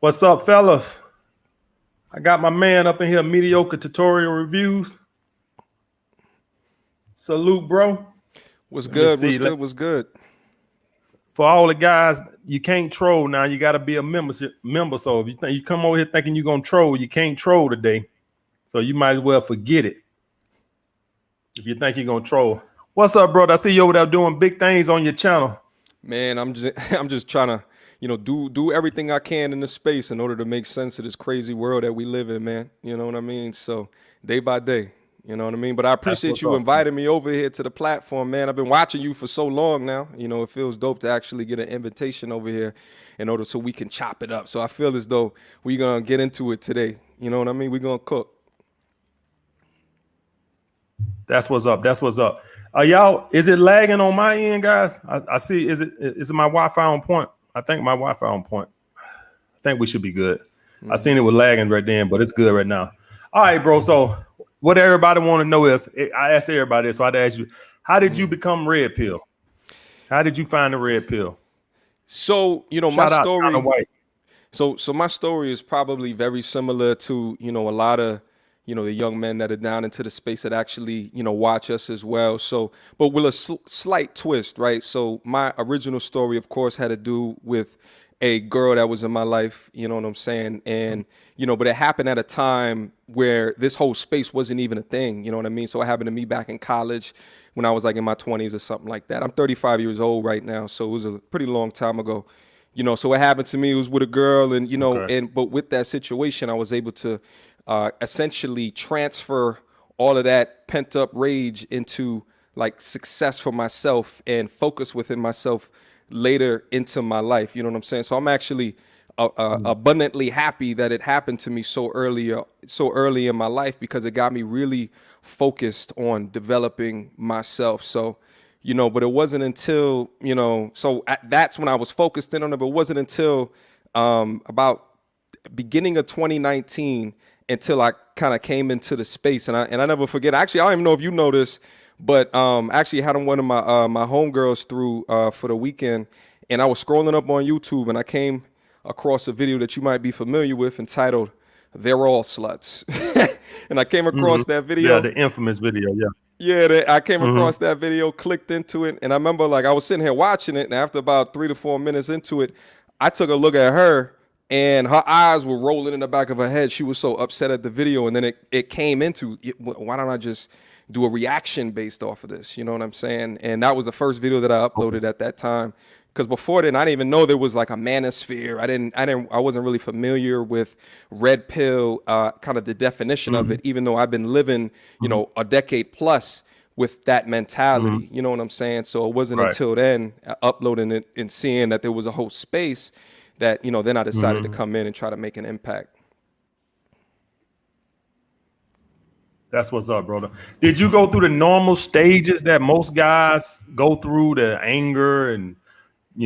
What's up, fellas? I got my man up in here, mediocre tutorial reviews. Salute, bro. What's Let me good? see. What's good? What's good? For all the guys, you can't troll now. You got to be a member. So if you think you come over here thinking you're gonna troll, you can't troll today. So you might as well forget it. If you think you're gonna troll. What's up, brother? I see you over there doing big things on your channel. Man, I'm just I'm just trying to, do everything I can in this space in order to make sense of this crazy world that we live in, man. You know what I mean? So day by day, you know what I mean? But I That's appreciate what's you up. inviting me over here to the platform, man. I've been watching you for so long now. It feels dope to actually get an invitation over here in order so we can chop it up. So I feel as though we're gonna get into it today. You know what I mean? We're gonna cook. That's what's up. That's what's up. Y'all, is it lagging on my end, guys? I see. Is it my Wi-Fi on point? I think my Wi-Fi on point. I think we should be good. I seen it was lagging right then, but it's good right now. All right, bro. So what everybody want to know is, I asked everybody this, so I'd ask you, how did you become red pill? How did you find the red pill? So, my Shout out China story. White. So my story is probably very similar to, a lot of, the young men that are down into the space that actually, watch us as well. So, but with a slight twist, right? So my original story, of course, had to do with a girl that was in my life, you know what I'm saying? And, but it happened at a time where this whole space wasn't even a thing, you know what I mean? So it happened to me back in college when I was like in my 20s or something like that. I'm 35 years old right now, so it was a pretty long time ago. So what happened to me was with a girl, and Okay. but with that situation, I was able to essentially transfer all of that pent up rage into like success for myself and focus within myself later into my life. You know what I'm saying? So I'm actually abundantly happy that it happened to me so early in my life, because it got me really focused on developing myself. So but it wasn't until, that's when I was focused in on it. But it wasn't until about beginning of 2019 until I kind of came into the space. And I never forget. Actually, I don't even know if you know this, but actually had one of my homegirls through for the weekend, and I was scrolling up on YouTube, and I came across a video that you might be familiar with entitled "They're All Sluts," and I came across that Yeah, video. the infamous video. Yeah. Yeah, I came across that video, clicked into it, and I remember like I was sitting here watching it, and after about 3 to 4 minutes into it, I took a look at her, and her eyes were rolling in the back of her head. She was so upset at the video, and then it came into, why don't I just do a reaction based off of this? You know what I'm saying? And that was the first video that I uploaded at that time. Because before then, I didn't even know there was like a manosphere. I wasn't really familiar with red pill, kind of the definition of it, even though I've been living, a decade plus with that mentality. You know what I'm saying? So it wasn't Right. until then, uploading it and seeing that there was a whole space that, then I decided to come in and try to make an impact. That's what's up, brother. Did you go through the normal stages that most guys go through, the anger and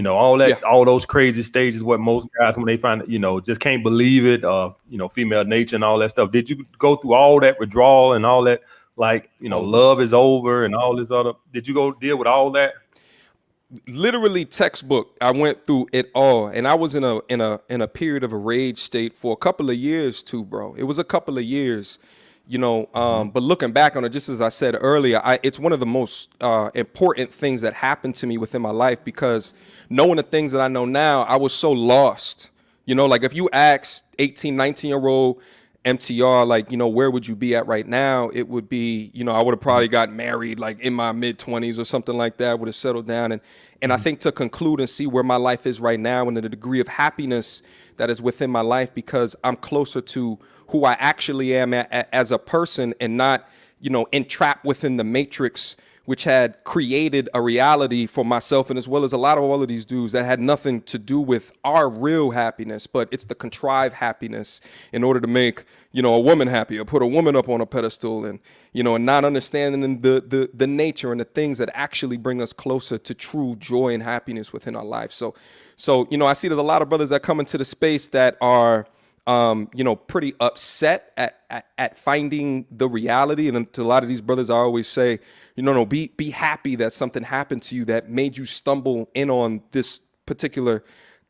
all Yeah. that, all those crazy stages? What most guys, when they find it, just can't believe it, female nature and all that stuff. Did you go through all that withdrawal and all that, like, love is over and all this other? Did you go deal with all that? Literally textbook. I went through it all, and I was in a period of a rage state for a couple of years too, bro. It was a couple of years, but looking back on it, just as I said earlier, it's one of the most important things that happened to me within my life, because knowing the things that I know now, I was so lost. Like if you asked 18, 19-year-old MTR, like, where would you be at right now? It would be, I would have probably got married like in my mid 20s or something like that, would have settled down. And I think to conclude and see where my life is right now and the degree of happiness that is within my life, because I'm closer to who I actually am as a person, and not, entrapped within the matrix, which had created a reality for myself, and as well as a lot of all of these dudes, that had nothing to do with our real happiness, but it's the contrived happiness in order to make, a woman happy, or put a woman up on a pedestal, and, and not understanding the nature and the things that actually bring us closer to true joy and happiness within our life. So, I see there's a lot of brothers that come into the space that are, pretty upset at finding the reality. And to a lot of these brothers, I always say, no, be happy that something happened to you that made you stumble in on this particular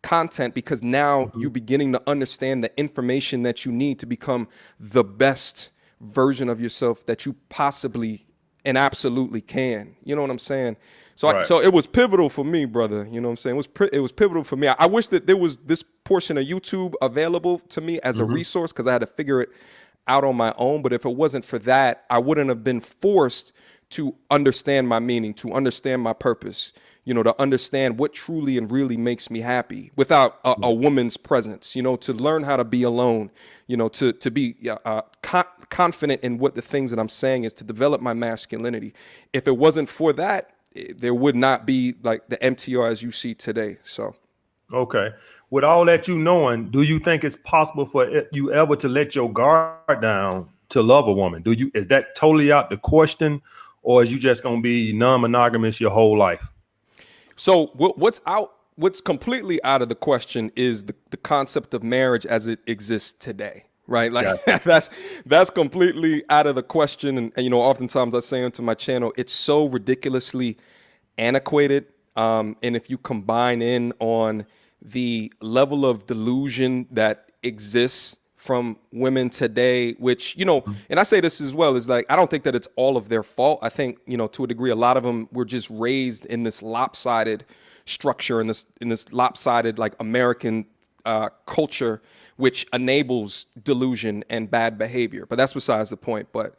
content, because now you're beginning to understand the information that you need to become the best version of yourself that you possibly and absolutely can. You know what I'm saying? So Right. so it was pivotal for me, brother. You know what I'm saying? It was pivotal for me. I wish that there was this portion of YouTube available to me as a resource, because I had to figure it out on my own. But if it wasn't for that, I wouldn't have been forced to understand my meaning, to understand my purpose, to understand what truly and really makes me happy without a woman's presence, to learn how to be alone, to be confident in what the things that I'm saying is, to develop my masculinity. If it wasn't for that, there would not be like the MTR as you see today. So. Okay. With all that you knowing, do you think it's possible for you ever to let your guard down to love a woman? Is that totally out the question, or is you just gonna be non-monogamous your whole life? So what's completely out of the question is the concept of marriage as it exists today, right? Like that's completely out of the question. And oftentimes I say onto my channel, it's so ridiculously antiquated. And if you combine in on the level of delusion that exists from women today, which, and I say this as well, is like, I don't think that it's all of their fault. I think, to a degree, a lot of them were just raised in this lopsided structure, in this lopsided, like, American culture, which enables delusion and bad behavior. But that's besides the point. But,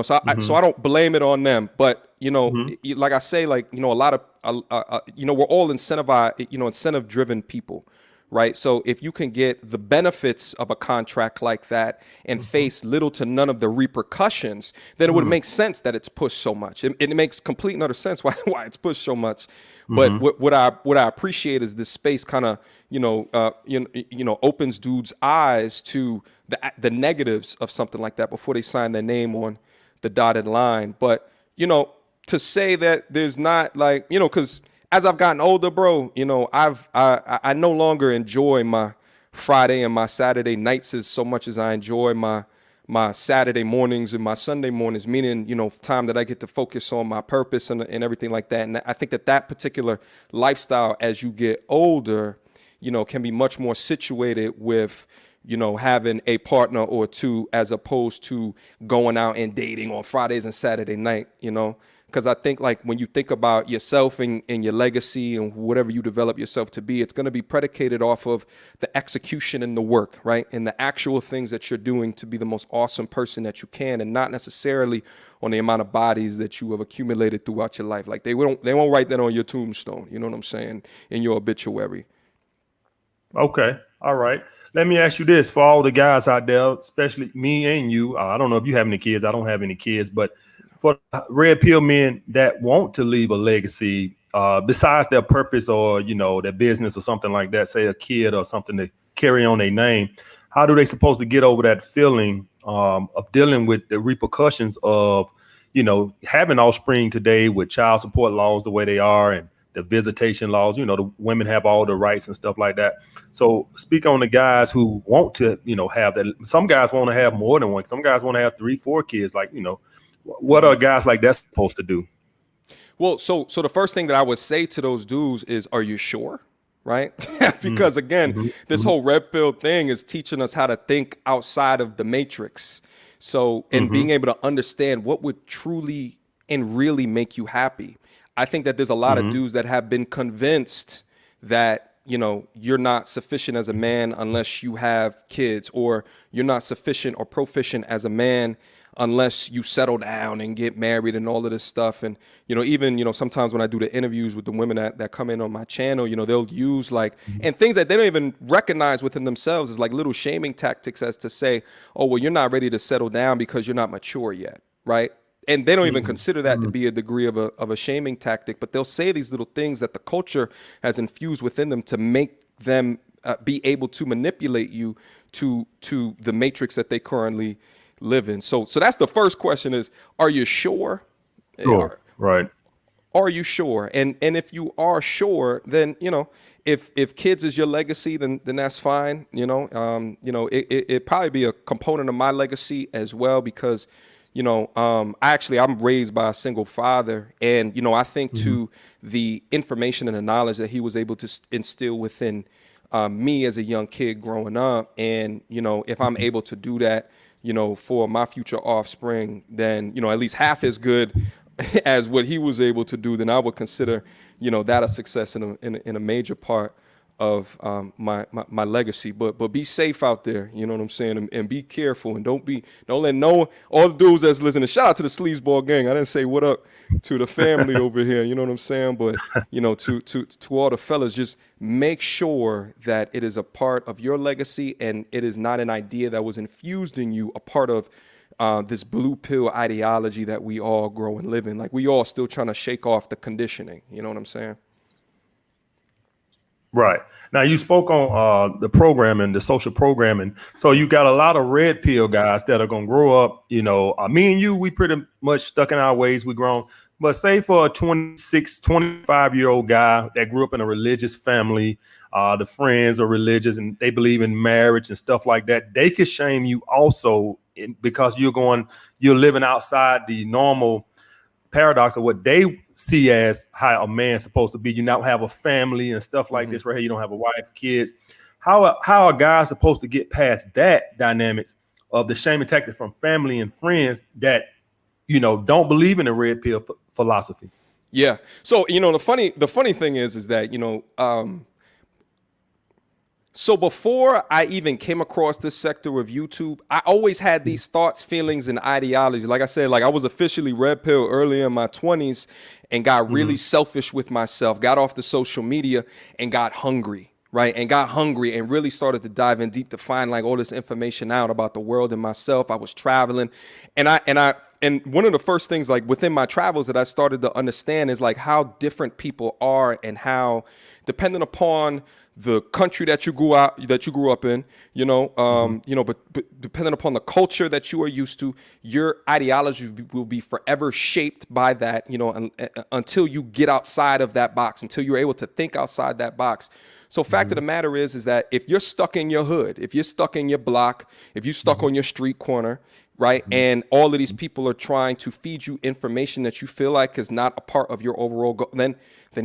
so I don't blame it on them. But, like I say, like, a lot of, we're all incentivized, incentive driven people. Right. So if you can get the benefits of a contract like that and face little to none of the repercussions, then it would make sense that it's pushed so much. It makes complete and utter sense why it's pushed so much. But what I appreciate is this space kind of, opens dudes' eyes to the negatives of something like that before they sign their name on the dotted line. But, to say that there's not, like, because as I've gotten older, bro, I no longer enjoy my Friday and my Saturday nights as so much as I enjoy my Saturday mornings and my Sunday mornings, meaning, time that I get to focus on my purpose and everything like that. And I think that particular lifestyle, as you get older, can be much more situated with, having a partner or two, as opposed to going out and dating on Fridays and Saturday night, Because I think, like, when you think about yourself and your legacy and whatever you develop yourself to be, it's going to be predicated off of the execution and the work, right? And the actual things that you're doing to be the most awesome person that you can, and not necessarily on the amount of bodies that you have accumulated throughout your life. Like, they won't write that on your tombstone, you know what I'm saying, in your obituary. Okay. All right. Let me ask you this, for all the guys out there, especially me and you. I don't know if you have any kids. I don't have any kids, but for red pill men that want to leave a legacy, besides their purpose or, their business or something like that, say a kid or something to carry on their name, how do they supposed to get over that feeling of dealing with the repercussions of, having offspring today with child support laws the way they are and the visitation laws, the women have all the rights and stuff like that. So speak on the guys who want to, have that. Some guys want to have more than one. Some guys want to have 3, 4 kids, like, what are guys like that supposed to do? Well, so the first thing that I would say to those dudes is, are you sure? Right? Because again, this whole red pill thing is teaching us how to think outside of the matrix. So, and being able to understand what would truly and really make you happy. I think that there's a lot of dudes that have been convinced that, you're not sufficient as a man unless you have kids, or you're not sufficient or proficient as a man unless you settle down and get married and all of this stuff. And, even, sometimes when I do the interviews with the women that come in on my channel, they'll use like, and things that they don't even recognize within themselves is like little shaming tactics, as to say, oh, well, you're not ready to settle down because you're not mature yet. Right. And they don't even consider that to be a degree of a shaming tactic, but they'll say these little things that the culture has infused within them to make them be able to manipulate you to the matrix that they currently live in. So that's the first question is, are you sure? Sure. Right. Are you sure? And if you are sure, then, if kids is your legacy, then that's fine. It probably be a component of my legacy as well, because, I'm raised by a single father, and, I think to the information and the knowledge that he was able to instill within me as a young kid growing up. And, you know, if I'm able to do that, you know, for my future offspring, then, you know, at least half as good as what he was able to do, then I would consider, you know, that a success in a major part of my legacy. But be safe out there, you know what I'm saying, and be careful, and don't let all the dudes that's listening. Shout out to the Sleazeball gang. I didn't say what up to the family over here, you know what I'm saying, but you know, to all the fellas, just make sure that it is a part of your legacy, and it is not an idea that was infused in you, a part of this blue pill ideology that we all grow and live in. Like, we all still trying to shake off the conditioning, you know what I'm saying? Right. Now, you spoke on the programming, the social programming. So you got a lot of red pill guys that are going to grow up, you know, me and you, we pretty much stuck in our ways. We grown. But say for a 26, 25-year-old guy that grew up in a religious family, the friends are religious and they believe in marriage and stuff like that, they could shame you also because you're living outside the normal paradox of what they see as how a man's supposed to be. You now have a family and stuff like this right here. You don't have a wife, kids. How are guys supposed to get past that dynamics of the shaming tactic from family and friends that, you know, don't believe in the red pill philosophy? Yeah. So, you know, the funny thing is that, you know, so before I even came across this sector of YouTube, I always had these thoughts, feelings, and ideologies. Like I said, like I was officially red pill early in my 20s and got really selfish with myself, got off the social media and got hungry, right? And got hungry and really started to dive in deep to find like all this information out about the world and myself. I was traveling, and one of the first things like within my travels that I started to understand is like how different people are, and how depending upon the country that you grew up in, you know, you know, but depending upon the culture that you are used to, your ideology will be forever shaped by that, you know, until you get outside of that box, until you're able to think outside that box. So fact of the matter is that if you're stuck in your hood, if you're stuck in your block, if you're stuck on your street corner, right, and all of these people are trying to feed you information that you feel like is not a part of your overall goal, then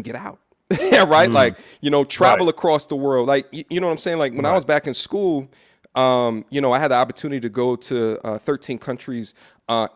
get out. Right. Like, you know, travel across the world. Like, you know what I'm saying? Like when I was back in school, you know, I had the opportunity to go to 13 countries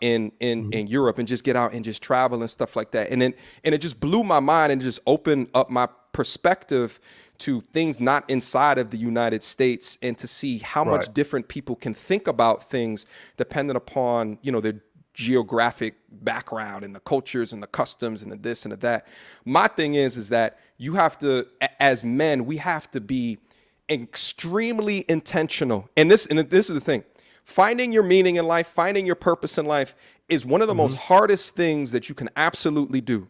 in Europe and just get out and just travel and stuff like that. And it just blew my mind and just opened up my perspective to things not inside of the United States, and to see how much different people can think about things depending upon, you know, their geographic background and the cultures and the customs and the this and the that. My thing is that you have to, as men, we have to be extremely intentional. And this is the thing. Finding your meaning in life, finding your purpose in life is one of the most hardest things that you can absolutely do.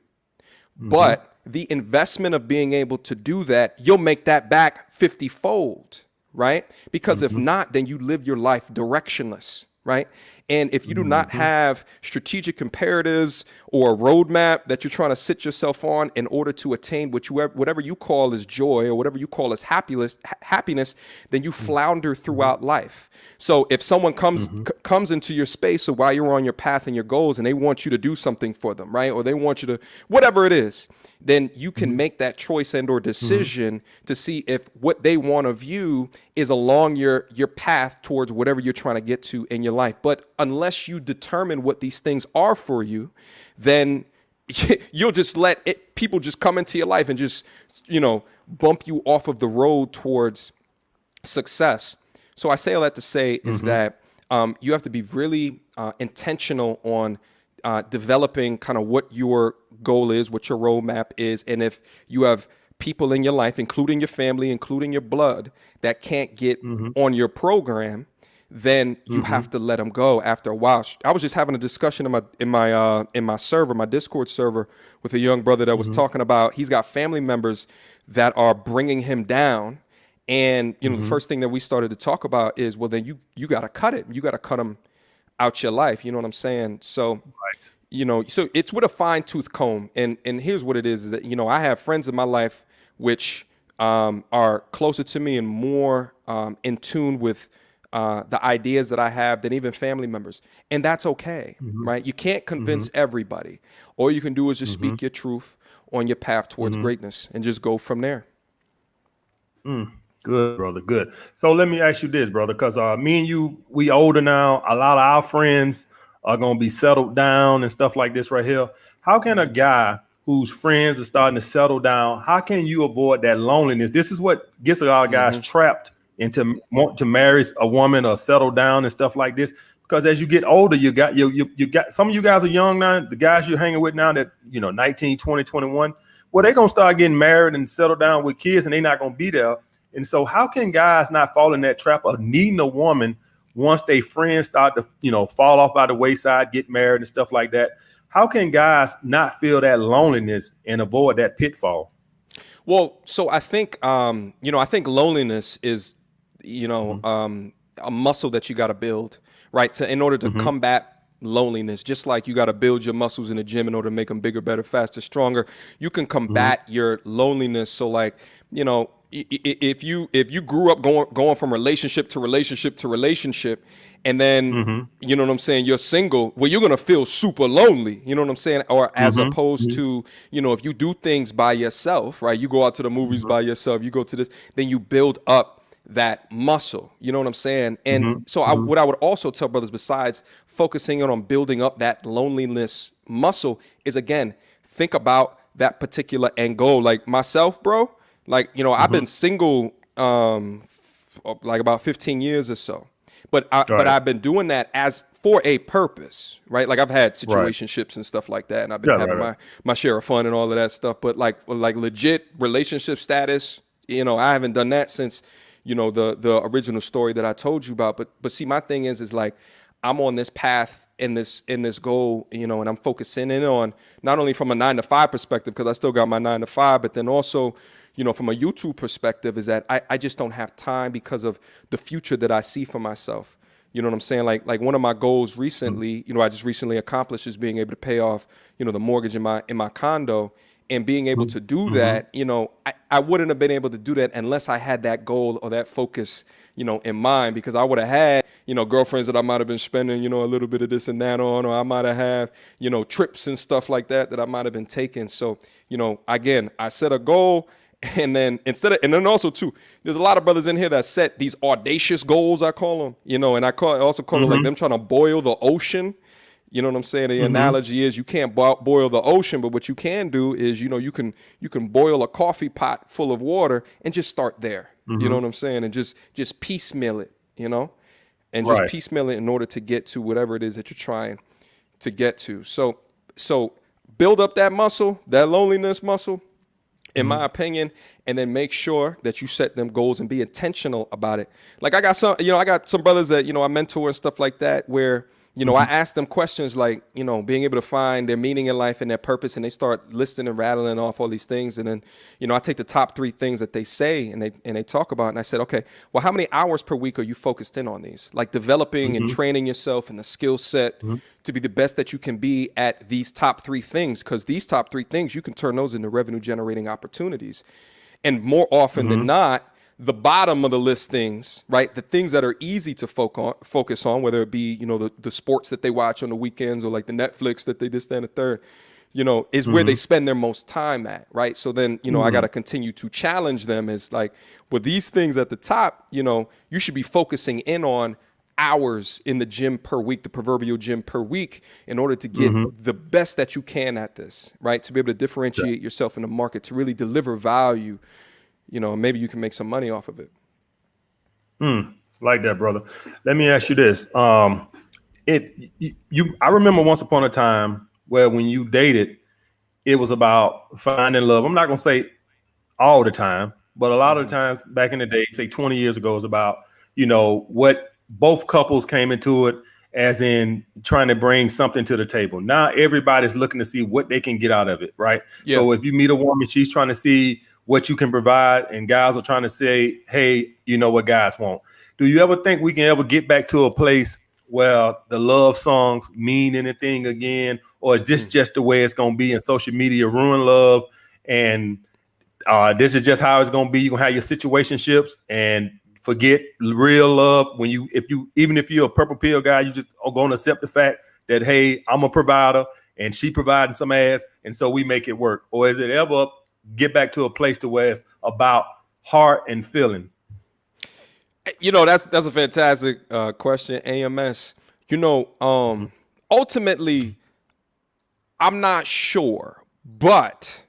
But the investment of being able to do that, you'll make that back 50-fold, right? Because if not, then you live your life directionless, right? And if you do not have strategic imperatives or a roadmap that you're trying to sit yourself on in order to attain whatever you call as joy or whatever you call as happiness, then you flounder throughout life. So if someone comes into your space, or while you're on your path and your goals, and they want you to do something for them, right? Or they want you to, whatever it is, then you can make that choice and or decision to see if what they want of you is along your path towards whatever you're trying to get to in your life. But unless you determine what these things are for you, then you'll just let people just come into your life and just, you know, bump you off of the road towards success. So I say all that to say is that you have to be really intentional on developing kind of what your goal is, what your roadmap is. And if you have people in your life, including your family, including your blood, that can't get on your program, then you have to let them go after a while. I was just having a discussion in my server, my Discord server, with a young brother that was talking about he's got family members that are bringing him down. And, you know, the first thing that we started to talk about is, well, then you got to cut it. You got to cut them out your life. You know what I'm saying? So, you know, so it's with a fine tooth comb. And here's what it is that, you know, I have friends in my life which are closer to me and more in tune with the ideas that I have than even family members. And that's okay, right? You can't convince everybody. All you can do is just speak your truth on your path towards greatness and just go from there. Good, brother. Good. So let me ask you this, brother, because me and you, we older now. A lot of our friends are gonna be settled down and stuff like this right here. How can a guy whose friends are starting to settle down, how can you avoid that loneliness? This is what gets a lot of guys Mm-hmm. trapped into want to marry a woman or settle down and stuff like this. Because as you get older, you got some of you guys are young now. The guys you're hanging with now that 19, 20, 21, well, they're gonna start getting married and settle down with kids, and they're not gonna be there. And so, how can guys not fall in that trap of needing a woman once they friends start to, fall off by the wayside, get married and stuff like that? How can guys not feel that loneliness and avoid that pitfall? Well, so I think I think loneliness is Mm-hmm. a muscle that you got to build, right? To in order to Mm-hmm. combat loneliness, just like you got to build your muscles in the gym in order to make them bigger, better, faster, stronger. You can Mm-hmm. combat your loneliness. So like, if you grew up going from relationship to relationship to relationship, and then Mm-hmm. you know what I'm saying, you're single, well, you're gonna feel super lonely. You know what I'm saying? Or as opposed Mm-hmm. to, if you do things by yourself, right? You go out to the movies by yourself, you go to this, then you build up that muscle. You know what I'm saying? And Mm-hmm. so Mm-hmm. what I would also tell brothers, besides focusing on building up that loneliness muscle, is again, think about that particular end goal. Like myself, bro, like, I've Mm-hmm. been single like about 15 years or so. But Right. I've been doing that as for a purpose, right? Like I've had Right. situationships and stuff like that, and I've been Yeah. Right. having Right. my share of fun and all of that stuff. But like legit relationship status, I haven't done that since, the original story that I told you about. But see, my thing is like I'm on this path in this goal, and I'm focusing in on not only from a 9 to 5 perspective, because I still got my 9 to 5, but then also, from a YouTube perspective, is that I just don't have time because of the future that I see for myself. You know what I'm saying? Like one of my goals recently, I just recently accomplished, is being able to pay off, the mortgage in my condo. And being able to do Mm-hmm. that, I wouldn't have been able to do that unless I had that goal or that focus, in mind, because I would have had, girlfriends that I might have been spending, a little bit of this and that on, or I might have had, trips and stuff like that I might have been taking. So, again, I set a goal. And then and then also too, there's a lot of brothers in here that set these audacious goals, I call them, and I also call it like Mm-hmm. them trying to boil the ocean. You know what I'm saying? The Mm-hmm. analogy is you can't boil the ocean, but what you can do is, you can boil a coffee pot full of water and just start there. You know Mm-hmm. what I'm saying? And just piecemeal it, and just Right. piecemeal it in order to get to whatever it is that you're trying to get to. So build up that muscle, that loneliness muscle, in Mm-hmm. my opinion, and then make sure that you set them goals and be intentional about it. Like I got some brothers that, I mentor and stuff like that, where, I Mm-hmm. ask them questions like, being able to find their meaning in life and their purpose, and they start listing and rattling off all these things. And then, I take the top 3 things that they say and they talk about, and I said, okay, well, how many hours per week are you focused in on these? Like developing and Mm-hmm. training yourself and the skill set Mm-hmm. to be the best that you can be at these top 3 things, because these top 3 things, you can turn those into revenue generating opportunities. And more often than Mm-hmm. not, the bottom of the list things, right? The things that are easy to focus on, whether it be, the sports that they watch on the weekends, or like the Netflix that they just stand a third, is where they Mm-hmm. spend their most time at, right? So then, I got to continue to challenge them, is like, with these things at the top, you should be focusing in on hours in the gym per week, the proverbial gym per week, in order to get Mm-hmm. the best that you can at this, right? To be able to differentiate yourself in the market, to really deliver value, and maybe you can make some money off of it. Like that, brother. Let me ask you this. I remember once upon a time where when you dated, it was about finding love. I'm not gonna say all the time, but a lot of the Hmm. times back in the day, say 20 years ago, it was about, what both couples came into it as in trying to bring something to the table. Now everybody's looking to see what they can get out of it, right? Yeah. So if you meet a woman, she's trying to see what you can provide, and guys are trying to say, hey, you know what guys want. Do you ever think we can ever get back to a place where the love songs mean anything again? Or is this Hmm. just the way it's going to be, and social media ruin love? And this is just how it's gonna be. You're gonna have your situationships and forget real love. When you, if you, even if you're a purple pill guy, you just are gonna accept the fact that, hey, I'm a provider and she providing some ass, and so we make it work. Or is it ever get back to a place to where it's about heart and feeling? You know, that's a fantastic question, AMS. You know, ultimately, I'm not sure, but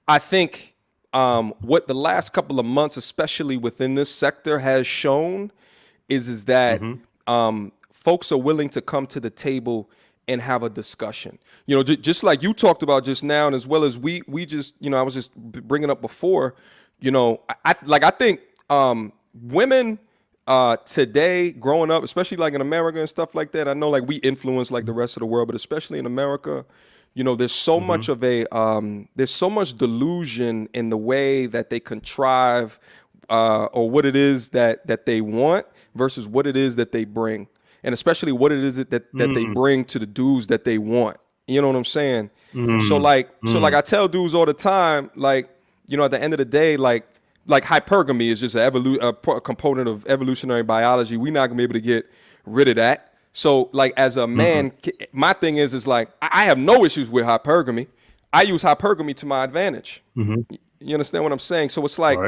I think what the last couple of months, especially within this sector, has shown is that folks are willing to come to the table and have a discussion. You know, just like you talked about just now, and as well as we just, you know, I was just bringing up before. You know, I think women today growing up, especially like in America and stuff like that. I know like we influence like the rest of the world, but especially in America, you know, there's so much of a there's so much delusion in the way that they contrive or what it is that they want versus what it is that they bring, and especially what it is that they bring to the dudes that they want. You know what I'm saying? So like I tell dudes all the time, like, you know, at the end of the day, like hypergamy is just a component of evolutionary biology. We're not gonna be able to get rid of that. So like as a man, my thing is like I have no issues with hypergamy. I use hypergamy to my advantage. You understand what I'm saying? So it's like,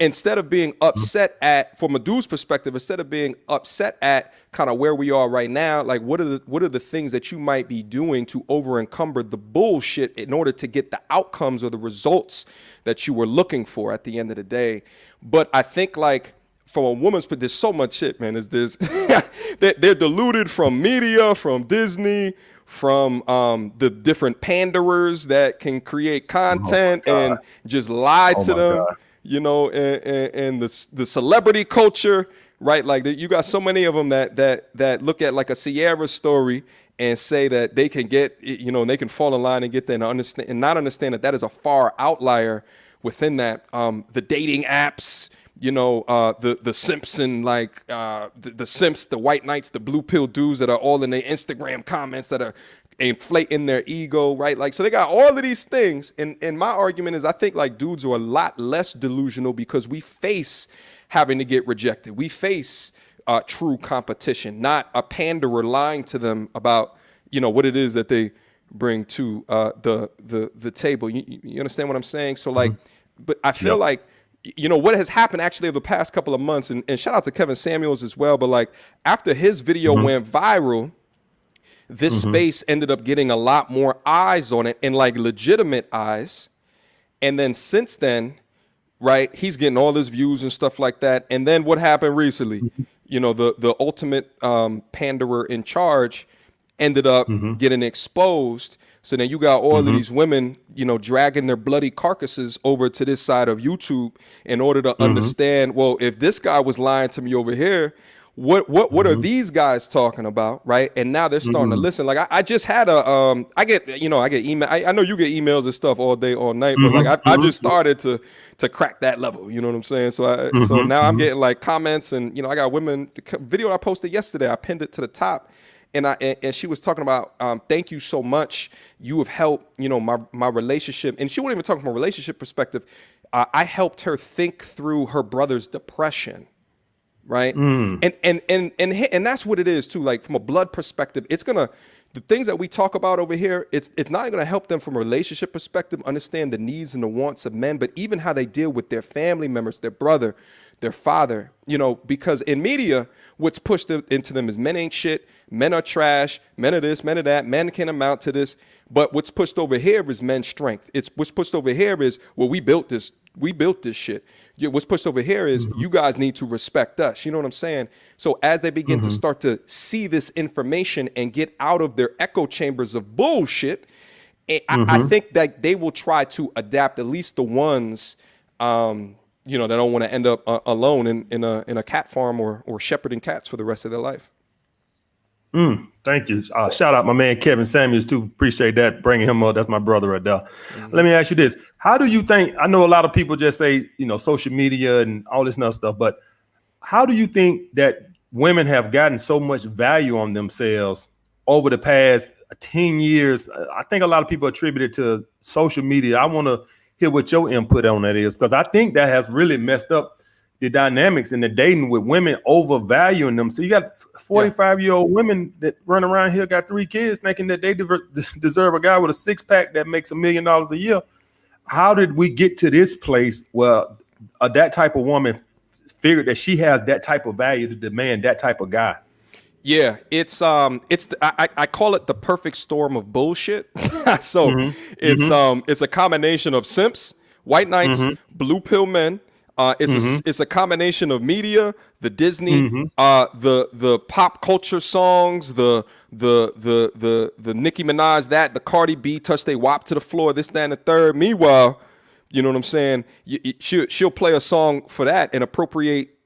instead of being upset at, from a dude's perspective, instead of being upset at kind of where we are right now, like what are the things that you might be doing to over encumber the bullshit in order to get the outcomes or the results that you were looking for at the end of the day. But I think like from a woman's perspective, there's so much shit, man. There's they're deluded from media, from Disney, from the different panderers that can create content and just lie to them. You know, and the celebrity culture, right? Like you got so many of them that look at like a Sierra story and say that they can get, you know, and they can fall in line and get there and understand and not understand that is a far outlier within that. The dating apps, you know, the simps and like the simps, the white knights, the blue pill dudes that are all in their Instagram comments that are inflating their ego, right? Like, so they got all of these things. And my argument is I think like dudes are a lot less delusional because we face having to get rejected. We face true competition, not a panderer lying to them about, you know, what it is that they bring to the table. You understand what I'm saying? So like, but I feel like, you know, what has happened actually over the past couple of months, and shout out to Kevin Samuels as well, but like after his video went viral, this space ended up getting a lot more eyes on it, and like legitimate eyes. And then since then, right, he's getting all his views and stuff like that. And then what happened recently? You know, the ultimate panderer in charge ended up getting exposed. So then you got all of these women, you know, dragging their bloody carcasses over to this side of YouTube in order to understand, well, if this guy was lying to me over here, what are these guys talking about, right? And now they're starting to listen. Like I just had I get email. I know you get emails and stuff all day, all night, but like I just started to crack that level. You know what I'm saying? So so now I'm getting like comments, and you know, I got women. The video I posted yesterday, I pinned it to the top. And she was talking about, thank you so much. You have helped, you know, my relationship. And she wasn't even talking from a relationship perspective. I helped her think through her brother's depression, right? And that's what it is too. Like from a blood perspective, the things that we talk about over here, it's not going to help them from a relationship perspective, understand the needs and the wants of men, but even how they deal with their family members, their brother, their father, you know, because in media, what's pushed into them is men ain't shit, men are trash, men are this, men are that, men can't amount to this. But what's pushed over here is men's strength. What's pushed over here is, well, we built this shit. What's pushed over here is you guys need to respect us. You know what I'm saying? So as they begin to start to see this information and get out of their echo chambers of bullshit, I think that they will try to adapt, at least the ones, you know, they don't want to end up alone in a cat farm or shepherding cats for the rest of their life. Thank you. Shout out my man Kevin Samuels too. Appreciate that. Bringing him up. That's my brother right there. Let me ask you this. How do you think, I know a lot of people just say, you know, social media and all this other stuff, but how do you think that women have gotten so much value on themselves over the past 10 years? I think a lot of people attribute it to social media. I want to hear what your input on that is, because I think that has really messed up the dynamics in the dating with women overvaluing them. So you got 45-year-old women that run around here, got 3 kids, thinking that they deserve a guy with a 6-pack that makes $1 million a year. How did we get to this place where that type of woman figured that she has that type of value to demand that type of guy. Yeah, I call it the perfect storm of bullshit. So it's a combination of simps, white knights, blue pill men. It's a combination of media, the Disney, the pop culture songs, the Nicki Minaj, the Cardi B touch they wop to the floor, this, that, and the third. Meanwhile, you know what I'm saying? She'll play a song for that and appropriate,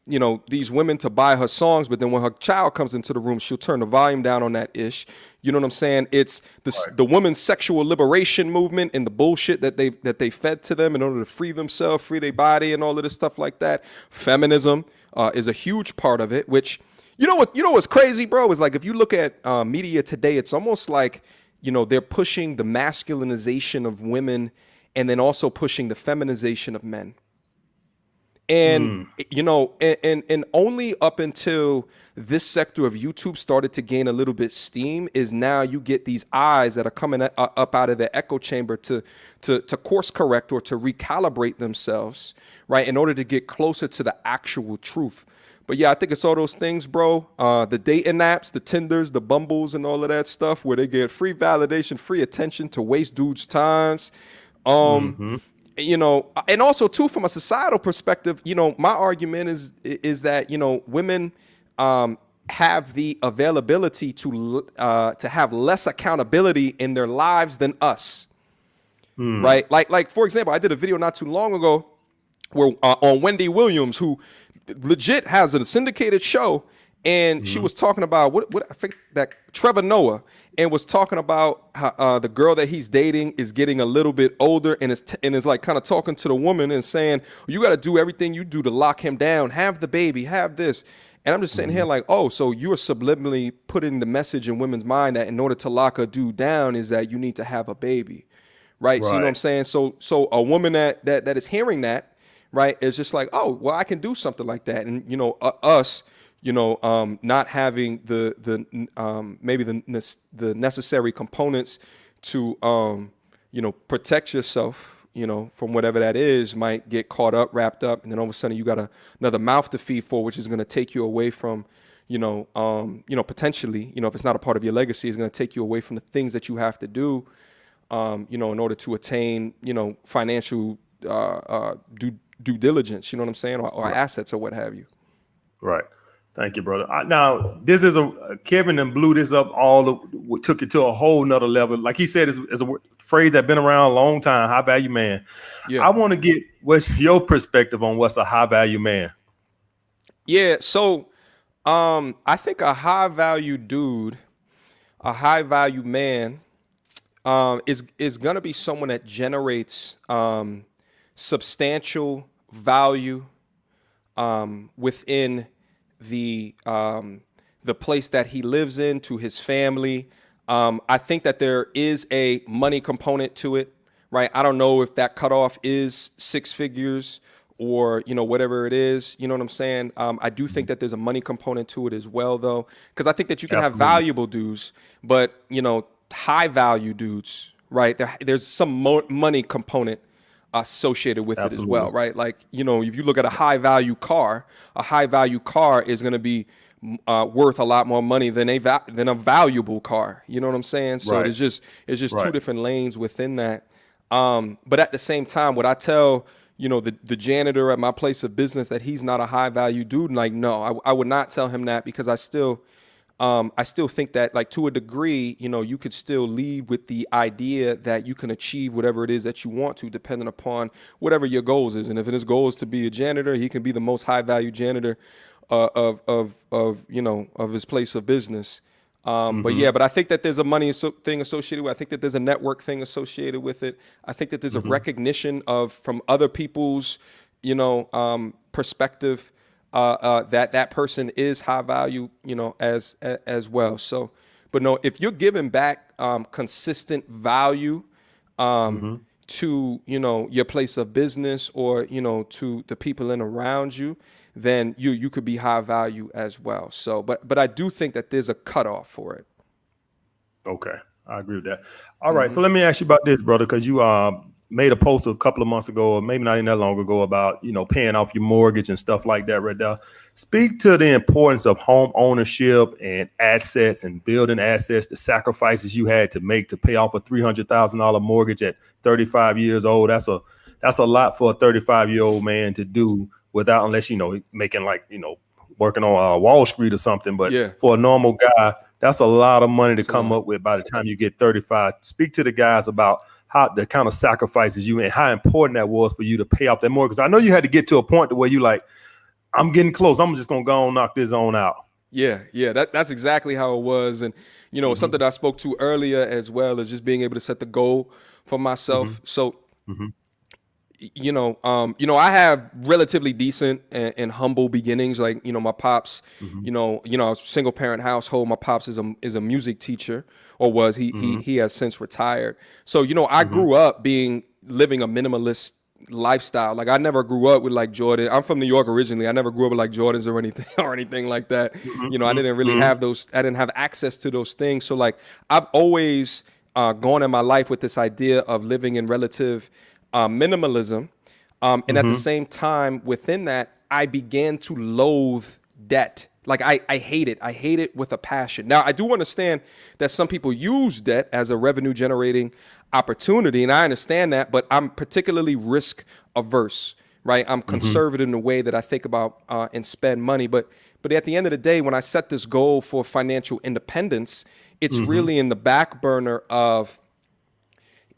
these women to buy her songs, but then when her child comes into the room, she'll turn the volume down on that ish. You know what I'm saying? It's the women's sexual liberation movement and the bullshit that they fed to them in order to free themselves, free their body, and all of this stuff like that. Feminism is a huge part of it. Which what's crazy, bro, is like if you look at media today, it's almost like they're pushing the masculinization of women and then also pushing the feminization of men. And, and only up until this sector of YouTube started to gain a little bit steam is now you get these eyes that are coming up out of the echo chamber to course correct or to recalibrate themselves, right, in order to get closer to the actual truth. But yeah, I think it's all those things, bro. The dating apps, the Tinders, the Bumbles, and all of that stuff where they get free validation, free attention to waste dudes' times. And also too, from a societal perspective, my argument is that, women have the availability to have less accountability in their lives than us. Right. Like, for example, I did a video not too long ago where on Wendy Williams, who legit has a syndicated show. And she was talking about what I think that Trevor Noah, and was talking about how, the girl that he's dating is getting a little bit older and is like kind of talking to the woman and saying, you got to do everything you do to lock him down, have the baby, have this. And I'm just sitting here like, oh, so you're subliminally putting the message in women's mind that in order to lock a dude down is that you need to have a baby. Right. So you know what I'm saying? So a woman that is hearing that, right, is just like, oh, well, I can do something like that. And, us, not having maybe the necessary components to, protect yourself, from whatever that is, might get caught up, wrapped up. And then all of a sudden you got another mouth to feed for, which is going to take you away from, potentially, if it's not a part of your legacy, it's going to take you away from the things that you have to do, in order to attain, financial due diligence, you know what I'm saying, or assets or what have you. Right. Thank you, brother. Now, this is Kevin and blew this up took it to a whole nother level. Like he said, it's a phrase that's been around a long time, high value man. Yeah. I want to get what's your perspective on what's a high value man? Yeah. So I think a high value dude, a high value man is going to be someone that generates substantial value within the place that he lives in, to his family. I think that there is a money component to it, right? I don't know if that cutoff is 6 figures or, whatever it is, you know what I'm saying? I do think that there's a money component to it as well, though, because I think that you can have valuable dudes, but, high value dudes, right? There's some money component associated with it as well, right? Like, if you look at a high value car is going to be worth a lot more money than a valuable car. You know what I'm saying? So it's just two different lanes within that. But at the same time, what I tell, the janitor at my place of business that he's not a high value dude, like, no, I would not tell him that, because I still think that, like, to a degree, you could still lead with the idea that you can achieve whatever it is that you want to, depending upon whatever your goals is. And if his goal is to be a janitor, he can be the most high value janitor of his place of business. But I think that there's a money thing associated with it. I think that there's a network thing associated with it. I think that there's a recognition from other people's, perspective, that person is high value, as well. So, but no, if you're giving back consistent value to, your place of business or, to the people in around you, then you could be high value as well. So, but I do think that there's a cutoff for it. Okay, I agree with that. All right, so let me ask you about this, brother, because you made a post a couple of months ago, or maybe not even that long ago, about, paying off your mortgage and stuff like that right there. Speak to the importance of home ownership and assets and building assets, the sacrifices you had to make to pay off a $300,000 mortgage at 35 years old. That's a lot for a 35-year-old man to do without, unless, making working on Wall Street or something. But Yeah. for a normal guy, that's a lot of money to come up with by the time you get 35. Speak to the guys about how the kind of sacrifices you made, how important that was for you to pay off that mortgage. I know you had to get to a point to where you like, I'm getting close. I'm just gonna go and knock this on out. Yeah. That's exactly how it was. And, something I spoke to earlier as well is just being able to set the goal for myself. So, I have relatively decent and humble beginnings. Like, my pops, I was a single parent household. My pops is a music teacher, or was. He has since retired. So, I grew up living a minimalist lifestyle. Like, I never grew up with like Jordan. I'm from New York originally. I never grew up with like Jordans or anything like that. I didn't really have those. I didn't have access to those things. So like, I've always gone in my life with this idea of living in relative minimalism. And at the same time, within that, I began to loathe debt. Like, I hate it. I hate it with a passion. Now, I do understand that some people use debt as a revenue generating opportunity, and I understand that, but I'm particularly risk averse, right? I'm conservative in the way that I think about and spend money. But at the end of the day, when I set this goal for financial independence, it's really in the back burner of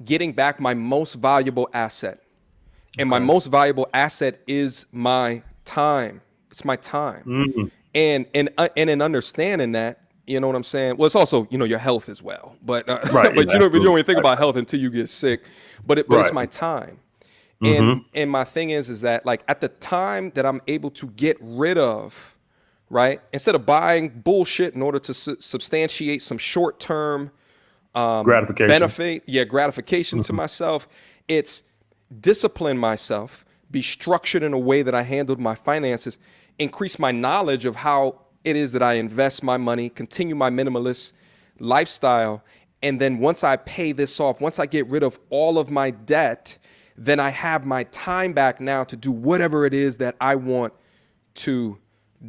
getting back my most valuable asset. And my most valuable asset is my time. It's my time. And in understanding that, you know what I'm saying? Well, it's also, your health as well. But right, but you don't even think about health until you get sick. But it's my time. And my thing is that, like, at the time that I'm able to get rid of, right, instead of buying bullshit in order to substantiate some short-term gratification, gratification to myself, it's discipline myself, be structured in a way that I handled my finances, increase my knowledge of how it is that I invest my money, continue my minimalist lifestyle. And then once I pay this off, once I get rid of all of my debt, then I have my time back now to do whatever it is that I want to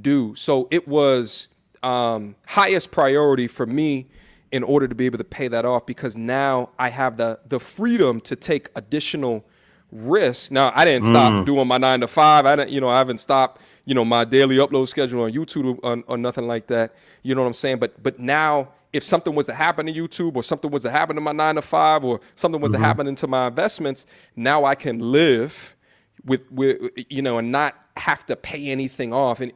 do. So it was highest priority for me in order to be able to pay that off, because now I have the freedom to take additional risks. Now, I didn't stop doing my 9 to 5. I haven't stopped, my daily upload schedule on YouTube or nothing like that. You know what I'm saying? But now, if something was to happen to YouTube, or something was to happen to my 9 to 5, or something was to happen into my investments, now I can live with and not have to pay anything off. And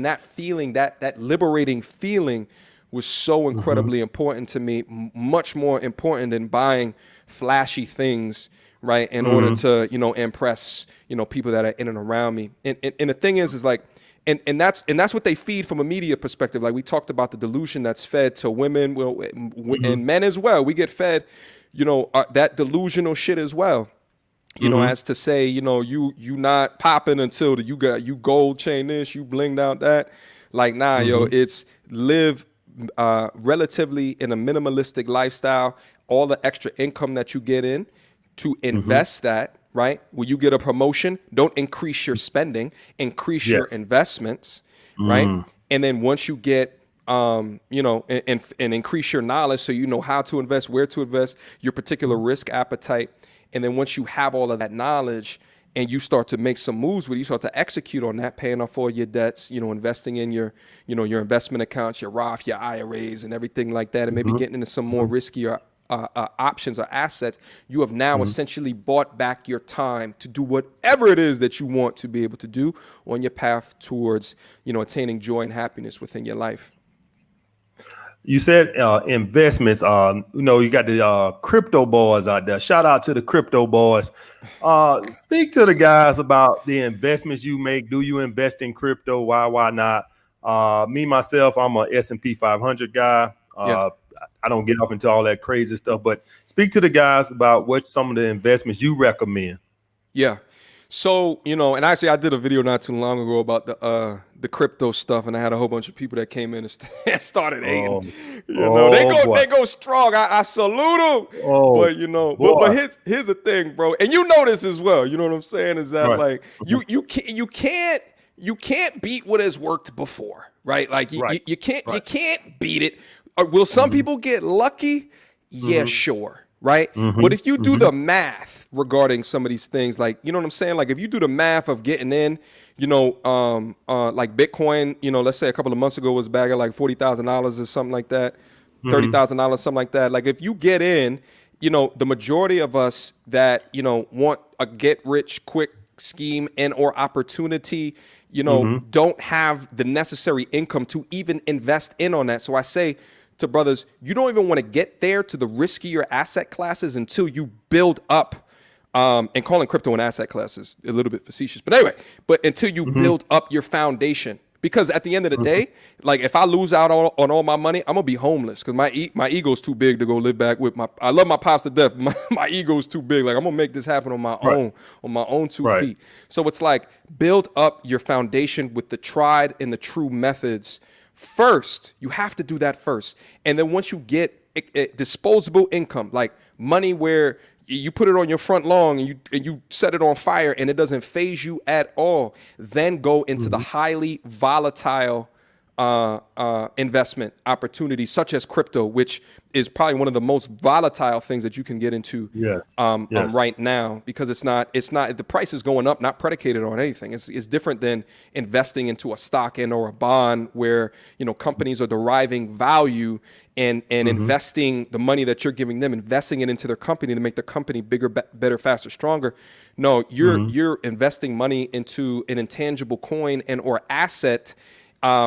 that feeling, that liberating feeling, was so incredibly important to me, much more important than buying flashy things, right, in order to, impress, people that are in and around me. And the thing is like, and that's what they feed from a media perspective. Like, we talked about the delusion that's fed to women, and men as well. We get fed, that delusional shit as well. As to say, you not popping until you gold chain this, you blinged out that. Like, nah, it's live relatively in a minimalistic lifestyle, all the extra income that you get in to invest that, right? When you get a promotion, don't increase your spending, increase your investments, right? And then once you get, and increase your knowledge, so you know how to invest, where to invest, your particular risk appetite. And then once you have all of that knowledge and you start to make some moves with it, you start to execute on that, paying off all your debts, investing in your investment accounts, your Roth, your IRAs, and everything like that, and maybe getting into some more riskier options or assets. You have now essentially bought back your time to do whatever it is that you want to be able to do on your path towards, attaining joy and happiness within your life. You said investments. You got the crypto boys out there. Shout out to the crypto boys. Speak to the guys about the investments you make. Do you invest in crypto? Why not? Me, myself, I'm a S&P 500 guy. I don't get off into all that crazy stuff, but speak to the guys about what some of the investments you recommend. Yeah. So, and actually I did a video not too long ago about the crypto stuff, and I had a whole bunch of people that came in and started hating. Oh, They oh boy. go strong. I salute them. Oh But but boy. here's the thing, bro. And you know this as well. You know what I'm saying? Is that Right. like you can't beat what has worked before, right? Like Right. you can't Right. beat it. Will some people get lucky? Yeah, sure. Right. But if you do the math regarding some of these things, like, you know what I'm saying? Like if you do the math of getting in, like Bitcoin, let's say a couple of months ago was back at like $40,000 or something like that, $30,000, something like that. Like if you get in, the majority of us that, want a get rich quick scheme and or opportunity, don't have the necessary income to even invest in on that. So I say to brothers, you don't even want to get there to the riskier asset classes until you build up, and calling crypto an asset class is a little bit facetious, but anyway, but until you build up your foundation. Because at the end of the day, like if I lose out on all my money, I'm gonna be homeless because my ego's too big to go live back with I love my pops to death. My ego's too big. Like I'm gonna make this happen on my own 2 Right. feet. So it's like build up your foundation with the tried and the true methods first. You have to do that first, and then once you get disposable income, like money where you put it on your front lawn and you set it on fire and it doesn't phase you at all, then go into the highly volatile investment opportunities such as crypto, which is probably one of the most volatile things that you can get into Yes. right now, because it's not the price is going up, not predicated on anything. It's different than investing into a stock and or a bond where companies are deriving value and investing the money that you're giving them, investing it into their company to make the company bigger, better, faster, stronger. No, you're investing money into an intangible coin and or asset,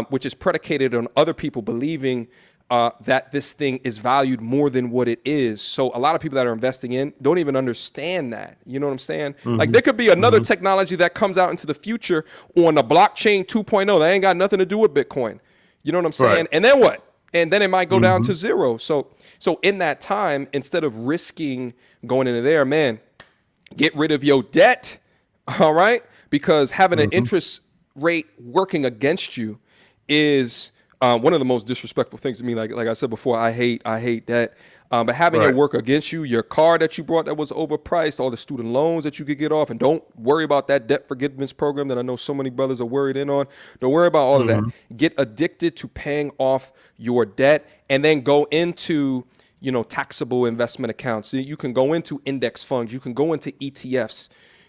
which is predicated on other people believing that this thing is valued more than what it is. So a lot of people that are investing in don't even understand that. You know what I'm saying? Like there could be another technology that comes out into the future on a blockchain 2.0 that ain't got nothing to do with Bitcoin. You know what I'm saying? Right. And then what? And then it might go down to zero. So in that time, instead of risking going into there, man, get rid of your debt. All right. Because having an interest rate working against you is one of the most disrespectful things to me. Like I said before, I hate that. But having it work against you, your car that you brought that was overpriced, all the student loans that you could get off, and don't worry about that debt forgiveness program that I know so many brothers are worried in on. Don't worry about all of that. Get addicted to paying off your debt, and then go into taxable investment accounts. So you can go into index funds. You can go into ETFs.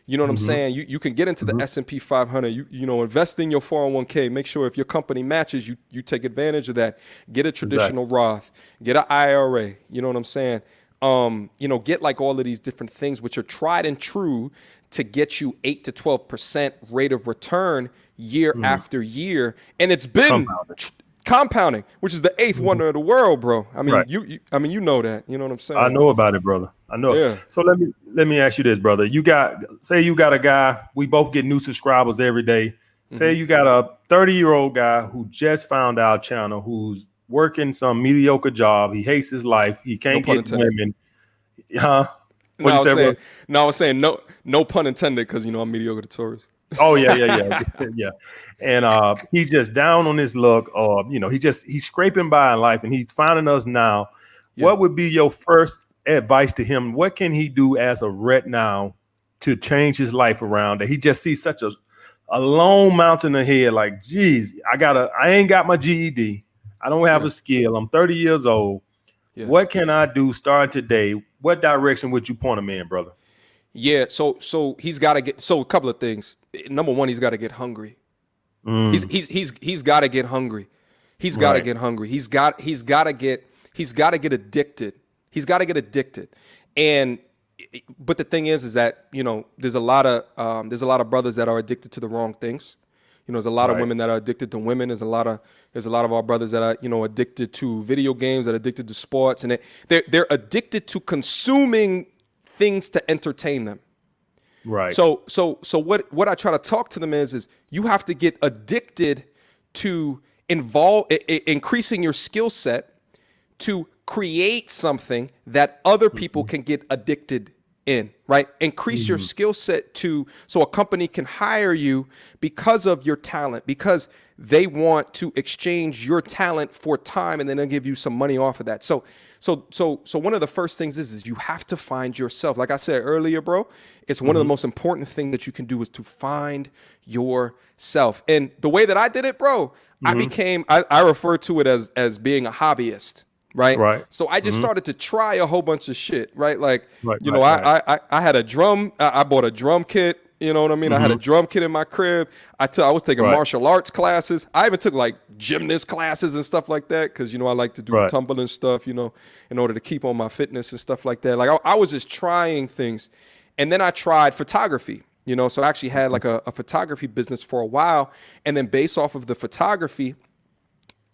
You know what I'm saying? You can get into the S&P 500. You invest in your 401k. Make sure if your company matches, you take advantage of that. Get a traditional Roth. Get an IRA. You know what I'm saying? Get like all of these different things which are tried and true to get you 8 to 12% rate of return year after year, and it's been compounding, which is the eighth wonder of the world, bro. I mean, you know that. You know what I'm saying? I know about it, brother. I know. Yeah. So let me ask you this, brother. Say you got a guy, we both get new subscribers every day. Say you got a 30-year-old guy who just found our channel, who's working some mediocre job. He hates his life. He can't get women. Huh? I was saying no pun intended, because I'm mediocre to tourists. Oh yeah. And he's just down on his luck, or he's scraping by in life, and he's finding us now. Yeah. What would be your first advice to him? What can he do as a ret now to change his life around? That he just sees such a long mountain ahead. Like, geez, I ain't got my GED. I don't have a skill. I'm 30 years old. Yeah. What can I do starting today? What direction would you point him in, brother? Yeah, so he's got to get a couple of things. Number one, he's got to get hungry. He's got to get hungry. He's got to get hungry. He's got to get addicted. He's got to get addicted. But the thing is that there's a lot of brothers that are addicted to the wrong things. There's a lot of women that are addicted to women. There's a lot of our brothers that are addicted to video games, that are addicted to sports, and they're addicted to consuming things to entertain them. Right. So what I try to talk to them is you have to get addicted to increasing your skill set to create something that other people can get addicted in, right? Increase your skill set so a company can hire you because of your talent, because they want to exchange your talent for time, and then they'll give you some money off of that. So one of the first things is you have to find yourself. Like I said earlier, bro, it's one of the most important things that you can do is to find yourself. And the way that I did it, bro, I refer to it as being a hobbyist. Right. Right. So I just started to try a whole bunch of shit. Right. Like, Right. you know, I had a drum. I bought a drum kit. You know what I mean? I had a drum kit in my crib. I was taking martial arts classes. I even took like gymnast classes and stuff like that because, you know, I like to do the tumbling stuff, you know, in order to keep on my fitness and stuff like that. Like I was just trying things. And then I tried photography, you know, so I actually had like a photography business for a while. And then based off of the photography,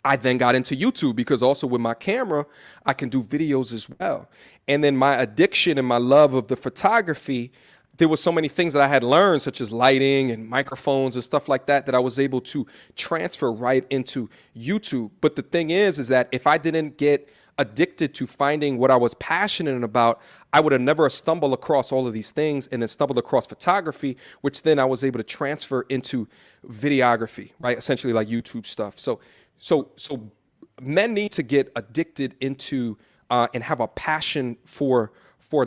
I then got into YouTube because also with my camera, I can do videos as well. And then my addiction and my love of the photography, there was so many things that I had learned, such as lighting and microphones and stuff like that, that I was able to transfer right into YouTube. But the thing is that if I didn't get addicted to finding what I was passionate about, I would have never stumbled across all of these things and then stumbled across photography, which then I was able to transfer into videography, right? Essentially like YouTube stuff. So men need to get addicted into and have a passion for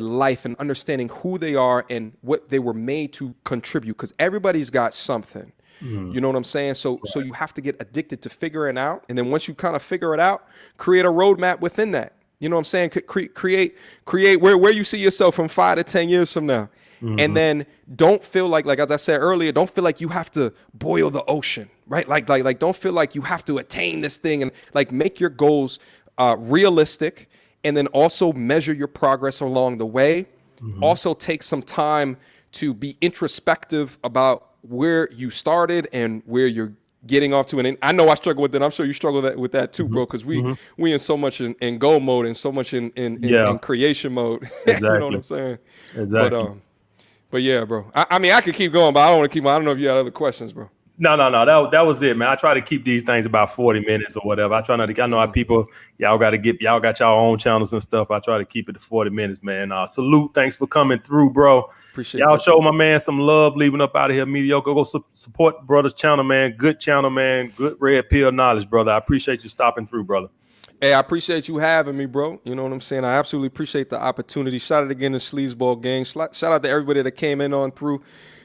life and understanding who they are and what they were made to contribute, because everybody's got something. You know what I'm saying? So you have to get addicted to figuring out. And then once you kind of figure it out, create a roadmap within that. You know what I'm saying? Create where you see yourself from 5 to 10 years from now. And then don't feel like as I said earlier, don't feel like you have to boil the ocean, right? Like don't feel like you have to attain this thing, and like make your goals realistic, and then also measure your progress along the way. Also take some time to be introspective about where you started and where you're getting off to. And I know I struggle with that. I'm sure you struggle with that too, bro, because we in so much in goal mode and so much in creation mode. Exactly. You know what I'm saying? Exactly. But yeah, bro. I mean, I could keep going, but I don't want to keep. I don't know if you had other questions, bro. No. That was it, man. I try to keep these things about 40 minutes or whatever. I try not to. I know how people. Y'all got y'all own channels and stuff. I try to keep it to 40 minutes, man. Salute. Thanks for coming through, bro. Appreciate y'all. That, show my man some love. Leaving up out of here, mediocre. Go support brother's channel, man. Good channel, man. Good red pill knowledge, brother. I appreciate you stopping through, brother. Hey, I appreciate you having me, bro. You know what I'm saying? I absolutely appreciate the opportunity. Shout out again to Sleazeball Gang. Shout out to everybody that came in on through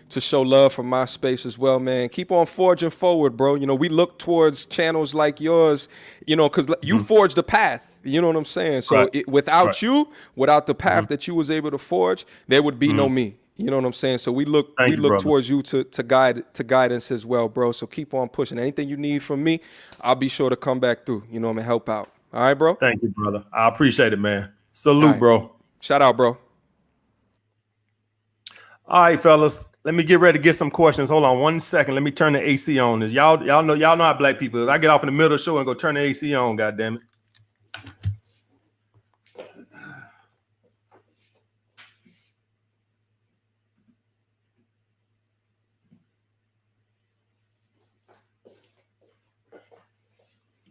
to show love from my space as well, man. Keep on forging forward, bro. You know, we look towards channels like yours, you know, because you forged the path. You know what I'm saying? So without you, without the path that you was able to forge, there would be no me. You know what I'm saying? So we look towards you to guidance as well, bro. So keep on pushing. Anything you need from me, I'll be sure to come back through. You know, I'm gonna help out. All right, bro? Thank you, brother. I appreciate it, man. Salute, bro. Shout out, bro. All right, fellas. Let me get ready to get some questions. Hold on 1 second. Let me turn the AC on. Y'all know how black people is. I get off in the middle of the show and go turn the AC on, goddamn it.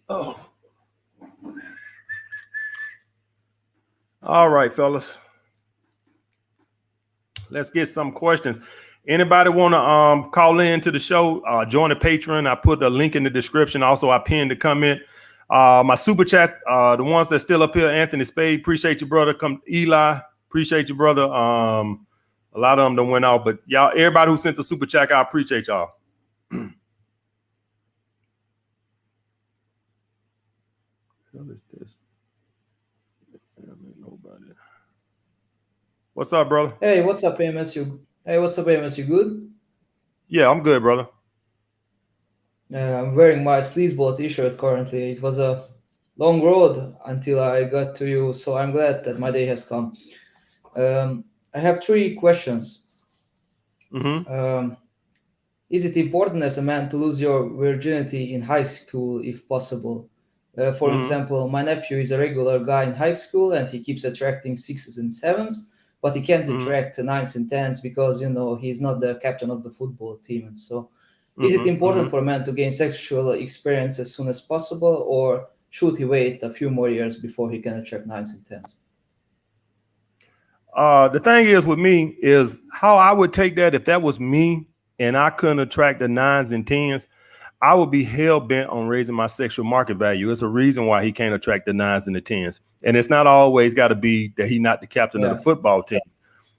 Oh. All right, fellas. Let's get some questions. Anybody want to call in to the show? Join the Patreon. I put a link in the description. Also, I pinned the comment. My super chats, the ones that's still up here, Anthony Spade, appreciate you, brother. Eli, appreciate you, brother. A lot of them done went out, but y'all, everybody who sent the super chat, I appreciate y'all. What is this? Nobody. What's up, brother? Hey, what's up, Amos? You good? Yeah, I'm good, brother. I'm wearing my sleazeball t-shirt currently. It was a long road until I got to you, so I'm glad that my day has come. I have 3 questions. Is it important as a man to lose your virginity in high school if possible? For example, my nephew is a regular guy in high school and he keeps attracting 6s and 7s, but he can't attract 9s and 10s because, you know, he's not the captain of the football team. And so is it important for a man to gain sexual experience as soon as possible, or should he wait a few more years before he can attract 9s and The thing is with me is how I would take that if that was me and I couldn't attract the 9s and 10s. I would be hell bent on raising my sexual market value. It's a reason why he can't attract the 9s and the 10s. And it's not always got to be that he's not the captain of the football team.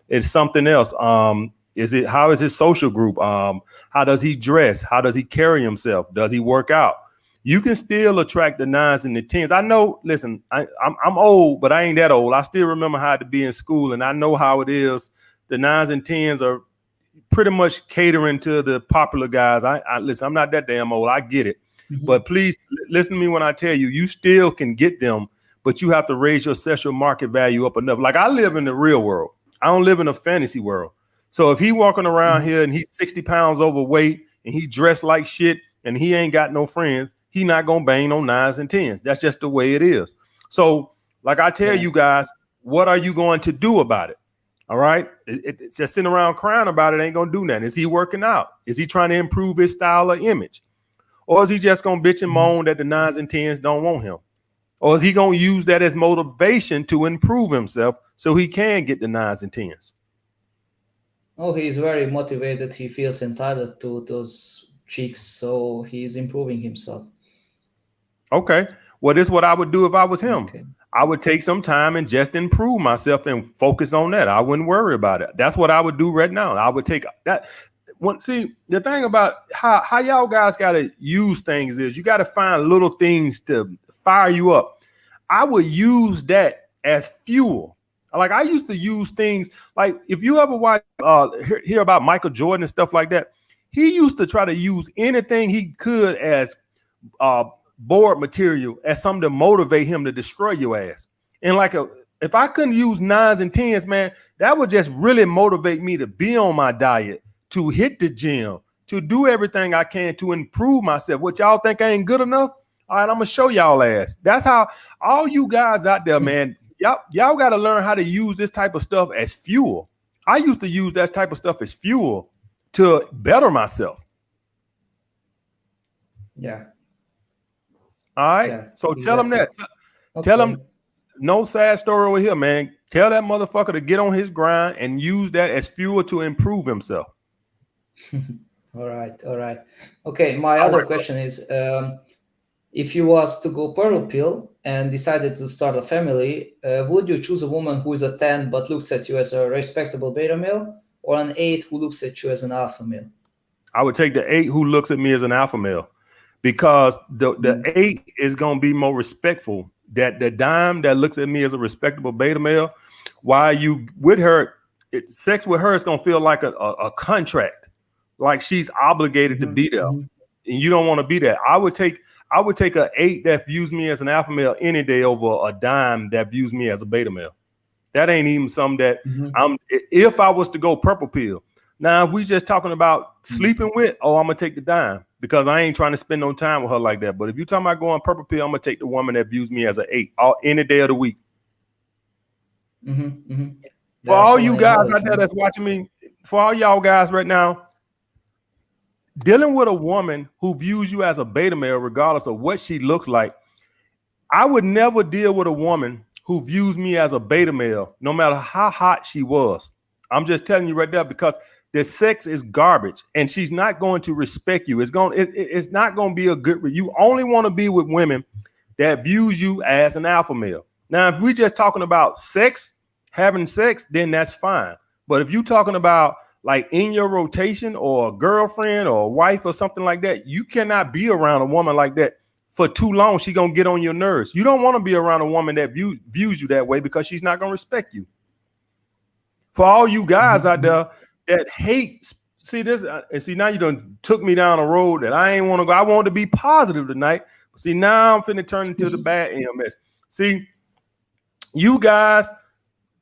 It's something else. How is his social group? How does he dress? How does he carry himself? Does he work out? You can still attract the 9s and the 10s. I know, listen, I'm old, but I ain't that old. I still remember how to be in school, and I know how it is. The 9s and 10s are pretty much catering to the popular guys. I listen, I'm not that damn old. I get it. But please listen to me when I tell you, you still can get them, but you have to raise your sexual market value up enough. Like I live in the real world. I don't live in a fantasy world. So if he walking around here and he's 60 pounds overweight and he dressed like shit and he ain't got no friends, he not gonna bang no 9s and 10s. That's just the way it is. So like I tell you guys, what are you going to do about it? All right. It's just sitting around crying about it ain't gonna do nothing. Is he working out? Is he trying to improve his style or image? Or is he just gonna bitch and moan that the 9s and 10s don't want him? Or is he gonna use that as motivation to improve himself so he can get the 9s and 10s? Oh, he's very motivated. He feels entitled to those chicks, so he's improving himself. Okay. Well, this is what I would do if I was him. Okay. I would take some time and just improve myself and focus on that. I wouldn't worry about it. That's what I would do right now. I would take that. See, the thing about how y'all guys got to use things is you got to find little things to fire you up. I would use that as fuel. Like I used to use things like if you ever watch hear about Michael Jordan and stuff like that, he used to try to use anything he could as board material as something to motivate him to destroy your ass. And like if I couldn't use 9s and 10s, man, that would just really motivate me to be on my diet, to hit the gym, to do everything I can to improve myself. What y'all think I ain't good enough? All right, I'm gonna show y'all ass. That's how all you guys out there, man. Y'all got to learn how to use this type of stuff as fuel. I used to use that type of stuff as fuel to better myself. Yeah. All right. Yeah, so exactly. Tell them that. Okay. Tell them no sad story over here, man. Tell that motherfucker to get on his grind and use that as fuel to improve himself. All right. Okay. My other question is, if you was to go purple pill and decided to start a family, would you choose a woman who is a 10 but looks at you as a respectable beta male, or an 8 who looks at you as an alpha male? I would take the 8 who looks at me as an alpha male, because the 8 is going to be more respectful. That the dime that looks at me as a respectable beta male, while you with her, sex with her is going to feel like a contract, like she's obligated to be there, and you don't want to be there. I would take an 8 that views me as an alpha male any day over a dime that views me as a beta male. That ain't even something that if I was to go purple pill. Now, if we just talking about sleeping with, I'm gonna take the dime because I ain't trying to spend no time with her like that. But if you're talking about going purple pill, I'm gonna take the woman that views me as an 8 any day of the week. For all you guys out there that's watching me, for all y'all guys right now, dealing with a woman who views you as a beta male, regardless of what she looks like, I would never deal with a woman who views me as a beta male, no matter how hot she was. I'm just telling you right there, because the sex is garbage, and she's not going to respect you. It's not going to be a good. You only want to be with women that views you as an alpha male. Now, if we're just talking about sex, having sex, then that's fine. But if you're talking about like in your rotation or a girlfriend or a wife or something like that, you cannot be around a woman like that for too long. She's going to get on your nerves. You don't want to be around a woman that views you that way, because she's not going to respect you. For all you guys out there that hate, see this, and see now you done took me down a road that I ain't want to go. I wanted to be positive tonight. See, now I'm finna turn into the bad EMS. See, you guys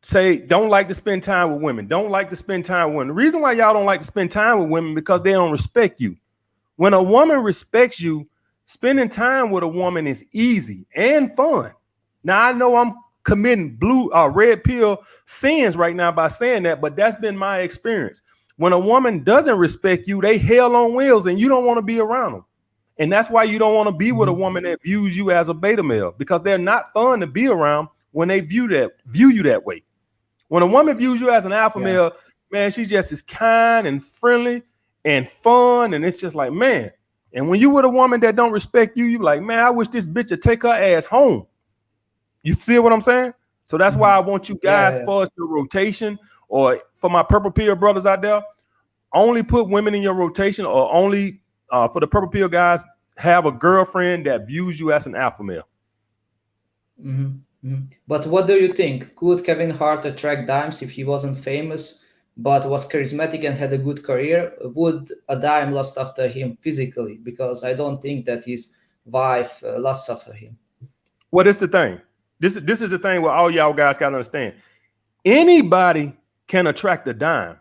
say don't like to spend time with women. Don't like to spend time with women. The reason why y'all don't like to spend time with women because they don't respect you. When a woman respects you, spending time with a woman is easy and fun. Now I know I'm committing red pill sins right now by saying that, but that's been my experience. When a woman doesn't respect you, they hell on wheels, and you don't want to be around them. And that's why you don't want to be with a woman that views you as a beta male, because they're not fun to be around when they view you that way. When a woman views you as an alpha Yeah. male, man, she just is kind and friendly and fun, and it's just like, man. And when you with a woman that don't respect you, you like, man, I wish this bitch would take her ass home. You see what I'm saying? So that's why I want you guys, Yeah. for us to rotation, or for my purple pill brothers out there, only put women in your rotation, or only for the purple pill guys, have a girlfriend that views you as an alpha male. But what do you think? Could Kevin Hart attract dimes if he wasn't famous, but was charismatic and had a good career? Would a dime lust after him physically? Because I don't think that his wife lusts after him. Well, this is the thing. This is the thing where all y'all guys got to understand. Anybody can attract a dime.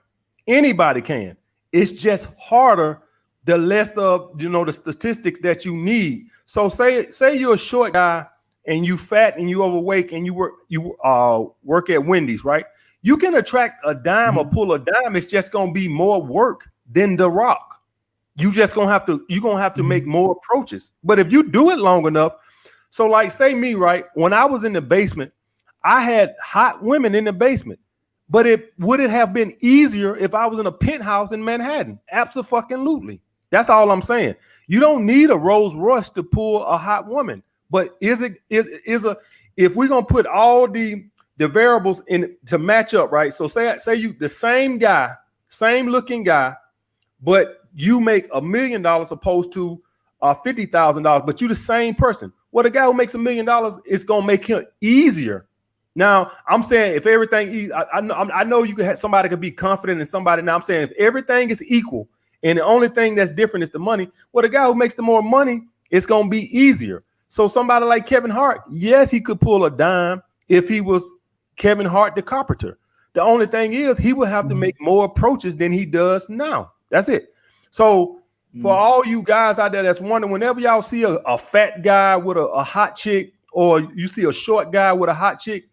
Anybody can. It's just harder the less of, the statistics that you need. So say you're a short guy and you fat and you overweight and you work at Wendy's, right? You can attract a dime or pull a dime. It's just gonna be more work than The Rock. You're gonna have to make more approaches. But if you do it long enough, so like say me, right? When I was in the basement, I had hot women in the basement. But would it have been easier if I was in a penthouse in Manhattan? Absolutely. That's all I'm saying. You don't need a Rolls Royce to pull a hot woman. But if we're gonna put all the variables in to match up, right? So say you the same guy, same looking guy, but you make $1 million opposed to $50,000, but you the same person. Well, the guy who makes $1 million is gonna make him easier. Now, I'm saying if everything, I know you could have somebody could be confident in somebody. Now I'm saying if everything is equal and the only thing that's different is the money, well, the guy who makes the more money, it's gonna be easier. So somebody like Kevin Hart, yes, he could pull a dime if he was Kevin Hart, the carpenter. The only thing is he would have to make more approaches than he does now. That's it. So for all you guys out there that's wondering, whenever y'all see a fat guy with a hot chick, or you see a short guy with a hot chick,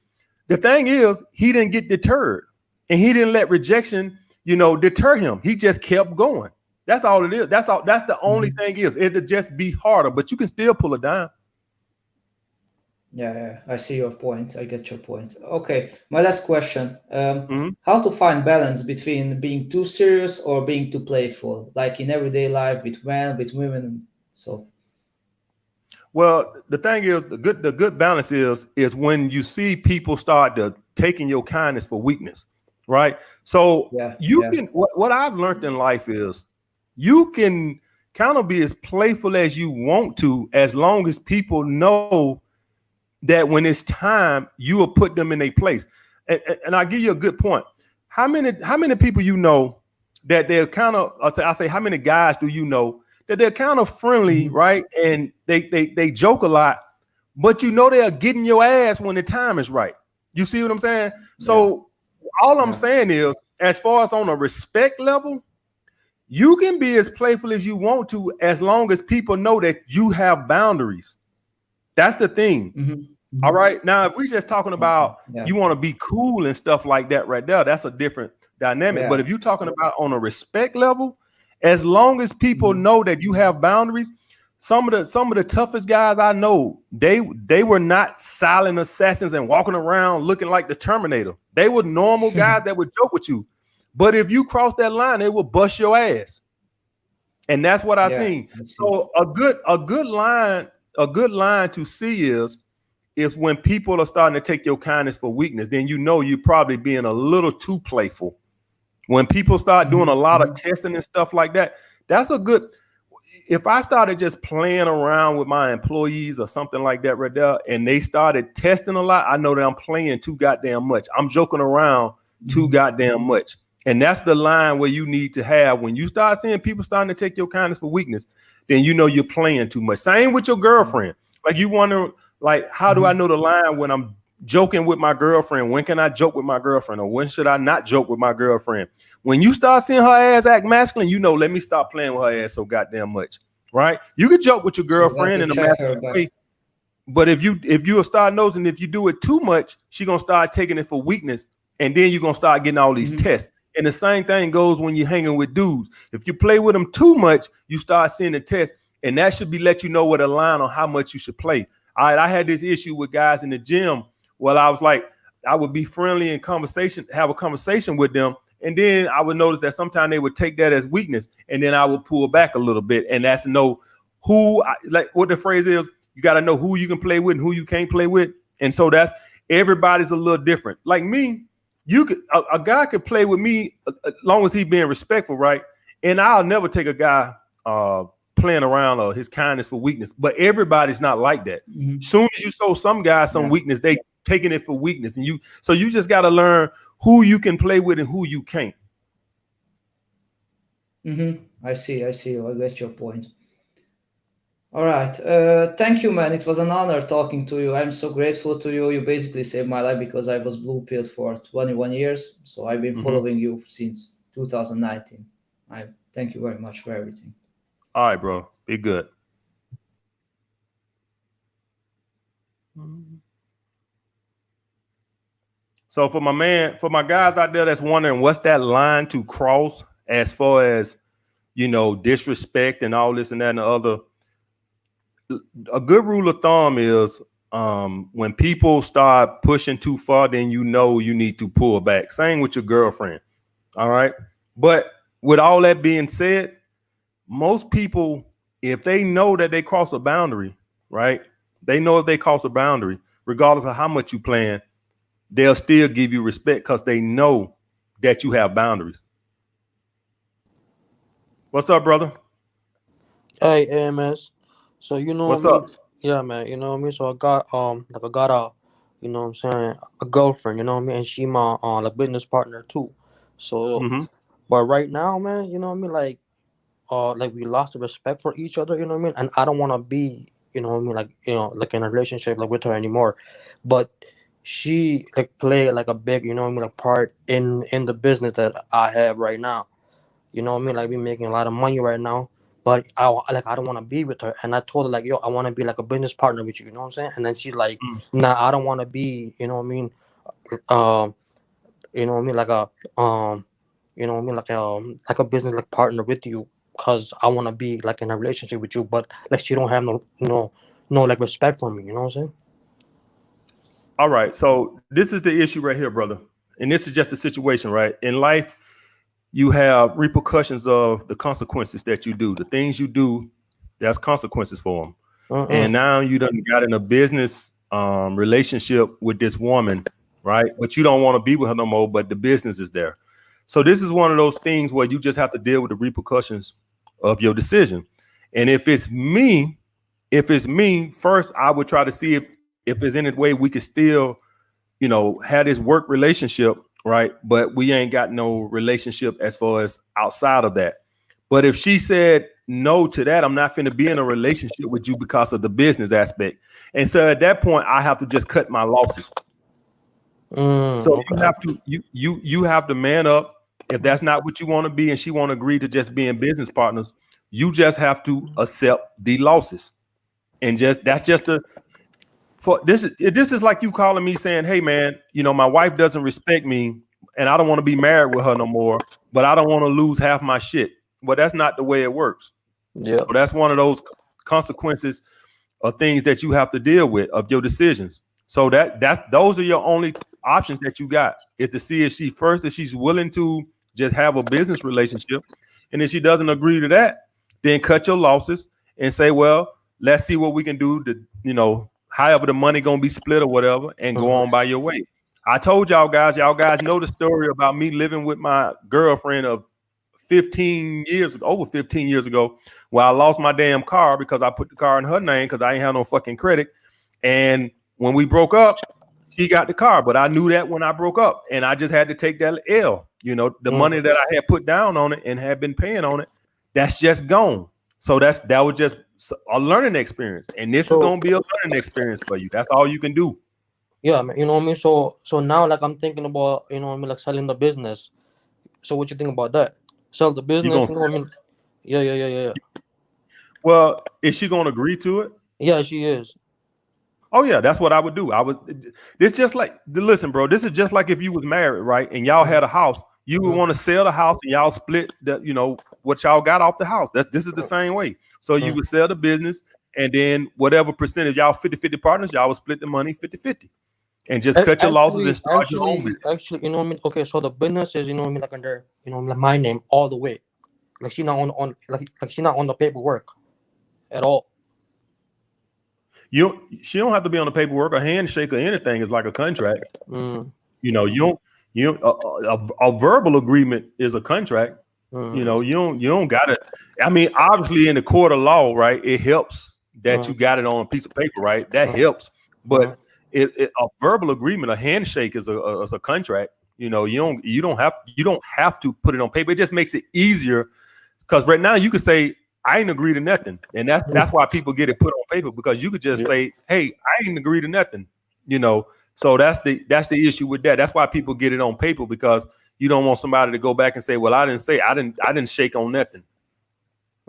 the thing is he didn't get deterred, and he didn't let rejection, deter him. He just kept going. That's all it is. That's all. That's the only thing is. It'll just be harder, but you can still pull it down. Yeah, I see your point. I get your point. Okay, my last question. How to find balance between being too serious or being too playful, like in everyday life with men, with women, and so. Well, the thing is, the good balance is when you see people start to taking your kindness for weakness, right? So can, what I've learned in life is you can kind of be as playful as you want to, as long as people know that when it's time, you will put them in a place. And I'll give you a good point. How many people you know that they're kind of, I say, how many guys do you know that they're kind of friendly, right? And they joke a lot, but they're getting your ass when the time is right. You see what I'm saying? So all I'm saying is, as far as on a respect level, you can be as playful as you want to, as long as people know that you have boundaries. That's the thing. All right. Now, if we're just talking about you want to be cool and stuff like that right there, that's a different dynamic. But if you're talking about on a respect level, as long as people know that you have boundaries, some of the toughest guys I know, they were not silent assassins and walking around looking like the Terminator. They were normal guys that would joke with you. But if you cross that line, they will bust your ass. And that's what I seen. So a good line to see is when people are starting to take your kindness for weakness, then you're probably being a little too playful. When people start doing a lot of testing and stuff like that, that's a good. If I started just playing around with my employees or something like that right there, and they started testing a lot, I know that I'm playing too goddamn much. I'm joking around too goddamn much. And that's the line where you need to have when you start seeing people starting to take your kindness for weakness, then you're playing too much. Same with your girlfriend. Like you wonder, like, how do I know the line when I'm joking with my girlfriend? When can I joke with my girlfriend, or when should I not joke with my girlfriend? When you start seeing her ass act masculine, let me stop playing with her ass so goddamn much, right? You can joke with your girlfriend in a masculine way, but if you start noticing, if you do it too much, she's gonna start taking it for weakness, and then you're gonna start getting all these tests. And the same thing goes when you're hanging with dudes. If you play with them too much, you start seeing the test, and that should let you know where the line on how much you should play. All right, I had this issue with guys in the gym. Well, I was like, I would be friendly in conversation, have a conversation with them. And then I would notice that sometimes they would take that as weakness, and then I would pull back a little bit. And that's to know like what the phrase is, you got to know who you can play with and who you can't play with. And so that's, everybody's a little different. Like me, a guy could play with me as long as he's being respectful, right? And I'll never take a guy playing around or his kindness for weakness. But everybody's not like that. Soon as you show some guys some weakness, they taking it for weakness. And you just got to learn who you can play with and who you can't. I see. I get your point. All right. Thank you, man. It was an honor talking to you. I'm so grateful to you. You basically saved my life because I was blue pilled for 21 years. So I've been following you since 2019. I thank you very much for everything. All right, bro. Be good. So for my guys out there that's wondering what's that line to cross as far as, disrespect and all this and that and the other, a good rule of thumb is when people start pushing too far, then you need to pull back. Same with your girlfriend. All right. But with all that being said, most people, if they know that they cross a boundary, right? They know if they cross a boundary, regardless of how much you plan, they'll still give you respect because they know that you have boundaries. What's up, brother? Hey, AMS. So What's up? Yeah, man. You know what I mean. So I got a what I'm saying, a girlfriend. You know what I mean, and she my like business partner too. So, but right now, man, you know what I mean, like we lost the respect for each other. You know what I mean, and I don't want to be, you know what I mean, like in a relationship like with her anymore. But she like play like a big, you know what I mean, like part in the business that I have right now. You know what I mean, like we making a lot of money right now. But I don't want to be with her, and I told her like, yo, I want to be like a business partner with you. You know what I'm saying? And then she's like, nah, I don't want to be. You know what I mean? You know what I mean? Like a you know what I mean? Like a business like partner with you, cause I want to be like in a relationship with you. But like she don't have no like respect for me. You know what I'm saying? All right. So this is the issue right here, brother. And this is just the situation, right? In life, you have repercussions of the consequences that you do. The things you do, that's consequences for them. And now you done got in a business relationship with this woman, right? But you don't want to be with her no more, but the business is there. So this is one of those things where you just have to deal with the repercussions of your decision. And if it's me, first I would try to see if there's any way we could still, have this work relationship, right? But we ain't got no relationship as far as outside of that. But if she said no to that, I'm not finna be in a relationship with you because of the business aspect. And so at that point, I have to just cut my losses. So you have to you have to man up. If that's not what you want to be, and she won't agree to just being business partners, you just have to accept the losses. And this is like you calling me saying, hey man, my wife doesn't respect me and I don't want to be married with her no more, but I don't want to lose half my shit. Well, that's not the way it works. Yeah. So that's one of those consequences of things that you have to deal with of your decisions. So those are your only options that you got, is to see if she's willing to just have a business relationship. And if she doesn't agree to that, then cut your losses and say, well, let's see what we can do to, however the money gonna be split or whatever, and go on by your way. I told y'all guys know the story about me living with my girlfriend of over 15 years ago, where I lost my damn car because I put the car in her name because I ain't have no fucking credit. And when we broke up, she got the car, but I knew that when I broke up, and I just had to take that L. The money that I had put down on it and had been paying on it, that's just gone. So that was just a learning experience, and this is gonna be a learning experience for you. That's all you can do. Yeah, man, you know what I mean. So now, like, I'm thinking about, you know what I mean, like selling the business. So what you think about that? Sell the business, you know what I mean? Yeah. Well, is she gonna agree to it? Yeah, she is. Oh yeah, that's what I would do. Listen, bro, this is just like if you was married, right? And y'all had a house, you would want to sell the house and y'all split what y'all got off the house. This is the same way. So you would sell the business, and then whatever percentage, y'all 50-50 partners, y'all would split the money 50-50. and just cut your losses and start your own business. Actually, you know what I mean. Okay, so the business is, you know what I mean, like under, you know, like my name all the way. Like she not on like she not on the paperwork at all. She don't have to be on the paperwork. A handshake or anything is like a contract. Mm. You know, a verbal agreement is a contract. Mm. You know, you don't got it. I mean, obviously in the court of law, right? It helps that you got it on a piece of paper, right? That helps. But a verbal agreement, a handshake is a contract. You know, you don't have to put it on paper. It just makes it easier, because right now you could say, I ain't agree to nothing, and that's why people get it put on paper, because you could just say, hey, I ain't agree to nothing. You know, so that's the issue with that. That's why people get it on paper, because you don't want somebody to go back and say, well, I didn't shake on nothing.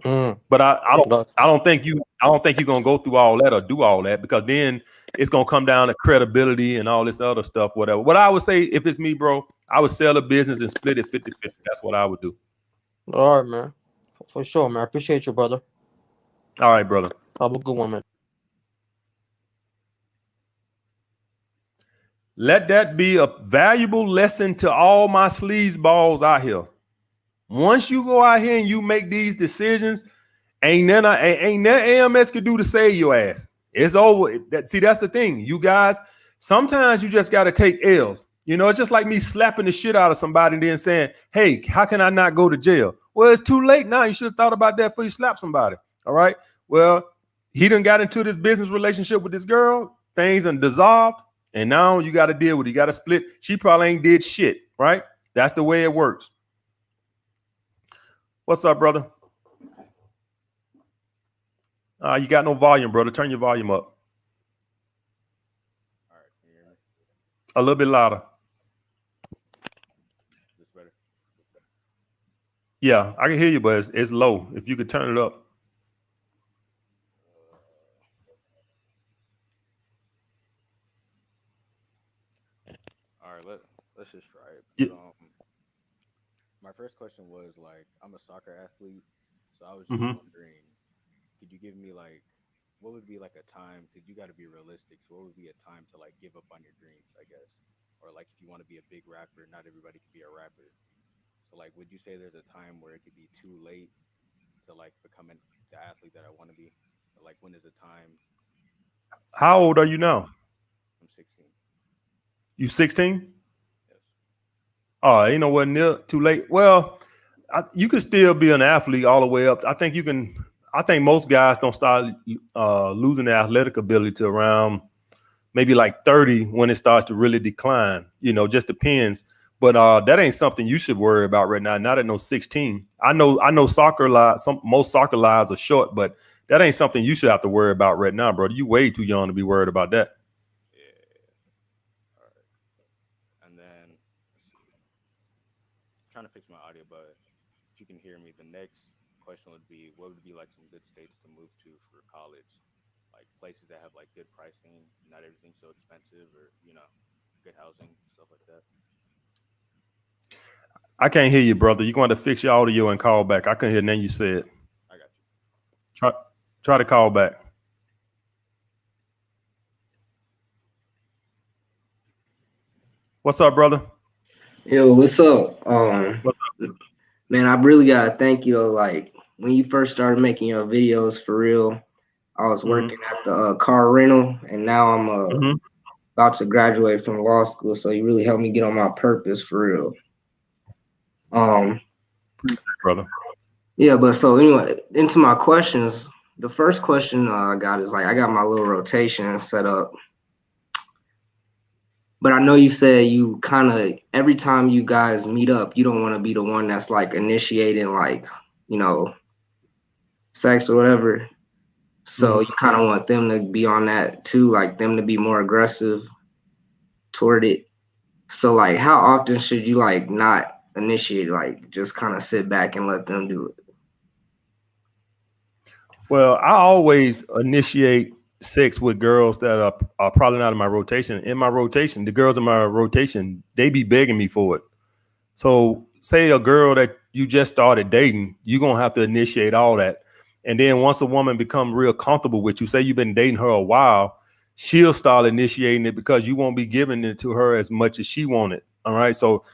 But I don't think you're gonna go through all that or do all that, because then it's gonna come down to credibility and all this other stuff, whatever. What I would say, if it's me, bro, I would sell a business and split it 50-50. That's what I would do. All right, man. For sure, man. I appreciate you, brother. All right, brother. Have a good one, man. Let that be a valuable lesson to all my sleazeballs out here. Once you go out here and you make these decisions, ain't nothing AMS could do to save your ass. It's over. See, that's the thing. You guys, sometimes you just got to take L's. You know, it's just like me slapping the shit out of somebody and then saying, hey, how can I not go to jail? Well, it's too late now. You should have thought about that before you slap somebody. All right. Well, he done got into this business relationship with this girl. Things done dissolved. And now you got to deal with it. You got to split. She probably ain't did shit. Right. That's the way it works. What's up, brother? You got no volume, brother. Turn your volume up. All right, can you hear me? A little bit louder. This better? Yeah, I can hear you, but it's low. If you could turn it up. All right, let's just try it. Yeah. My first question was, like, I'm a soccer athlete, so I was just wondering, could you give me, like, what would be like a time? Because you got to be realistic. So what would be a time to, like, give up on your dreams, I guess, or like if you want to be a big rapper, not everybody can be a rapper. So, like, would you say there's a time where it could be too late to, like, becoming the athlete that I want to be? Or, like, when is the time? How old are you now? I'm 16. You 16? Yes. Oh, ain't nowhere near too late. Well, you can still be an athlete all the way up. I think you can. I think most guys don't start losing their athletic ability to around maybe like 30 when it starts to really decline. You know, just depends. But that ain't something you should worry about right now. Not at no 16. I know soccer lives. Most soccer lives are short, but that ain't something you should have to worry about right now, brother. You way too young to be worried about that. Trying to fix my audio, but if you can hear me, the next question would be, what would be like some good states to move to for college? Like places that have like good pricing, not everything's so expensive, or, you know, good housing, stuff like that. I can't hear you, brother. You're going to fix your audio and call back. I couldn't hear nothing you said. I got you. Try to call back. What's up, brother? Yo, what's up? What's up? Man, I really gotta thank you. Like when you first started making your videos, for real, I was working at the car rental, and now I'm about to graduate from law school. So you really helped me get on my purpose, for real. Brother. Yeah, but so anyway, into my questions. The first question I got is, like, I got my little rotation set up. But I know you said you kind of, every time you guys meet up, you don't want to be the one that's like initiating, like, you know, sex or whatever. So you kind of want them to be on that too, like them to be more aggressive toward it. So like, how often should you like not initiate, like just kind of sit back and let them do it? Well, I always initiate sex with girls that are probably not in my rotation. In my rotation, the girls in my rotation, they be begging me for it. So say a girl that you just started dating, you're going to have to initiate all that. And then once a woman become real comfortable with you, say you've been dating her a while, she'll start initiating it because you won't be giving it to her as much as she wanted. All right. So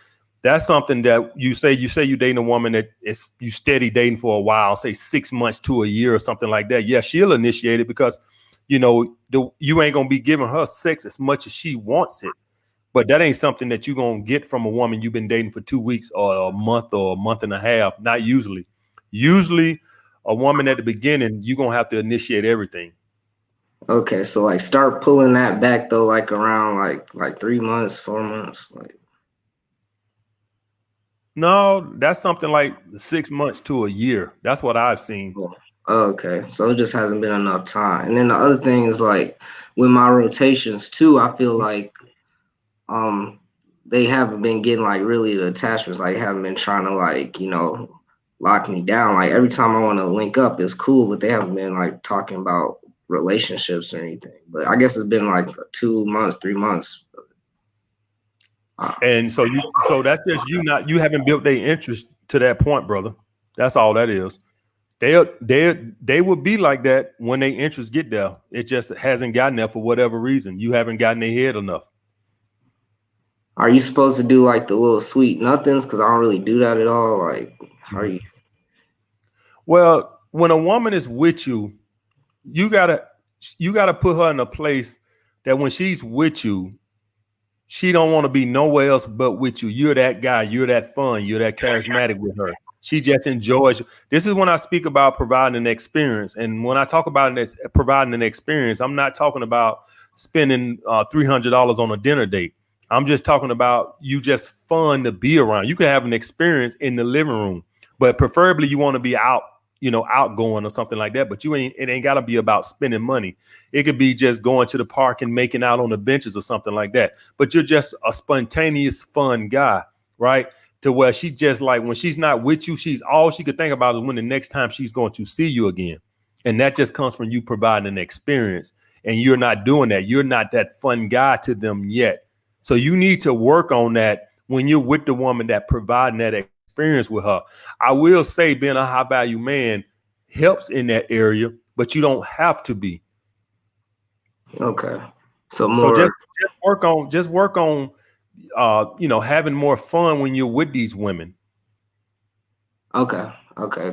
that's something that you say you dating a woman that is you steady dating for a while, say 6 months to a year or something like that. Yeah, she'll initiate it because, you know, you ain't going to be giving her sex as much as she wants it. But that ain't something that you're going to get from a woman you've been dating for 2 weeks or a month and a half. Not usually. Usually a woman at the beginning, you're going to have to initiate everything. Okay, so like start pulling that back though, like around like 3 months, 4 months, like. No, that's something like 6 months to a year. That's what I've seen. Okay, so it just hasn't been enough time. And then the other thing is like with my rotations too, I feel like they haven't been getting like really the attachments, like haven't been trying to like, you know, lock me down. Like every time I want to link up, it's cool, but they haven't been like talking about relationships or anything. But I guess it's been like 2 months, 3 months. And so that's just you haven't built their interest to that point, brother. That's all that is. They would be like that when their interest get there. It just hasn't gotten there for whatever reason. You haven't gotten their head enough. Are you supposed to do like the little sweet nothings? Because I don't really do that at all. Like, how are you? Well, when a woman is with you, you gotta put her in a place that when she's with you, she don't want to be nowhere else but with you. You're that guy. You're that fun. You're that charismatic with her. She just enjoys you. This is when I speak about providing an experience. And when I talk about providing an experience, I'm not talking about spending $300 on a dinner date. I'm just talking about you just fun to be around. You can have an experience in the living room, but preferably you want to be out, you know, outgoing or something like that. But it ain't got to be about spending money. It could be just going to the park and making out on the benches or something like that. But you're just a spontaneous, fun guy, right? To where she just like when she's not with you, she's all she could think about is when the next time she's going to see you again. And that just comes from you providing an experience. And you're not doing that. You're not that fun guy to them yet. So you need to work on that when you're with the woman, that providing that experience with her. I will say being a high value man helps in that area, but you don't have to be. Okay. So just work on you know, having more fun when you're with these women. Okay,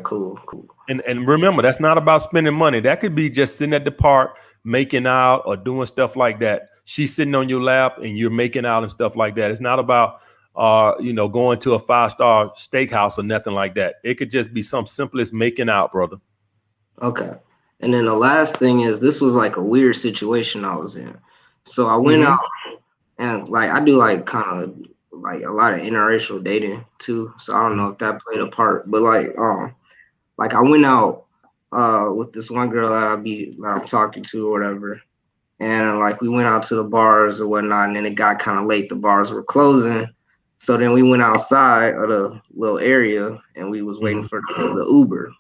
cool. And remember, that's not about spending money. That could be just sitting at the park, making out or doing stuff like that. She's sitting on your lap and you're making out and stuff like that. It's not about you know, going to a 5-star steakhouse or nothing like that. It could just be some simplest making out, brother. Okay. And then the last thing is, this was like a weird situation I was in. So I went out and like I do like kind of like a lot of interracial dating too. So I don't know if that played a part, but like I went out with this one girl that I'm talking to or whatever. And like we went out to the bars or whatnot, and then it got kind of late. The bars were closing. So then we went outside of the little area and we was waiting for the Uber.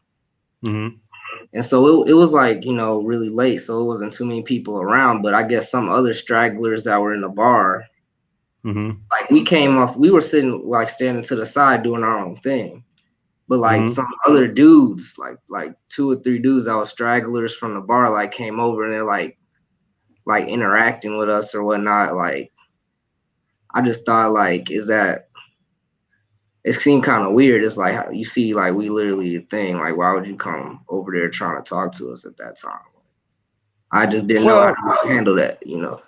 And so it was like, you know, really late. So it wasn't too many people around, but I guess some other stragglers that were in the bar, like we came off, we were sitting like standing to the side doing our own thing. But like some other dudes, like 2 or 3 dudes that were stragglers from the bar, like came over and they're like interacting with us or whatnot. Like, I just thought like, it seemed kind of weird. It's like you see, like we literally a thing. Like, why would you come over there trying to talk to us at that time? I just didn't know how to handle that, you know.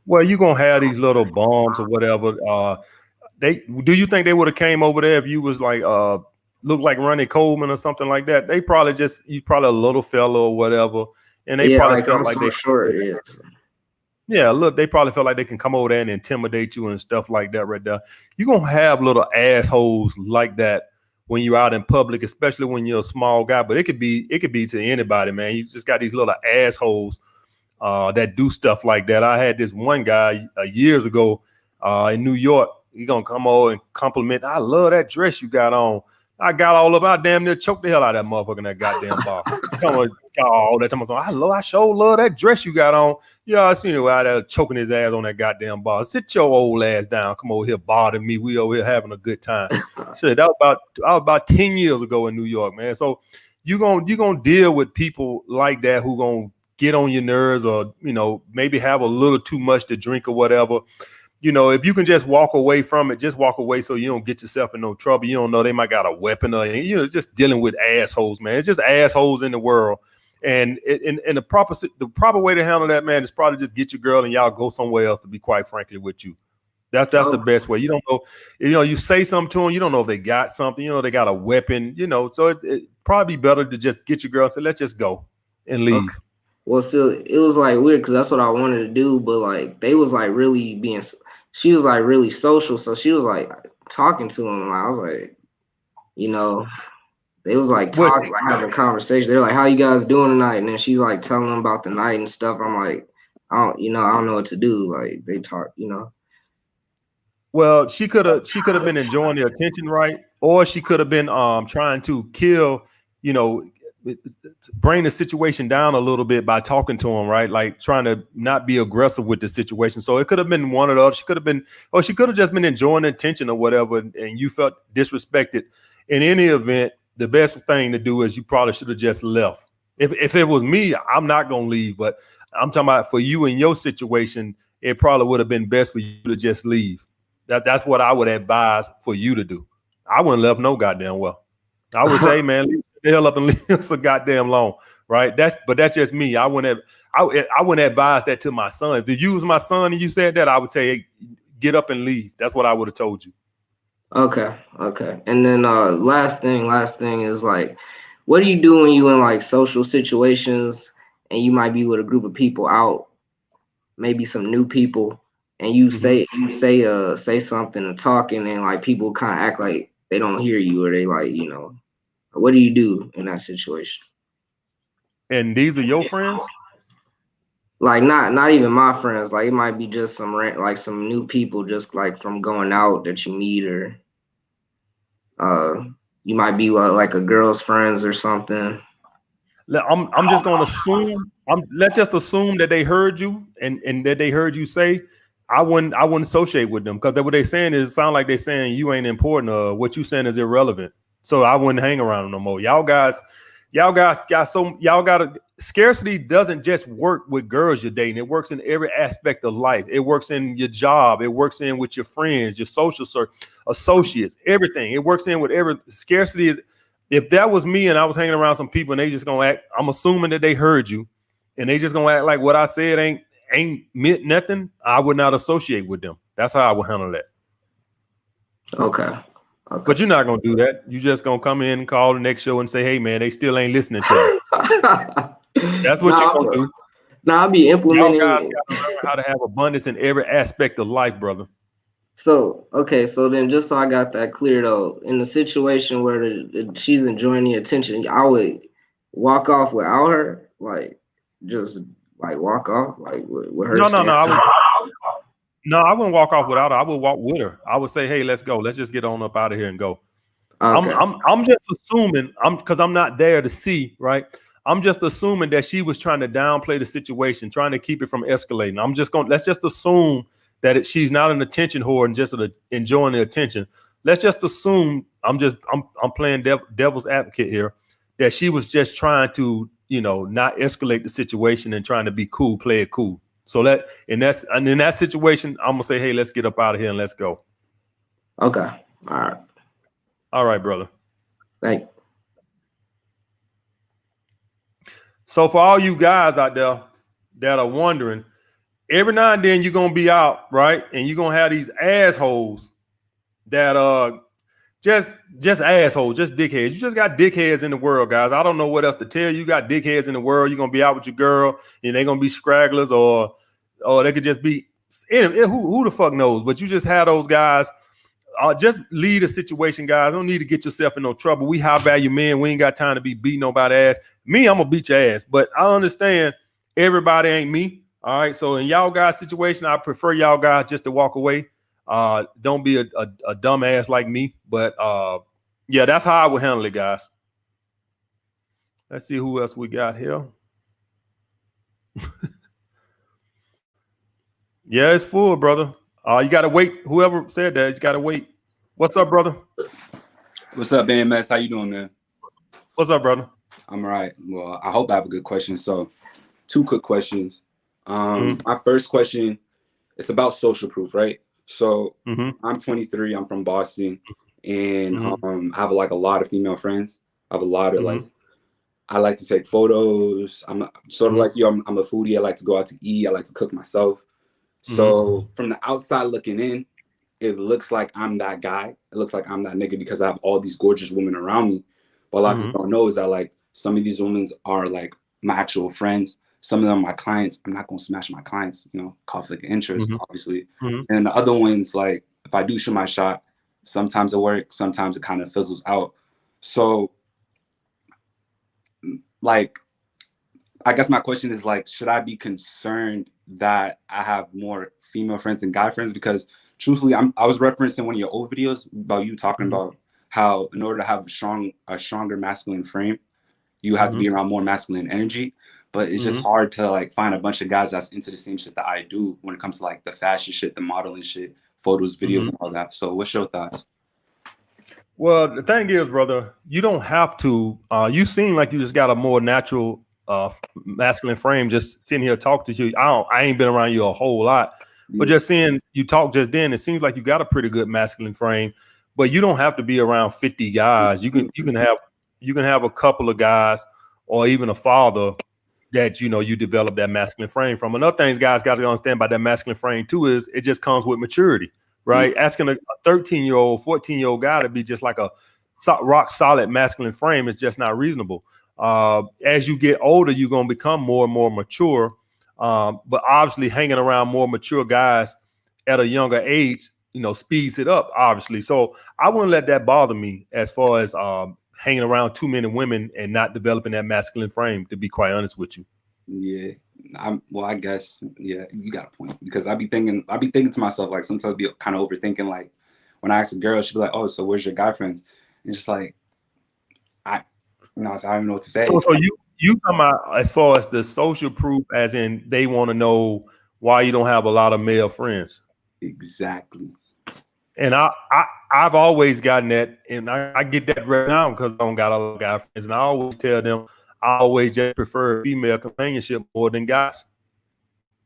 Well, you're gonna have these little bombs or whatever. Do you think they would have came over there if you was like look like Ronnie Coleman or something like that? You probably a little fella or whatever, and they probably felt like they short. Yes. Yeah, look, they probably felt like they can come over there and intimidate you and stuff like that right there. You're going to have little assholes like that when you're out in public, especially when you're a small guy. But it could be to anybody, man. You just got these little assholes that do stuff like that. I had this one guy years ago in New York. He going to come over and compliment. I love that dress you got on. I got all up. I damn near choked the hell out of that motherfucker in that goddamn bar. Come on, all that time. I sure love that dress you got on. Yeah, I seen it out there choking his ass on that goddamn bar. Sit your old ass down. Come over here bothering me. We over here having a good time. Shit, that was about 10 years ago in New York, man. So you gonna deal with people like that who gonna get on your nerves, or maybe have a little too much to drink or whatever, if you can just walk away from it, just walk away so you don't get yourself in no trouble. You don't know, they might got a weapon, or just dealing with assholes, man. It's just assholes in the world. And the proper way to handle that, man, is probably just get your girl and y'all go somewhere else, to be quite frankly with you. That's the best way. You don't know, you say something to them, you don't know if they got something, they got a weapon, so it probably better to just get your girl and say, let's just go and leave. Okay. Well, still, it was like weird because that's what I wanted to do, but like they was like really she was like really social, so she was like talking to him. I was like, they was like talking, like having a conversation. They're like, "How you guys doing tonight?" And then she's like telling them about the night and stuff. I'm like, I don't know what to do. Like they talk, Well, she could have been enjoying the attention, right? Or she could have been trying to kill, bring the situation down a little bit by talking to him, right? Like trying to not be aggressive with the situation. So it could have been one or the other. She could have just been enjoying the attention or whatever, and you felt disrespected. In any event, the best thing to do is you probably should have just left. If it was me, I'm not gonna leave, but I'm talking about for you in your situation, it probably would have been best for you to just leave. That's what I would advise for you to do. I wouldn't left no goddamn well. I would say, man, leave the hell up and leave us so goddamn long, right? That's just me. I wouldn't advise that to my son. If you was my son and you said that, I would say, hey, get up and leave. That's what I would have told you. Okay. And then last thing is like, what do you do when you in like social situations and you might be with a group of people out, maybe some new people, and you say something and talking, and like people kind of act like they don't hear you, or they like, what do you do in that situation? And these are your friends? Like not even my friends. Like it might be just some new people, just like from going out that you meet, or you might be like a girl's friends or something. I'm just gonna assume. Let's just assume that they heard you and that they heard you say, I wouldn't associate with them, because what they're saying is, it sound like they're saying you ain't important, or what you saying is irrelevant. So I wouldn't hang around them no more. Y'all got scarcity doesn't just work with girls you're dating. It works in every aspect of life. It works in your job. It works in with your friends, your social circle, associates, everything. It works in with scarcity is. If that was me and I was hanging around some people and they just gonna act, I'm assuming that they heard you and they just gonna act like what I said ain't meant nothing, I would not associate with them. That's how I would handle that. Okay. But you're not gonna do that. You just gonna come in and call the next show and say, hey man, they still ain't listening to me. That's what you're gonna do. I'll be implementing. Y'all guys gotta learn how to have abundance in every aspect of life, brother. So then just so I got that clear though, in the situation where she's enjoying the attention, I would walk off without her, like just like walk off like with her. No, I wouldn't walk off without her. I would walk with her. I would say, hey, let's go. Let's just get on up out of here and go. Okay. I'm just assuming, because I'm not there to see, right? I'm just assuming that she was trying to downplay the situation, trying to keep it from escalating. Let's just assume that she's not an attention whore and just enjoying the attention. Let's just assume, I'm playing devil's advocate here, that she was just trying to, not escalate the situation and trying to be cool, play it cool. So in that situation, I'm gonna say, hey, let's get up out of here and let's go. Okay. All right, brother. Thank you. So for all you guys out there that are wondering, every now and then you're gonna be out, right? And you're gonna have these assholes that just assholes, just dickheads. You just got dickheads in the world, guys. I don't know what else to tell you. You got dickheads in the world. You're gonna be out with your girl, and they're gonna be scragglers, or they could just be who the fuck knows. But you just have those guys. Just lead a situation, guys. Don't need to get yourself in no trouble. We high value men. We ain't got time to be beating nobody's ass. Me, I'm gonna beat your ass, but I understand everybody ain't me. All right. So in y'all guys' situation, I prefer y'all guys just to walk away. Don't be a dumb ass like me. But yeah, that's how I would handle it, guys. Let's see who else we got here. Yeah, it's full, brother. You gotta wait. Whoever said that, you gotta wait. What's up, brother? What's up, BMS? How you doing, man? What's up, brother? I'm all right. Well, I hope I have a good question. So 2 quick questions. My first question, it's about social proof, right? So I'm 23. I'm from Boston, and I have like a lot of female friends. I have a lot of like. I like to take photos. I'm sort of like you. I'm a foodie. I like to go out to eat. I like to cook myself. So from the outside looking in, it looks like I'm that guy. It looks like I'm that nigga because I have all these gorgeous women around me. But a lot of people don't know is that like some of these women are like my actual friends. Some of them are my clients. I'm not gonna smash my clients, you know, conflict of interest, obviously. And the other ones, like if I do shoot my shot, sometimes it works, sometimes it kind of fizzles out. So like, I guess my question is like, should I be concerned that I have more female friends than guy friends? Because truthfully, I was referencing one of your old videos about you talking about how in order to have a stronger masculine frame, you have to be around more masculine energy. But it's just hard to like find a bunch of guys that's into the same shit that I do when it comes to like the fashion shit, the modeling shit, photos, videos, and all that. So what's your thoughts? Well, the thing is, brother, you don't have to. You seem like you just got a more natural masculine frame. Just sitting here talking to you, I ain't been around you a whole lot, but just seeing you talk just then, it seems like you got a pretty good masculine frame. But you don't have to be around 50 guys. You can have a couple of guys, or even a father that you develop that masculine frame from. Another thing guys got to understand about that masculine frame too is it just comes with maturity. Right? Asking a 13-year-old, 14-year-old guy to be just like a rock solid masculine frame is just not reasonable. As you get older, you're going to become more and more mature. But obviously hanging around more mature guys at a younger age, speeds it up, obviously. So I wouldn't let that bother me as far as hanging around too many women and not developing that masculine frame, to be quite honest with you. Yeah. I guess, yeah, you got a point, because I be thinking to myself, like sometimes I be kind of overthinking, like when I ask a girl, she'll be like, oh, so where's your guy friends? And just like, I don't even know what to say. So you come out as far as the social proof, as in they want to know why you don't have a lot of male friends. Exactly. And I've always gotten that, and I get that right now because I don't got a lot of guy friends, and I always tell them I always just prefer female companionship more than guys.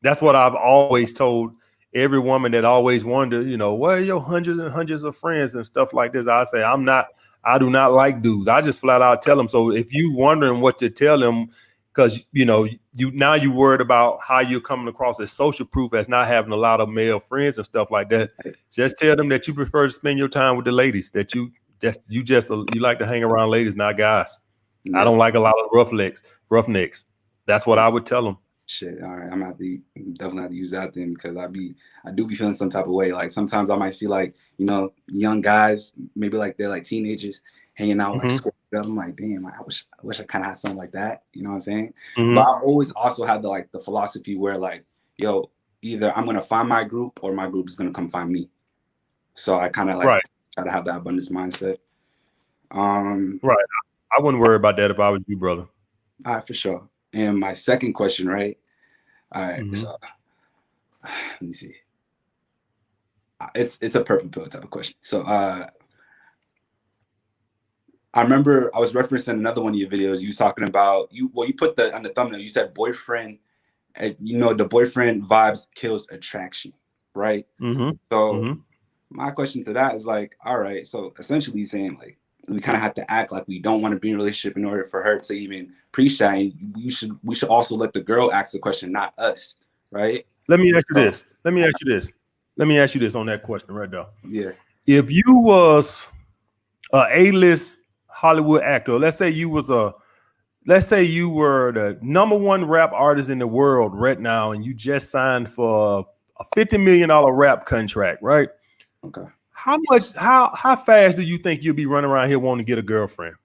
That's what I've always told every woman that always wondered, what are your hundreds and hundreds of friends and stuff like this. I say, I do not like dudes. I just flat out tell them. So if you wondering what to tell them, because you worried about how you're coming across as social proof as not having a lot of male friends and stuff like that, just tell them that you prefer to spend your time with the ladies, that you like to hang around ladies, not guys. Yeah. I don't like a lot of roughnecks. That's what I would tell them. Shit, all right. I'm definitely have to use that then, because I do be feeling some type of way. Like sometimes I might see like, young guys, maybe like they're like teenagers hanging out like squared up. I'm like, damn, I wish I kind of had something like that. You know what I'm saying? But I always also had the philosophy where like, yo, either I'm gonna find my group or my group is gonna come find me. So I kind of like try to have that abundance mindset. Right. I wouldn't worry about that if I was you, brother. All right, for sure. And my second question, right? All right, so let me see. It's a purple pill type of question. So I remember I was referencing another one of your videos. You was talking about you put on the thumbnail. You said boyfriend. The boyfriend vibes kills attraction, right? So my question to that is like, all right. So essentially saying like, we kind of have to act like we don't want to be in a relationship in order for her to even appreciate. We should also let the girl ask the question, not us, right? Let me ask you this. Let me ask you this on that question right there. Yeah. If you was a A-list Hollywood actor, let's say you were the #1 rap artist in the world right now, and you just signed for a $50 million rap contract, right? Okay. How fast do you think you'll be running around here wanting to get a girlfriend?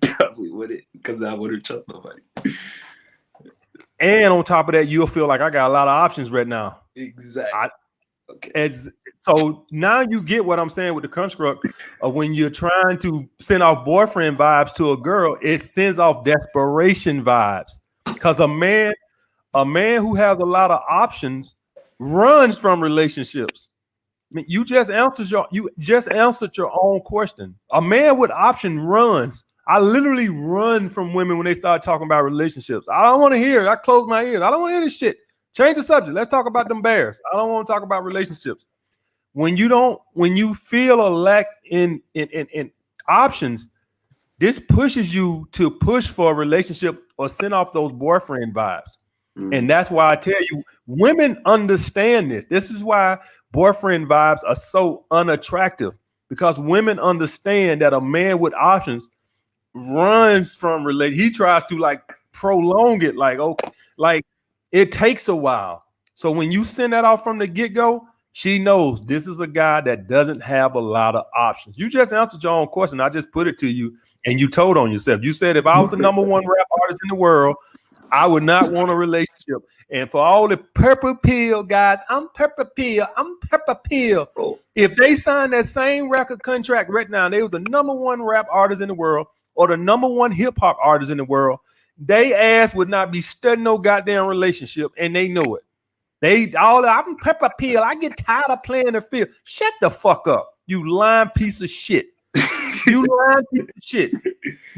Probably wouldn't, because I wouldn't trust nobody. And on top of that, you'll feel like I got a lot of options right now. Exactly. So now you get what I'm saying with the construct of when you're trying to send off boyfriend vibes to a girl, it sends off desperation vibes. Because a man who has a lot of options runs from relationships. I mean, you just answered your own question. A man with option runs. I literally run from women when they start talking about relationships. I don't want to hear it. I close my ears. I don't want to hear this shit. Change the subject. Let's talk about them bears. I don't want to talk about relationships. When you feel a lack in options, this pushes you to push for a relationship or send off those boyfriend vibes. And that's why I tell you, women understand this. This is why boyfriend vibes are so unattractive, because women understand that a man with options runs from relation. He tries to like prolong it, like, okay, like it takes a while. So when you send that off from the get-go, she knows this is a guy that doesn't have a lot of options. You just answered your own question. I just put it to you and you told on yourself. You said, if I was the #1 rap artist in the world, I would not want a relationship. And for all the purple pill guys, I'm purple pill. If they signed that same record contract right now, they was the #1 rap artist in the world or the #1 hip hop artist in the world, they ass would not be studying no goddamn relationship, and they know it. I'm pepper pill. I get tired of playing the field. Shut the fuck up, you lying piece of shit. You lying piece of shit.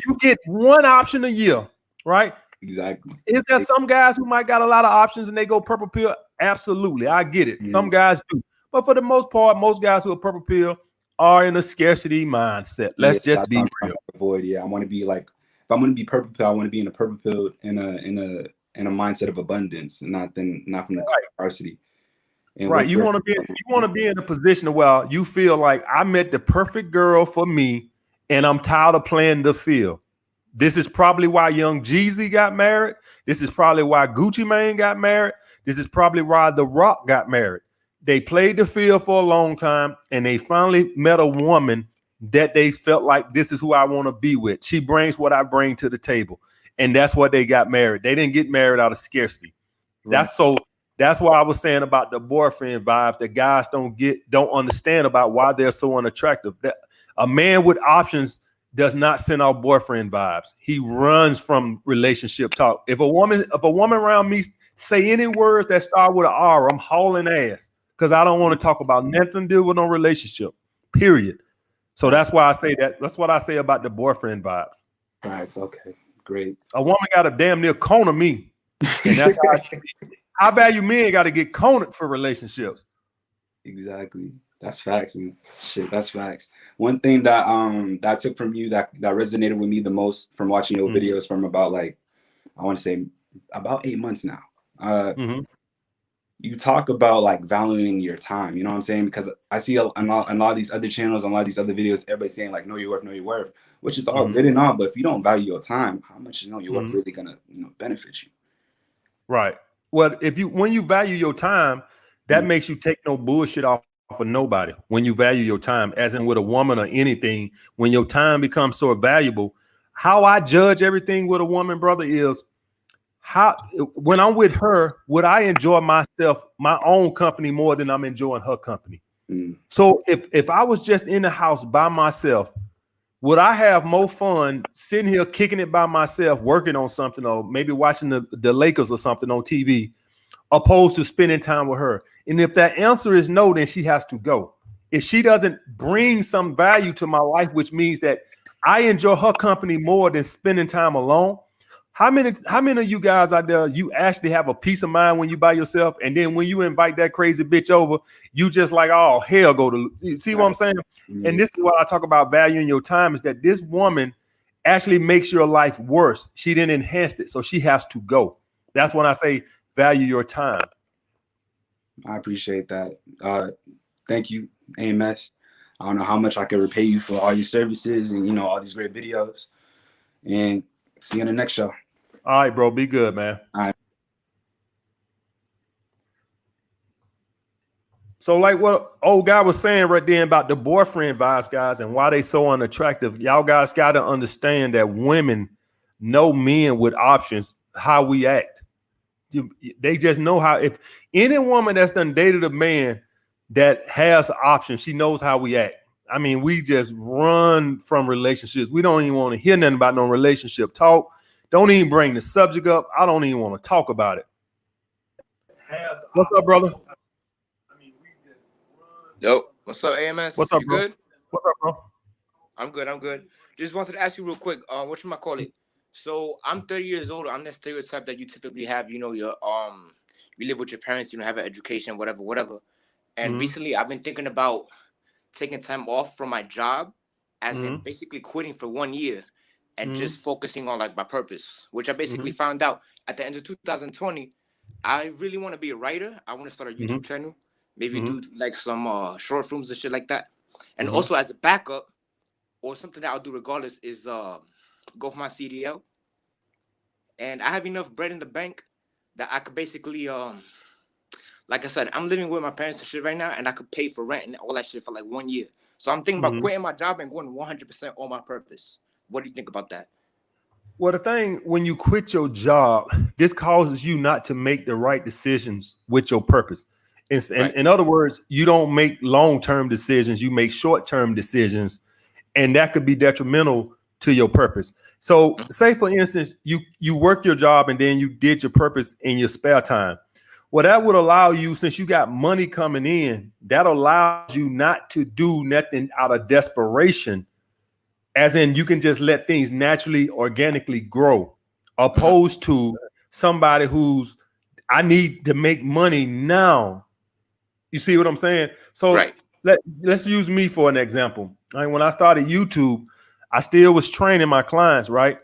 You get one option a year, right? Exactly. Is there some guys who might got a lot of options and they go purple pill? Absolutely, I get it. Some guys do, but for the most part, most guys who are purple pill are in a scarcity mindset. Let's just be real. Avoid. Yeah, I want to be like, if I'm going to be purple pill, I want to be in a purple pill in a mindset of abundance, and not from the scarcity. Right. You want to be in a position where you feel like I met the perfect girl for me, and I'm tired of playing the field. This is probably why Young Jeezy got married. This is probably why Gucci Mane got married. This is probably why The Rock got married. They played the field for a long time, and they finally met a woman that they felt like, this is who I want to be with. She brings what I bring to the table. And that's why they got married. They didn't get married out of scarcity. Right. That's why I was saying about the boyfriend vibes that guys don't understand about why they're so unattractive. That a man with options does not send out boyfriend vibes. He runs from relationship talk. If a woman around me say any words that start with an R, I'm hauling ass, because I don't want to talk about nothing to do with no relationship. Period. So that's why I say that. That's what I say about the boyfriend vibes. Right. Okay. Great. A woman got to damn near corner me, and that's how I value men. Got to get cornered for relationships. Exactly. That's facts, man. Shit, that's facts. One thing that that I took from you that resonated with me the most from watching your videos from about, like, I want to say about 8 months now. You talk about like valuing your time. You know what I'm saying? Because I see on a lot of these other channels, on a lot of these other videos, everybody's saying like, know your worth, which is all good and all. But if you don't value your time, how much is know your worth really gonna benefit you? Right. Well, when you value your time, that makes you take no bullshit off of nobody. When you value your time, as in with a woman or anything, when your time becomes so valuable, how I judge everything with a woman, brother, is when I'm with her, would I enjoy my own company more than I'm enjoying her company? So if I was just in the house by myself, would I have more fun sitting here kicking it by myself, working on something, or maybe watching the Lakers or something on TV, opposed to spending time with her? And if that answer is no, then she has to go. If she doesn't bring some value to my life, which means that I enjoy her company more than spending time alone. How many of you guys out there, you actually have a peace of mind when you by yourself, and then when you invite that crazy bitch over, you just like, oh, hell go to, you see what I'm saying? And this is what I talk about valuing your time, is that this woman actually makes your life worse. She didn't enhance it, so she has to go. That's when I say value your time. I appreciate that. Thank you, AMS. I don't know how much I can repay you for all your services and all these great videos. And see you in the next show. All right, bro. Be good, man. All right. So like what old guy was saying right then about the boyfriend vibes, guys, and why they so unattractive. Y'all guys got to understand that women know men with options, how we act. They just know how. If any woman that's done dated a man that has options, she knows how we act. I mean, we just run from relationships. We don't even want to hear nothing about no relationship talk. Don't even bring the subject up. I don't even want to talk about it. What's up, brother? Yo, what's up, AMS? What's up, you bro? Good? What's up, bro? I'm good. just wanted to ask you real quick. What you might call it? So I'm 30 years old. I'm that stereotype that you typically have. You know, you live with your parents. You know, have an education, whatever, whatever. And recently, I've been thinking about taking time off from my job, as in basically quitting for 1 year and just focusing on like my purpose, which I basically found out at the end of 2020. I really want to be a writer. I want to start a YouTube channel, maybe do like some short films and shit like that. And also as a backup or something that I'll do regardless is go for my CDL. And I have enough bread in the bank that I could basically like I said, I'm living with my parents and shit right now, and I could pay for rent and all that shit for like 1 year. So I'm thinking about quitting my job and going 100% on my purpose. What do you think about that? Well, the thing, when you quit your job, this causes you not to make the right decisions with your purpose. In other words, you don't make long-term decisions, you make short-term decisions, and that could be detrimental to your purpose. So say, for instance, you work your job and then you did your purpose in your spare time. Well, that would allow you, since you got money coming in, that allows you not to do nothing out of desperation, as in you can just let things naturally, organically grow, opposed to somebody who's, I need to make money now. You see what I'm saying? So let's use me for an example. When I started YouTube, I still was training my clients, right?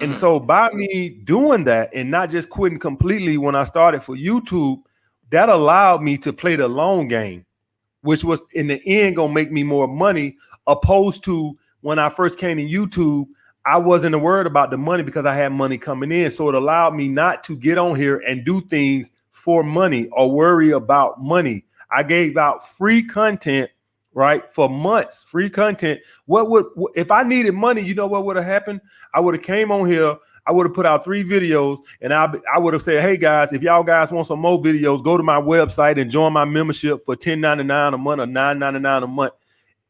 And so by me doing that and not just quitting completely when I started for YouTube, that allowed me to play the long game, which was in the end gonna make me more money, opposed to when I first came to YouTube, I wasn't worried about the money because I had money coming in. So it allowed me not to get on here and do things for money or worry about money. I gave out free content, right, for months, free content. If I needed money, you know what would have happened? I would have came on here, I would have put out 3 videos, and I would have said, hey guys, if y'all guys want some more videos, go to my website and join my membership for $10.99 a month or $9.99 a month.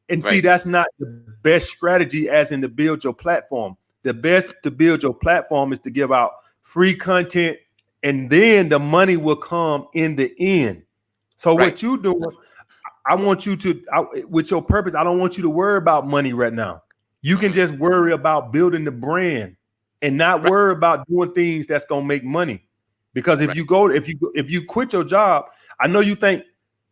And see, that's not the best strategy, as in to build your platform. The best to build your platform is to give out free content, and then the money will come in the end. So what you doing, I want you to, with your purpose, I don't want you to worry about money right now. You can just worry about building the brand and not worry about doing things that's gonna make money. Because if you quit your job, I know you think,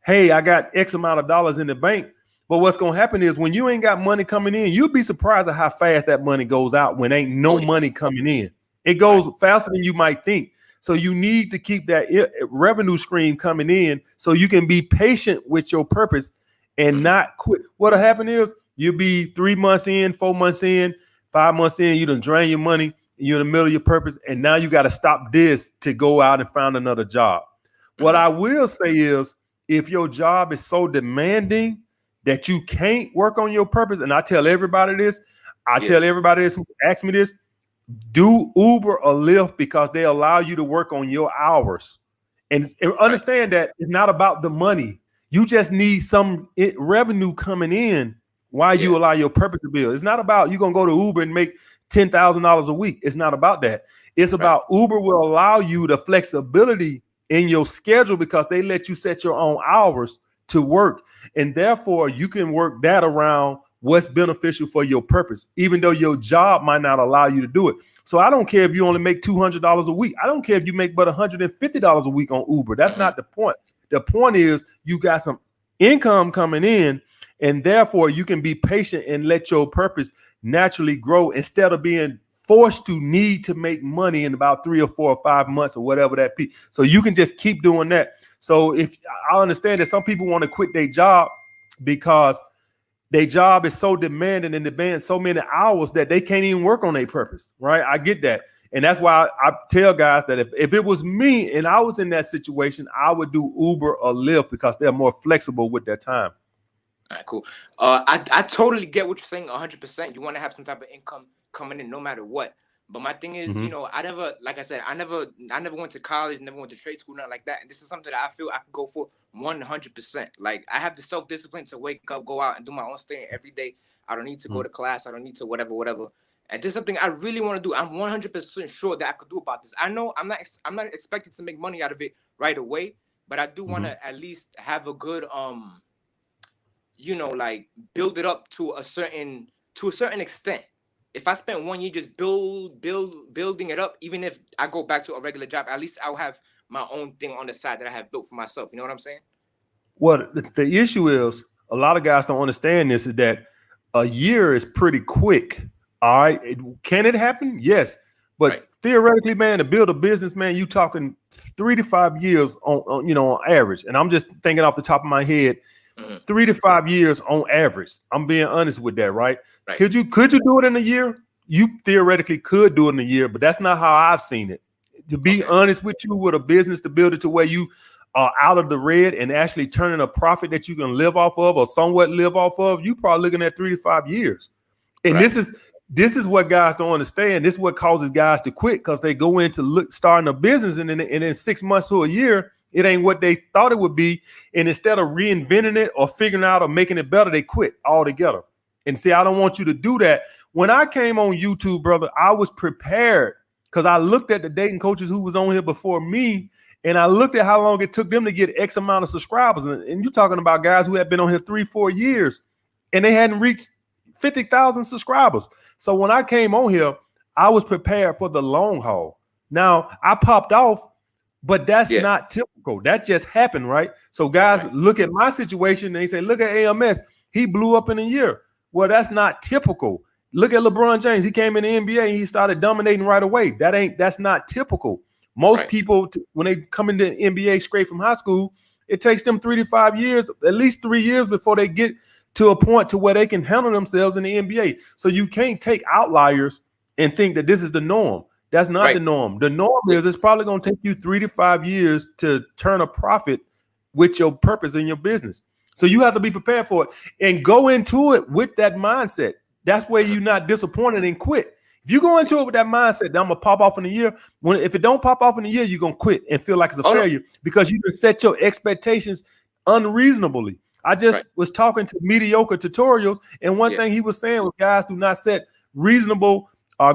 hey, I got X amount of dollars in the bank. But what's gonna happen is when you ain't got money coming in, you'll be surprised at how fast that money goes out when ain't no money coming in. It goes faster than you might think. So you need to keep that revenue stream coming in so you can be patient with your purpose and not quit. What'll happen is you'll be 3 months in, 4 months in, 5 months in, you done drain your money, you're in the middle of your purpose, and now you got to stop this to go out and find another job. What I will say is, if your job is so demanding that you can't work on your purpose, and I tell everybody this, who asks me this, do Uber or Lyft, because they allow you to work on your hours. And understand that it's not about the money. You just need some revenue coming in while you allow your purpose to build. It's not about you gonna go to Uber and make $10,000 a week. It's not about that. It's about Uber will allow you the flexibility in your schedule because they let you set your own hours to work, and therefore you can work that around what's beneficial for your purpose, even though your job might not allow you to do it. So I don't care if you only make $200 a week. I don't care if you make but $150 a week on Uber. That's not the point. The point is you got some income coming in, and therefore you can be patient and let your purpose naturally grow instead of being forced to need to make money in about 3 or 4 or 5 months or whatever that be. So you can just keep doing that. So if I understand that some people want to quit their job because their job is so demanding and demands so many hours that they can't even work on their purpose, right? I get that. And that's why I tell guys that if it was me and I was in that situation, I would do Uber or Lyft because they're more flexible with their time. All right, cool. I totally get what you're saying 100%. You want to have some type of income coming in no matter what. But my thing is, you know, I never went to college, never went to trade school, nothing like that. And this is something that I feel I can go for 100%. Like, I have the self-discipline to wake up, go out and do my own thing every day. I don't need to go to class. I don't need to whatever. And this is something I really want to do. I'm 100% sure that I could do about this. I know I'm not expected to make money out of it right away, but I do want to at least have a good, you know, like build it up to a certain extent. if I spend 1 year just building it up, even if I go back to a regular job, at least I'll have my own thing on the side that I have built for myself. You know what I'm saying? Well, the issue is a lot of guys don't understand this is that a year is pretty quick. All right. Can it happen? Yes. But theoretically, man, to build a business, man, you talking 3 to 5 years on on average. And I'm just thinking off the top of my head, 3 to 5 years on average. I'm being honest with that, right? Could you do it in a year? You theoretically could do it in a year, but that's not how I've seen it. To be honest with you, with a business to build it to where you are out of the red and actually turning a profit that you can live off of or somewhat live off of, you probably looking at 3 to 5 years. And this is what guys don't understand. This is what causes guys to quit, because they go into starting a business and in 6 months to a year, it ain't what they thought it would be. And instead of reinventing it or figuring out or making it better, they quit altogether. And see, I don't want you to do that. When I came on YouTube, brother, I was prepared because I looked at the dating coaches who was on here before me, and I looked at how long it took them to get X amount of subscribers. And you're talking about guys who had been on here 3-4 years, and they hadn't reached 50,000 subscribers. So when I came on here, I was prepared for the long haul. Now, I popped off, but that's not typical. That just happened, right? So guys look at my situation and they say, look at AMS. He blew up in a year. Well, that's not typical. Look at LeBron James. He came in the NBA and he started dominating right away. That's not typical. Most people, when they come into the NBA straight from high school, it takes them 3 to 5 years, at least 3 years before they get to a point to where they can handle themselves in the NBA. So you can't take outliers and think that this is the norm. That's not the norm. The norm is it's probably going to take you 3 to 5 years to turn a profit with your purpose in your business. So you have to be prepared for it and go into it with that mindset. That's where you're not disappointed and quit. If you go into it with that mindset that I'm gonna pop off in a year, if it don't pop off in a year, you're gonna quit and feel like it's a failure because you can set your expectations unreasonably. I just was talking to mediocre tutorials, and one thing he was saying was guys do not set reasonable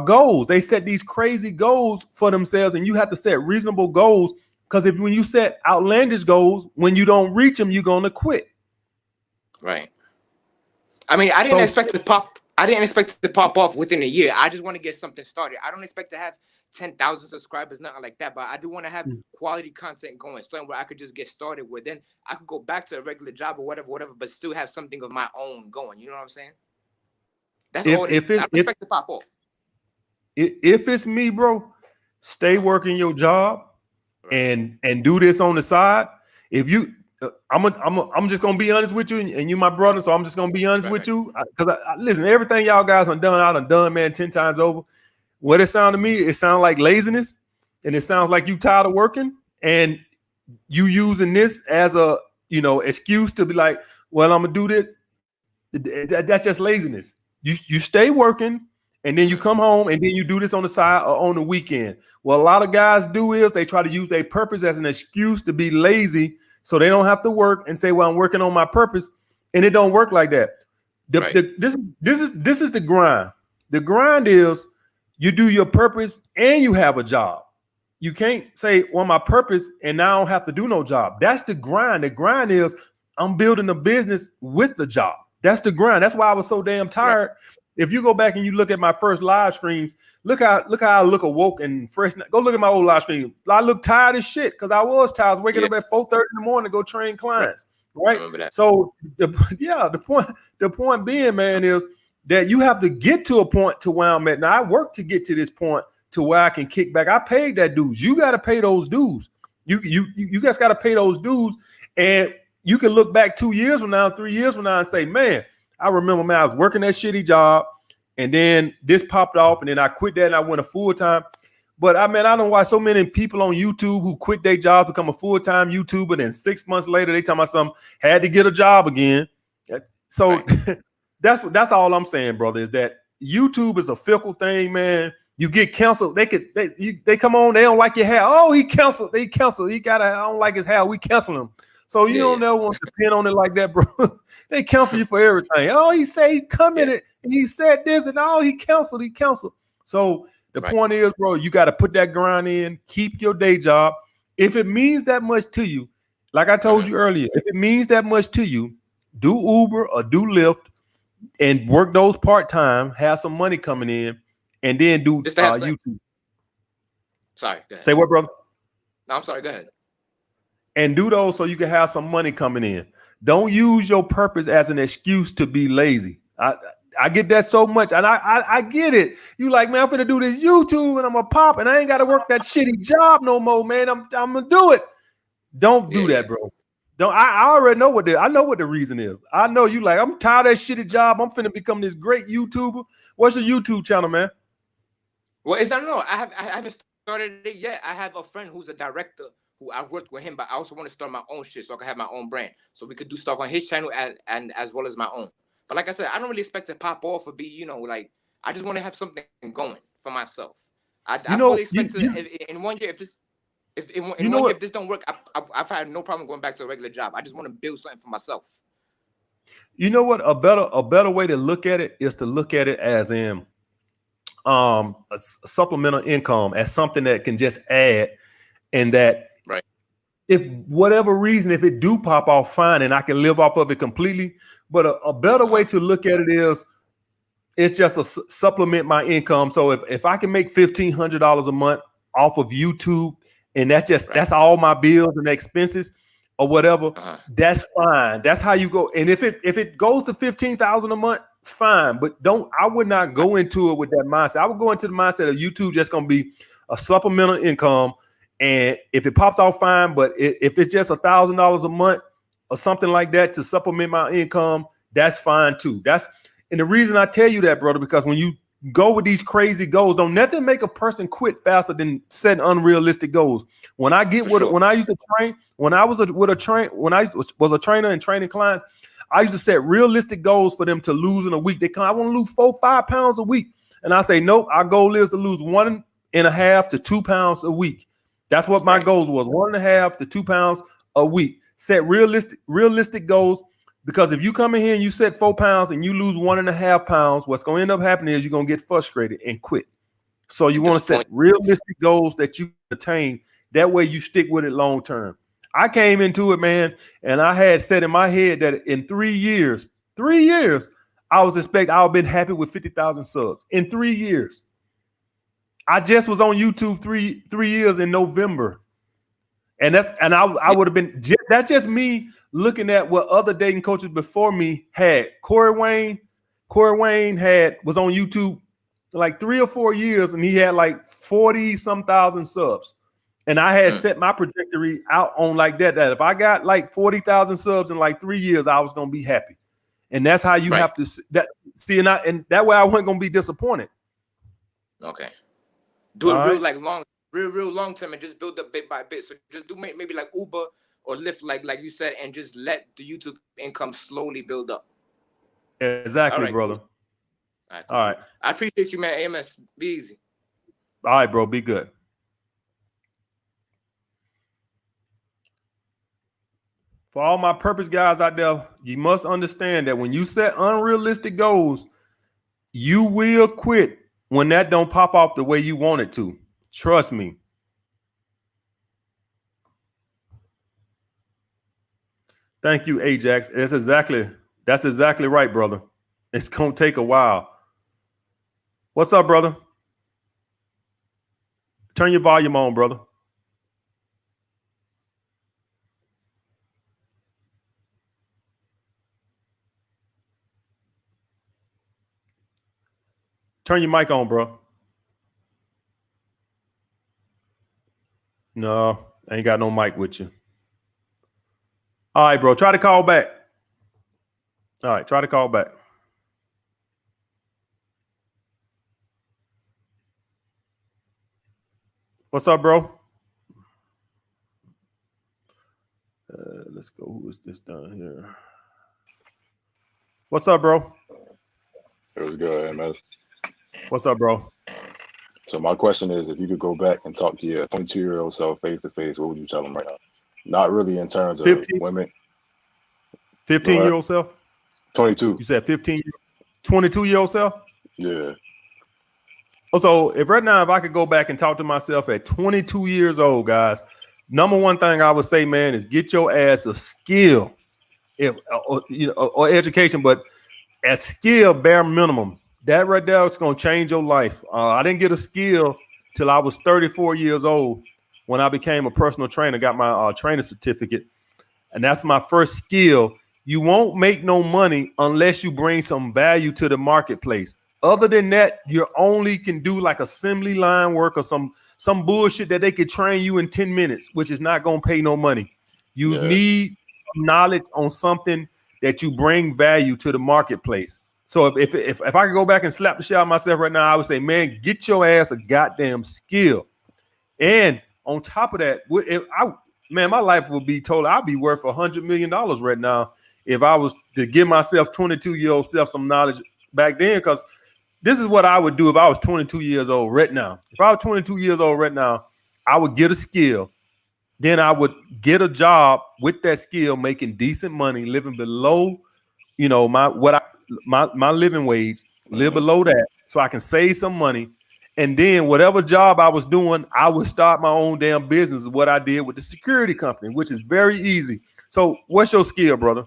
goals. They set these crazy goals for themselves, and you have to set reasonable goals because when you set outlandish goals, when you don't reach them, you're gonna quit. Right. I mean, I didn't expect to pop. I didn't expect it to pop off within a year. I just want to get something started. I don't expect to have 10,000 subscribers, nothing like that. But I do want to have quality content going, something where I could just get started with. Then I could go back to a regular job or whatever, but still have something of my own going. You know what I'm saying? That's all it is. I don't expect to pop off. If it's me, bro, stay working your job and do this on the side. If you I'm just gonna be honest with you, and you my brother, so I'm just gonna be honest with you. Because listen, everything y'all guys done, I done, man, 10 times over. What it sound to me, it sounds like laziness, and it sounds like you tired of working, and you using this as a excuse to be like, well, I'm gonna do this. That's just laziness. You stay working, and then you come home, and then you do this on the side or on the weekend. What a lot of guys do is they try to use their purpose as an excuse to be lazy, so they don't have to work and say, well, I'm working on my purpose. And it don't work like that. This is the grind. The grind is you do your purpose and you have a job. You can't say, well, my purpose and now I don't have to do no job. That's the grind. The grind is I'm building a business with the job. That's the grind. That's why I was so damn tired. If you go back and you look at my first live streams, look how I look awoke and fresh. Go look at my old live stream. I look tired as shit because I was tired. I was waking up at 4:30 in the morning to go train clients. Right. So the point being, man, is that you have to get to a point to where I'm at. Now I work to get to this point to where I can kick back. I paid that dues. You got to pay those dues. You guys got to pay those dues. And you can look back 2 years from now, 3 years from now and say, man, I remember, man, I was working that shitty job and then this popped off and then I quit that and I went a full time. But I don't watch so many people on YouTube who quit their job, become a full-time YouTuber. Then 6 months later, they tell me something, had to get a job again. So that's all I'm saying, brother, is that YouTube is a fickle thing, man. You get canceled. They come on, they don't like your hair. Oh, he canceled. I don't like his hair. We cancel him. So you don't never want to pin on it like that, bro. They cancel you for everything. Oh, he said he commented and he said this and he canceled. So the point is, bro, you got to put that grind in, keep your day job. If it means that much to you, like I told you earlier, if it means that much to you, do Uber or do Lyft and work those part-time, have some money coming in, and then do YouTube. Sorry, go ahead. Say what, brother? No, I'm sorry, go ahead. And do those so you can have some money coming in. Don't use your purpose as an excuse to be lazy. I get that so much, and I get it. You like, man, I'm gonna do this YouTube and I'm gonna pop, and I ain't gotta work that shitty job no more, man. I'm gonna do it. Don't do that, bro. Don't. I already know I know what the reason is. I know you like, I'm tired of that shitty job. I'm finna become this great YouTuber. What's your YouTube channel, man? Well, it's no. I haven't started it yet. I have a friend who's a director who I worked with him, but I also want to start my own shit so I can have my own brand. So we could do stuff on his channel and as well as my own. But like I said, I don't really expect to pop off or be, like, I just want to have something going for myself. I fully expect to in 1 year, if this don't work, I've had no problem going back to a regular job. I just want to build something for myself. You know what? A better way to look at it is to look at it as a supplemental income, as something that can just add, and that if whatever reason, if it do pop off, fine, and I can live off of it completely. But a better way to look at it is, it's just to supplement my income. So if I can make $1,500 a month off of YouTube, and that's all my bills and expenses or whatever, that's fine. That's how you go. And if it goes to $15,000 a month, fine. But I would not go into it with that mindset. I would go into the mindset of YouTube just gonna be a supplemental income. And if it pops off, fine. But if it's just $1,000 a month or something like that to supplement my income, that's fine too. And the reason I tell you that, brother, because when you go with these crazy goals, don't nothing make a person quit faster than setting unrealistic goals. When I used to train, when I was a trainer and training clients, I used to set realistic goals for them to lose in a week. I want to lose 4-5 pounds a week, and I say, nope, our goal is to lose 1.5 to 2 pounds a week. That's what my goals was, 1.5 to 2 pounds a week. Set realistic goals, because if you come in here and you set 4 pounds and you lose 1.5 pounds, what's going to end up happening is you're going to get frustrated and quit. So you want to set realistic goals that you attain. That way you stick with it long term. I came into it, man, and I had set in my head that in 3 years, I was expecting I'll been happy with 50,000 subs in 3 years. I just was on YouTube three years in November, and I would have been. That's just me looking at what other dating coaches before me had. Corey Wayne was on YouTube like 3 or 4 years, and he had like 40-some thousand subs. And I had set my trajectory out on like that if I got like 40,000 subs in like 3 years, I was gonna be happy. And that's how you have to see. And that way I wasn't gonna be disappointed. Okay. Do it real long term, and just build up bit by bit. So just do maybe like Uber or Lyft, like you said, and just let the YouTube income slowly build up. Exactly, brother. Cool. All right. I appreciate you, man. AMS, be easy. All right, bro. Be good. For all my purpose guys out there, you must understand that when you set unrealistic goals, you will quit when that don't pop off the way you want it to. Trust me. Thank you, Ajax. That's exactly right, brother. It's gonna take a while. What's up, brother? Turn your volume on, brother. Turn your mic on, bro. No, I ain't got no mic with you. All right, bro. Try to call back. All right, try to call back. What's up, bro? Let's go. Who is this down here? What's up, bro? It was good, MS. What's up, bro? So my question is, if you could go back and talk to your 22-year-old self face to face, what would you tell them right now? Not really in terms of 15? women. 15-year-old self? 22. You said 15, 22-year-old self? Yeah. So if I could go back and talk to myself at 22 years old, guys, number one thing I would say, man, is get your ass a skill, or education. But a skill bare minimum. That right there is going to change your life. I didn't get a skill till I was 34 years old when I became a personal trainer, got my trainer certificate. And that's my first skill. You won't make no money unless you bring some value to the marketplace. Other than that, you only can do like assembly line work or some bullshit that they could train you in 10 minutes, which is not going to pay no money. You need some knowledge on something that you bring value to the marketplace. So if I could go back and slap the shit out of myself right now, I would say, man, get your ass a goddamn skill. And on top of that, man, my life would be total. I'd be worth $100 million right now if I was to give myself 22-year-old self some knowledge back then. Because this is what I would do if I was 22 years old right now. If I was 22 years old right now, I would get a skill. Then I would get a job with that skill, making decent money, living below, my living wage, live below that, so I can save some money. And then whatever job I was doing, I would start my own damn business. What I did with the security company, which is very easy. So what's your skill, brother?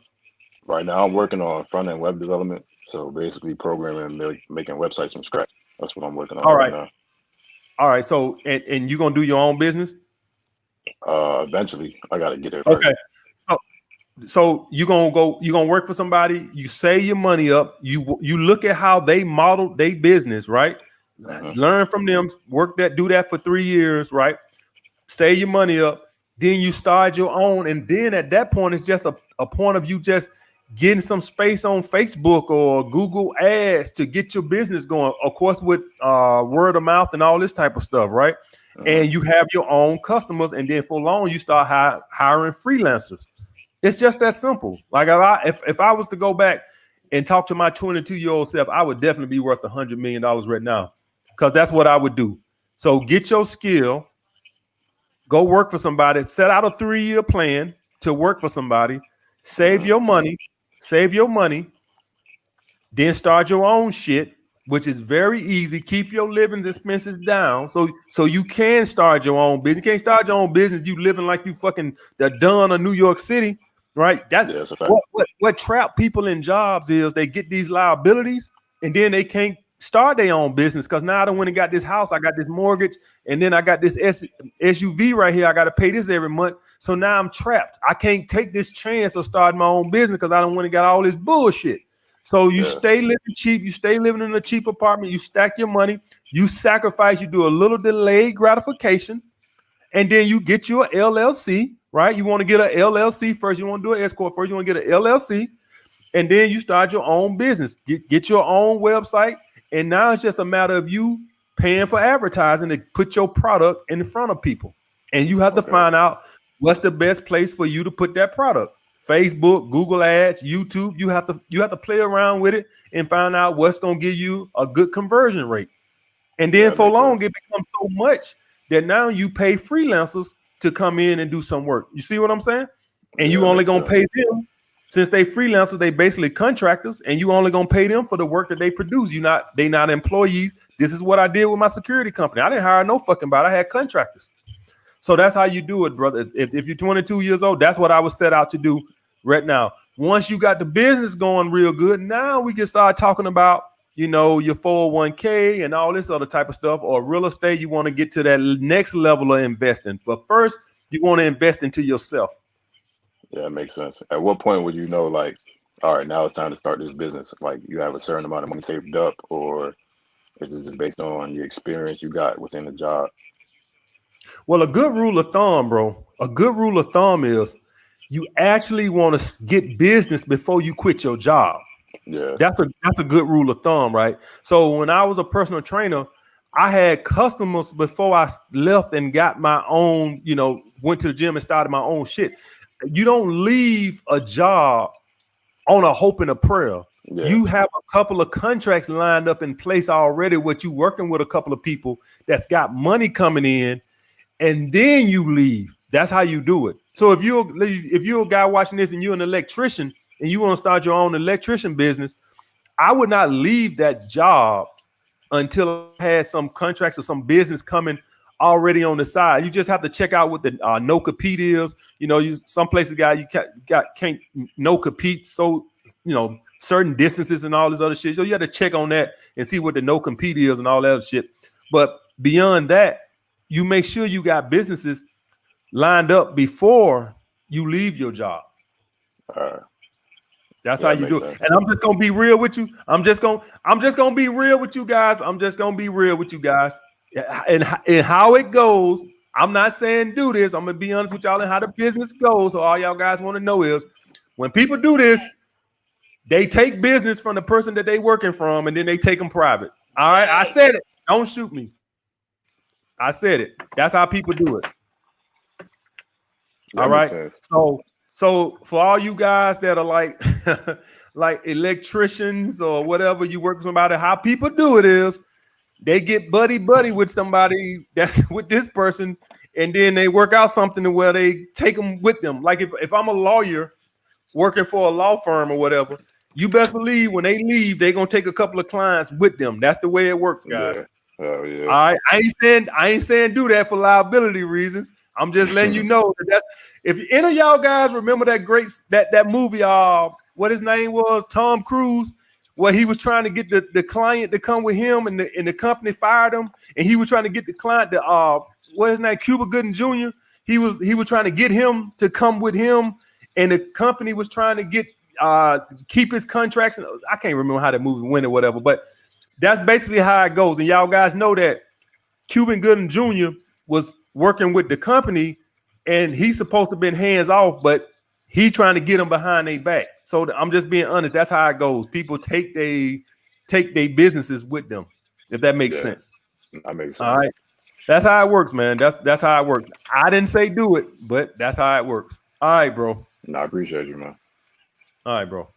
Right now, I'm working on front-end web development. So basically programming and making websites from scratch. That's what I'm working on right now. All right. So, and you're going to do your own business? Eventually. I got to get there first. Okay. So you're going to work for somebody. You save your money up. You look at how they model their business, right? Learn from them, do that for 3 years, right? Save your money up. Then you start your own. And then at that point, it's just a point of you just getting some space on Facebook or Google ads to get your business going. Of course, with word of mouth and all this type of stuff, right? And you have your own customers. And then for long, you start hiring freelancers. It's just that simple. Like if I was to go back and talk to my 22-year-old self, I would definitely be worth $100 million right now, because that's what I would do. So get your skill, go work for somebody, set out a 3-year plan to work for somebody, save your money, then start your own shit, which is very easy. Keep your living expenses down so you can start your own business. You can't start your own business you living like you fucking the Don of New York City. Right. That's what trap people in jobs is they get these liabilities and then they can't start their own business because now I done went and got this house, I got this mortgage, and then I got this SUV right here. I got to pay this every month. So now I'm trapped. I can't take this chance of starting my own business because I don't want to got all this bullshit. So you stay living cheap. You stay living in a cheap apartment. You stack your money. You sacrifice. You do a little delayed gratification. And then you get you an LLC, right? You want to get an LLC first. You want to do an escort first. You want to get an LLC. And then you start your own business. Get your own website. And now it's just a matter of you paying for advertising to put your product in front of people. And you have to find out what's the best place for you to put that product. Facebook, Google Ads, YouTube. You have to play around with it and find out what's going to give you a good conversion rate. And then for long, it becomes so much that now you pay freelancers to come in and do some work. You see what I'm saying? And you only going to pay them, since they freelancers, they basically contractors, and you only going to pay them for the work that they produce. They not employees. This is what I did with my security company. I didn't hire no fucking body. I had contractors. So that's how you do it, brother. If you're 22 years old, that's what I was set out to do right now. Once you got the business going real good, now we can start talking about, your 401k and all this other type of stuff, or real estate. You want to get to that next level of investing. But first, you want to invest into yourself. Yeah, it makes sense. At what point would you know, like, all right, now it's time to start this business? Like, you have a certain amount of money saved up, or is it just based on the experience you got within the job? Well, a good rule of thumb, bro, is you actually want to get business before you quit your job. Yeah, that's a good rule of thumb, right? So when I was a personal trainer, I had customers before I left and got my own, went to the gym and started my own shit. You don't leave a job on a hope and a prayer. Yeah. You have a couple of contracts lined up in place already, what you working with a couple of people that's got money coming in, and then you leave. That's how you do it. So if you're a guy watching this and you're an electrician and you want to start your own electrician business, I would not leave that job until I had some contracts or some business coming already on the side. You just have to check out what the no compete is. Some places you can't no compete certain distances and all this other shit. So you have to check on that and see what the no compete is and all that other shit. But beyond that, you make sure you got businesses lined up before you leave your job. That's how you do it. And I'm just gonna be real with you. I'm just gonna be real with you guys. I'm just gonna be real with you guys. And how it goes. I'm not saying do this. I'm gonna be honest with y'all and how the business goes. So all y'all guys want to know is when people do this, they take business from the person that they working from, and then they take them private. All right, I said it. Don't shoot me. I said it. That's how people do it. All right. So for all you guys that are like like electricians or whatever, you work with somebody, how people do it is they get buddy with somebody that's with this person, and then they work out something to where they take them with them. Like if I'm a lawyer working for a law firm or whatever, you best believe when they leave, they're gonna take a couple of clients with them. That's the way it works, guys. Yeah. Oh, yeah. All right. I ain't saying do that for liability reasons. I'm just letting you know that's if any of y'all guys remember that movie, what his name was, Tom Cruise, where he was trying to get the client to come with him, and the company fired him, and he was trying to get the client to what his name, Cuba Gooding Jr. He was trying to get him to come with him, and the company was trying to get keep his contracts. I can't remember how the movie went or whatever, but that's basically how it goes. And y'all guys know that Cuban Gooding Jr. was working with the company, and he's supposed to have been hands off, but he trying to get them behind their back. So I'm just being honest. That's how it goes. People take their businesses with them, if that makes sense. That makes sense. All right. That's how it works, man. That's how it works. I didn't say do it, but that's how it works. All right, bro. No, I appreciate you, man. All right, bro.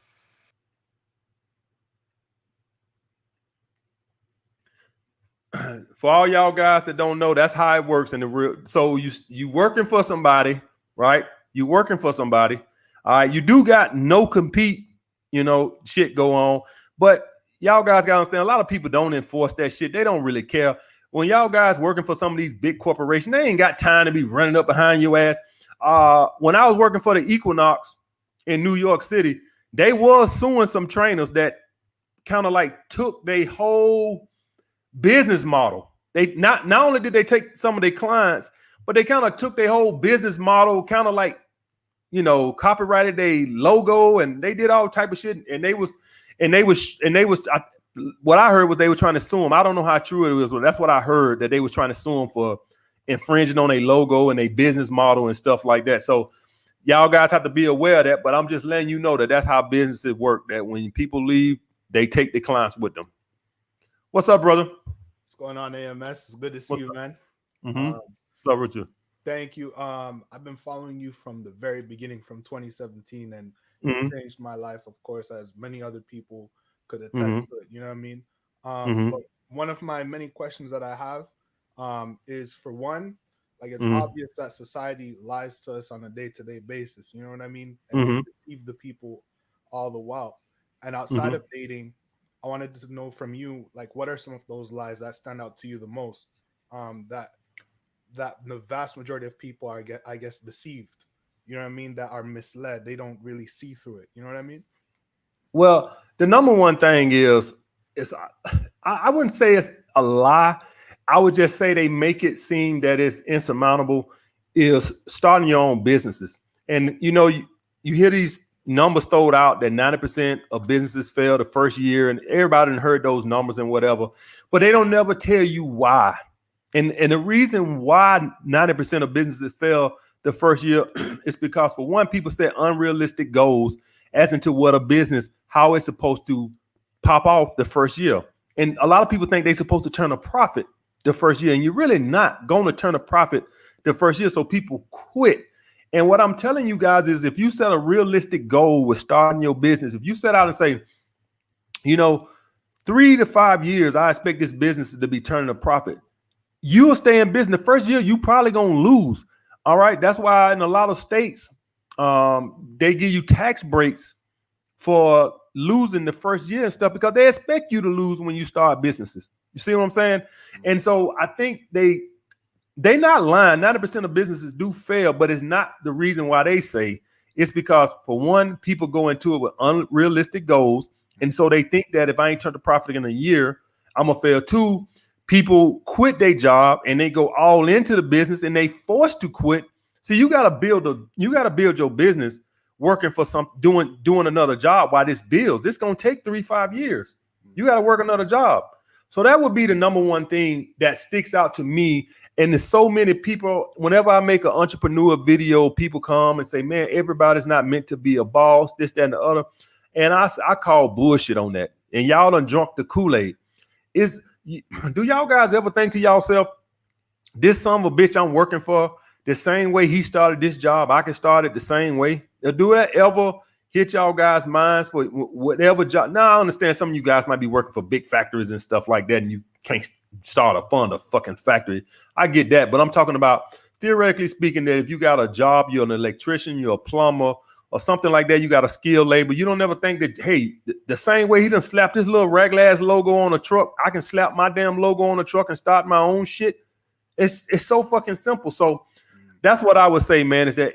For all y'all guys that don't know, that's how it works in the real. So you working for somebody, right? You working for somebody. All right, you do got no compete, shit go on. But y'all guys gotta understand, a lot of people don't enforce that shit. They don't really care. When y'all guys working for some of these big corporations, they ain't got time to be running up behind your ass. When I was working for the Equinox in New York City, they was suing some trainers that kind of like took their whole business model. They not only did they take some of their clients, but they kind of took their whole business model, kind of like, copyrighted their logo, and they did all type of shit. And they was what I heard was they were trying to sue them. I don't know how true it was, but that's what I heard, that they was trying to sue them for infringing on their logo and their business model and stuff like that. So y'all guys have to be aware of that, but I'm just letting you know that that's how businesses work, that when people leave, they take the clients with them. What's up, brother? What's going on, AMS? It's good to see you, man. What's up, Richard? Thank you. I've been following you from the very beginning, from 2017, and it changed my life, of course, as many other people could attest to it. You know what I mean? But one of my many questions that I have is, for one, like, it's obvious that society lies to us on a day-to-day basis. You know what I mean? And we deceive the people all the while. And outside of dating, I wanted to know from you, like, what are some of those lies that stand out to you the most? That the vast majority of people are, I guess, deceived. You know what I mean? That are misled. They don't really see through it. You know what I mean? Well, the number one thing is I wouldn't say it's a lie. I would just say they make it seem that it's insurmountable, is starting your own businesses. And, you hear these numbers thrown out that 90% of businesses fail the first year, and everybody done heard those numbers and whatever, but they don't never tell you why. And the reason why 90% of businesses fail the first year is because, for one, people set unrealistic goals as into what a business, how it's supposed to pop off the first year. And a lot of people think they're supposed to turn a profit the first year, and you're really not going to turn a profit the first year. So people quit. And what I'm telling you guys is, if you set a realistic goal with starting your business, if you set out and say, 3 to 5 years, I expect this business to be turning a profit, you'll stay in business. The first year, you probably going to lose. All right. That's why in a lot of states, they give you tax breaks for losing the first year and stuff, because they expect you to lose when you start businesses. You see what I'm saying? And so I think they're not lying. 90% of businesses do fail, but it's not the reason why they say. It's because, for one, people go into it with unrealistic goals. And so they think that if I ain't turned a profit in a year, I'm going to fail. Two, people quit their job and they go all into the business and they forced to quit. So you got to build your business working for doing another job while this builds. This going to take 3-5 years. You got to work another job. So that would be the number one thing that sticks out to me. And there's so many people, whenever I make an entrepreneur video, people come and say, man, everybody's not meant to be a boss, this, that, and the other. And I call bullshit on that. And y'all done drunk the Kool-Aid. Do y'all guys ever think to yourself, this son of a bitch I'm working for, the same way he started this job, I can start it the same way? Do that ever hit y'all guys' minds for whatever job? Now, I understand some of you guys might be working for big factories and stuff like that, and you can't start a fucking factory. I get that, but I'm talking about, theoretically speaking, that if you got a job, you're an electrician, you're a plumber, or something like that, you got a skilled labor. You don't ever think that, hey, the same way he done slapped this little raglass logo on a truck, I can slap my damn logo on a truck and start my own shit. It's so fucking simple. So that's what I would say, man, is that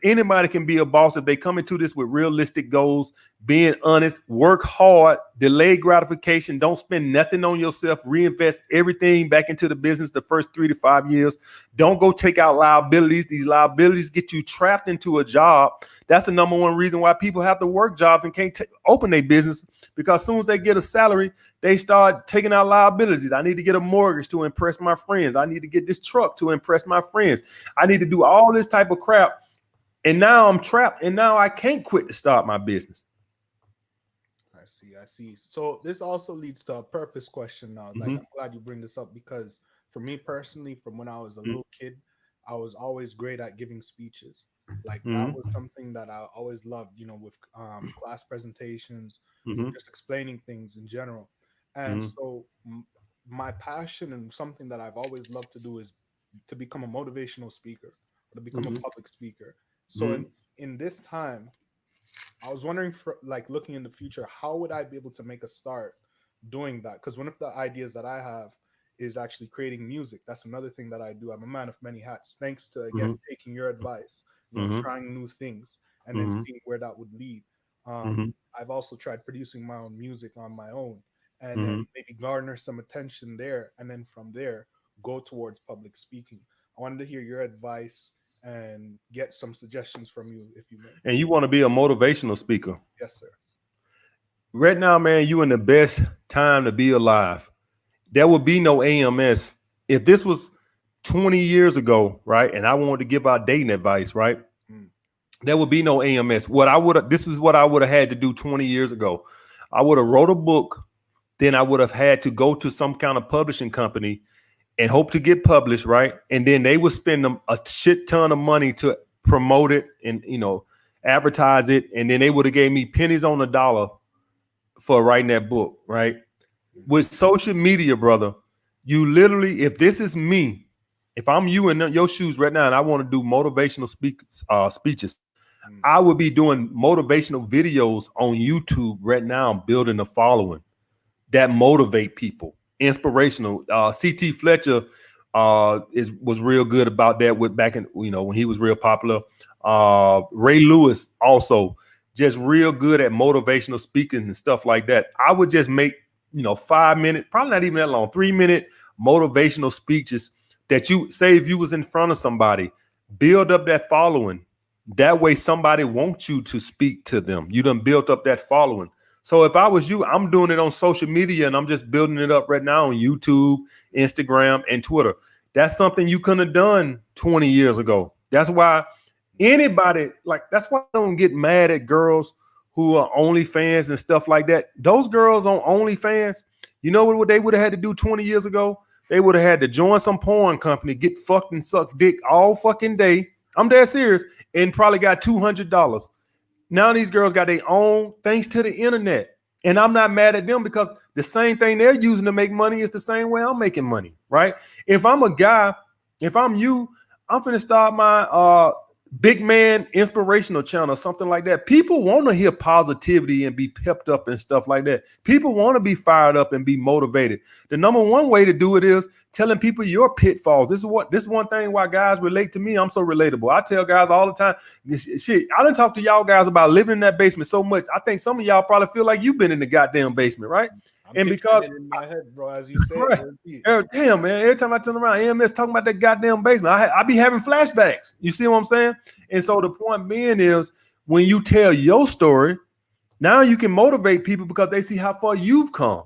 anybody can be a boss if they come into this with realistic goals, being honest, work hard, delay gratification, don't spend nothing on yourself, reinvest everything back into the business the first 3 to 5 years. Don't go take out liabilities. These liabilities get you trapped into a job. That's the number one reason why people have to work jobs and can't open their business, because as soon as they get a salary, they start taking out liabilities. I need to get a mortgage to impress my friends. I need to get this truck to impress my friends. I need to do all this type of crap. And now I'm trapped, and now I can't quit to start my business. I see. So this also leads to a purpose question now. Like, I'm glad you bring this up, because for me personally, from when I was a little kid, I was always great at giving speeches. Like, that was something that I always loved, with class presentations, just explaining things in general. And so my passion and something that I've always loved to do is to become a motivational speaker, or to become a public speaker. So in this time, I was wondering, for like looking in the future, how would I be able to make a start doing that? Because one of the ideas that I have is actually creating music. That's another thing that I do. I'm a man of many hats, thanks to, again, taking your advice, trying new things, and then seeing where that would lead. I've also tried producing my own music on my own, and then maybe garner some attention there, and then from there go towards public speaking. I wanted to hear your advice and get some suggestions from you, if you may. And you want to be a motivational speaker? Yes, sir. Right now, man, you in the best time to be alive. There would be no AMS if this was 20 years ago, right? And I wanted to give out dating advice, right? There would be no AMS. This is what I would have had to do 20 years ago. I would have wrote a book. Then I would have had to go to some kind of publishing company and hope to get published, right? And then they would spend a shit ton of money to promote it and, advertise it. And then they would have gave me pennies on the dollar for writing that book, right? With social media, brother, you literally, if this is me, if I'm you in your shoes right now and I want to do motivational speeches, I would be doing motivational videos on YouTube right now, building a following that motivate people. Inspirational. CT Fletcher was real good about that with back in, when he was real popular. Ray Lewis also just real good at motivational speaking and stuff like that. I would just make 5 minutes, probably not even that long, 3-minute motivational speeches that you say, if you was in front of somebody, build up that following. That way somebody wants you to speak to them. You done built up that following. So if I was you, I'm doing it on social media and I'm just building it up right now on YouTube, Instagram, and Twitter. That's something you couldn't have done 20 years ago. That's why that's why I don't get mad at girls who are OnlyFans and stuff like that. Those girls on OnlyFans, you know what they would have had to do 20 years ago? They would have had to join some porn company, get fucked and suck dick all fucking day. I'm dead serious, and probably got $200. Now these girls got their own, thanks to the internet. And I'm not mad at them, because the same thing they're using to make money is the same way I'm making money, right? If I'm a guy, if I'm you, I'm finna start my big man inspirational channel, something like that. People want to hear positivity and be pepped up and stuff like that. People want to be fired up and be motivated. The number one way to do it is telling people your pitfalls. This is one thing why guys relate to me. I'm so relatable. I tell guys all the time, shit, I done talk to y'all guys about living in that basement so much. I think some of y'all probably feel like you've been in the goddamn basement, right? And because in my head, bro, as you say, right. Damn, man. Every time I turn around, AMS talking about that goddamn basement. I be having flashbacks. You see what I'm saying? And so the point being is, when you tell your story, now you can motivate people because they see how far you've come.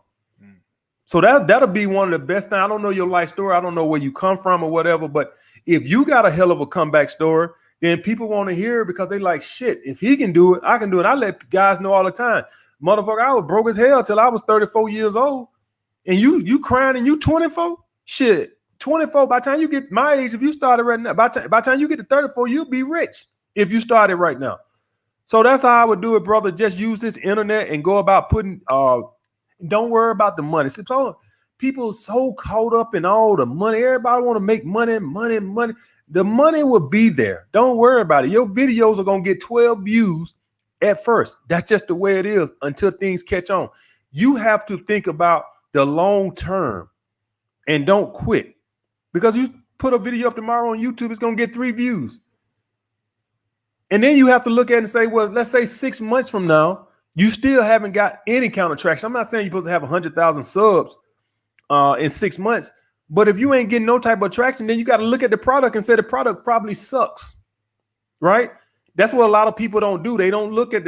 So that'll be one of the best things. I don't know your life story. I don't know where you come from or whatever, but if you got a hell of a comeback story, then people want to hear it because they like, shit, if he can do it, I can do it. I let guys know all the time. Motherfucker, I was broke as hell till I was 34 years old. And you crying and you 24? Shit, 24, by the time you get my age, if you started right now, by the time you get to 34, you'll be rich if you started right now. So that's how I would do it, brother. Just use this internet and go about putting, don't worry about the money. So people so caught up in all the money. Everybody want to make money. The money will be there. Don't worry about it. Your videos are going to get 12 views at first. That's just the way it is until things catch on. You have to think about the long term and don't quit, because you put a video up tomorrow on YouTube, it's going to get 3 views. And then you have to look at it and say, well, let's say 6 months from now, you still haven't got any kind of traction. I'm not saying you're supposed to have 100,000 subs in 6 months, but if you ain't getting no type of traction, then you got to look at the product and say the product probably sucks, right? That's what a lot of people don't do. They don't look at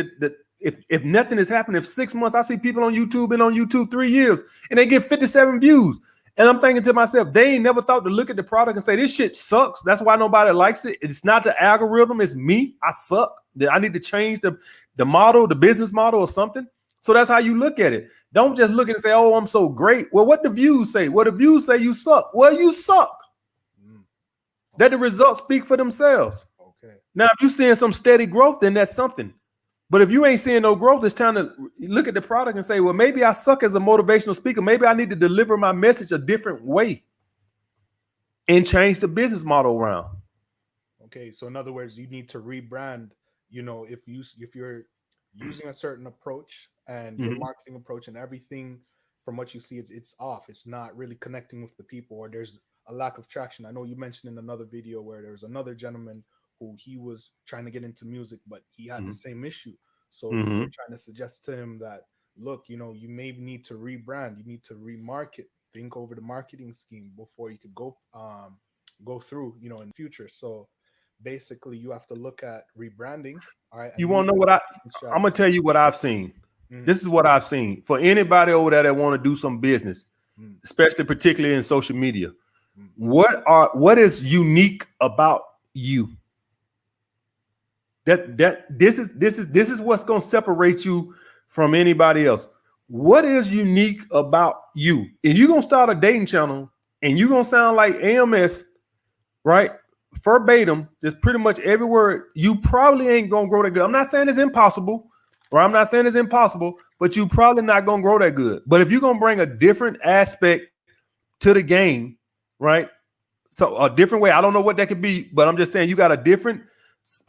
if nothing is happening. If 6 months, I see people on YouTube, been on YouTube 3 years, and they get 57 views. And I'm thinking to myself, they ain't never thought to look at the product and say, this shit sucks. That's why nobody likes it. It's not the algorithm, it's me. I suck. I need to change the model, the business model or something. So that's how you look at it. Don't just look at it and say, oh, I'm so great. Well, what the views say? Well, the views say you suck. Well, you suck. Let the results speak for themselves. Okay. Now, if you're seeing some steady growth, then that's something. But if you ain't seeing no growth, it's time to look at the product and say, well, maybe I suck as a motivational speaker. Maybe I need to deliver my message a different way and change the business model around. Okay. So in other words, you need to rebrand. You know, if you're using a certain approach and your marketing approach and everything from what you see, it's off. It's not really connecting with the people, or there's a lack of traction. I know you mentioned in another video where there was another gentleman who he was trying to get into music, but he had the same issue. So you're trying to suggest to him that, look, you know, you may need to rebrand, you need to remarket, think over the marketing scheme before you could go through, you know, in the future. So basically you have to look at rebranding. All right. You want to know what I'm going to tell you what I've seen. This is what I've seen for anybody over there that want to do some business, especially particularly in social media. What is unique about you? This is what's going to separate you from anybody else. What is unique about you? If you're going to start a dating channel and you're going to sound like AMS, right? Verbatim, just pretty much every word, you probably ain't going to grow that good. I'm not saying it's impossible, but you probably not going to grow that good. But if you're going to bring a different aspect to the game, right? So a different way, I don't know what that could be, but I'm just saying you got a different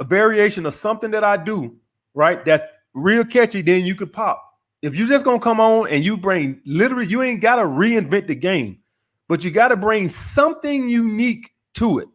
variation of something that I do, right? That's real catchy, then you could pop. If you just gonna come on and you bring literally, you ain't gotta reinvent the game, but you gotta bring something unique to it.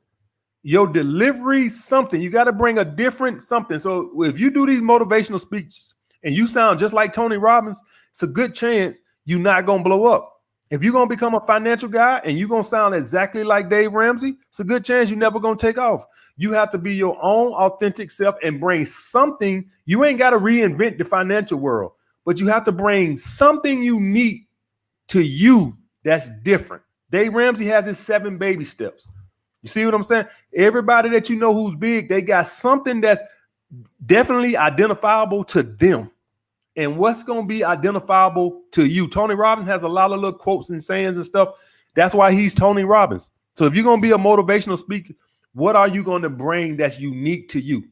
Your delivery, something. You gotta bring a different something. So if you do these motivational speeches and you sound just like Tony Robbins, it's a good chance you're not gonna blow up. If you're gonna become a financial guy and you're gonna sound exactly like Dave Ramsey, it's a good chance you're never gonna take off. You have to be your own authentic self and bring something. You ain't got to reinvent the financial world, but you have to bring something unique to you that's different. Dave Ramsey has his 7 baby steps. You see what I'm saying? Everybody that you know who's big, they got something that's definitely identifiable to them. And what's going to be identifiable to you? Tony Robbins has a lot of little quotes and sayings and stuff. That's why he's Tony Robbins. So if you're going to be a motivational speaker, what are you going to bring that's unique to you?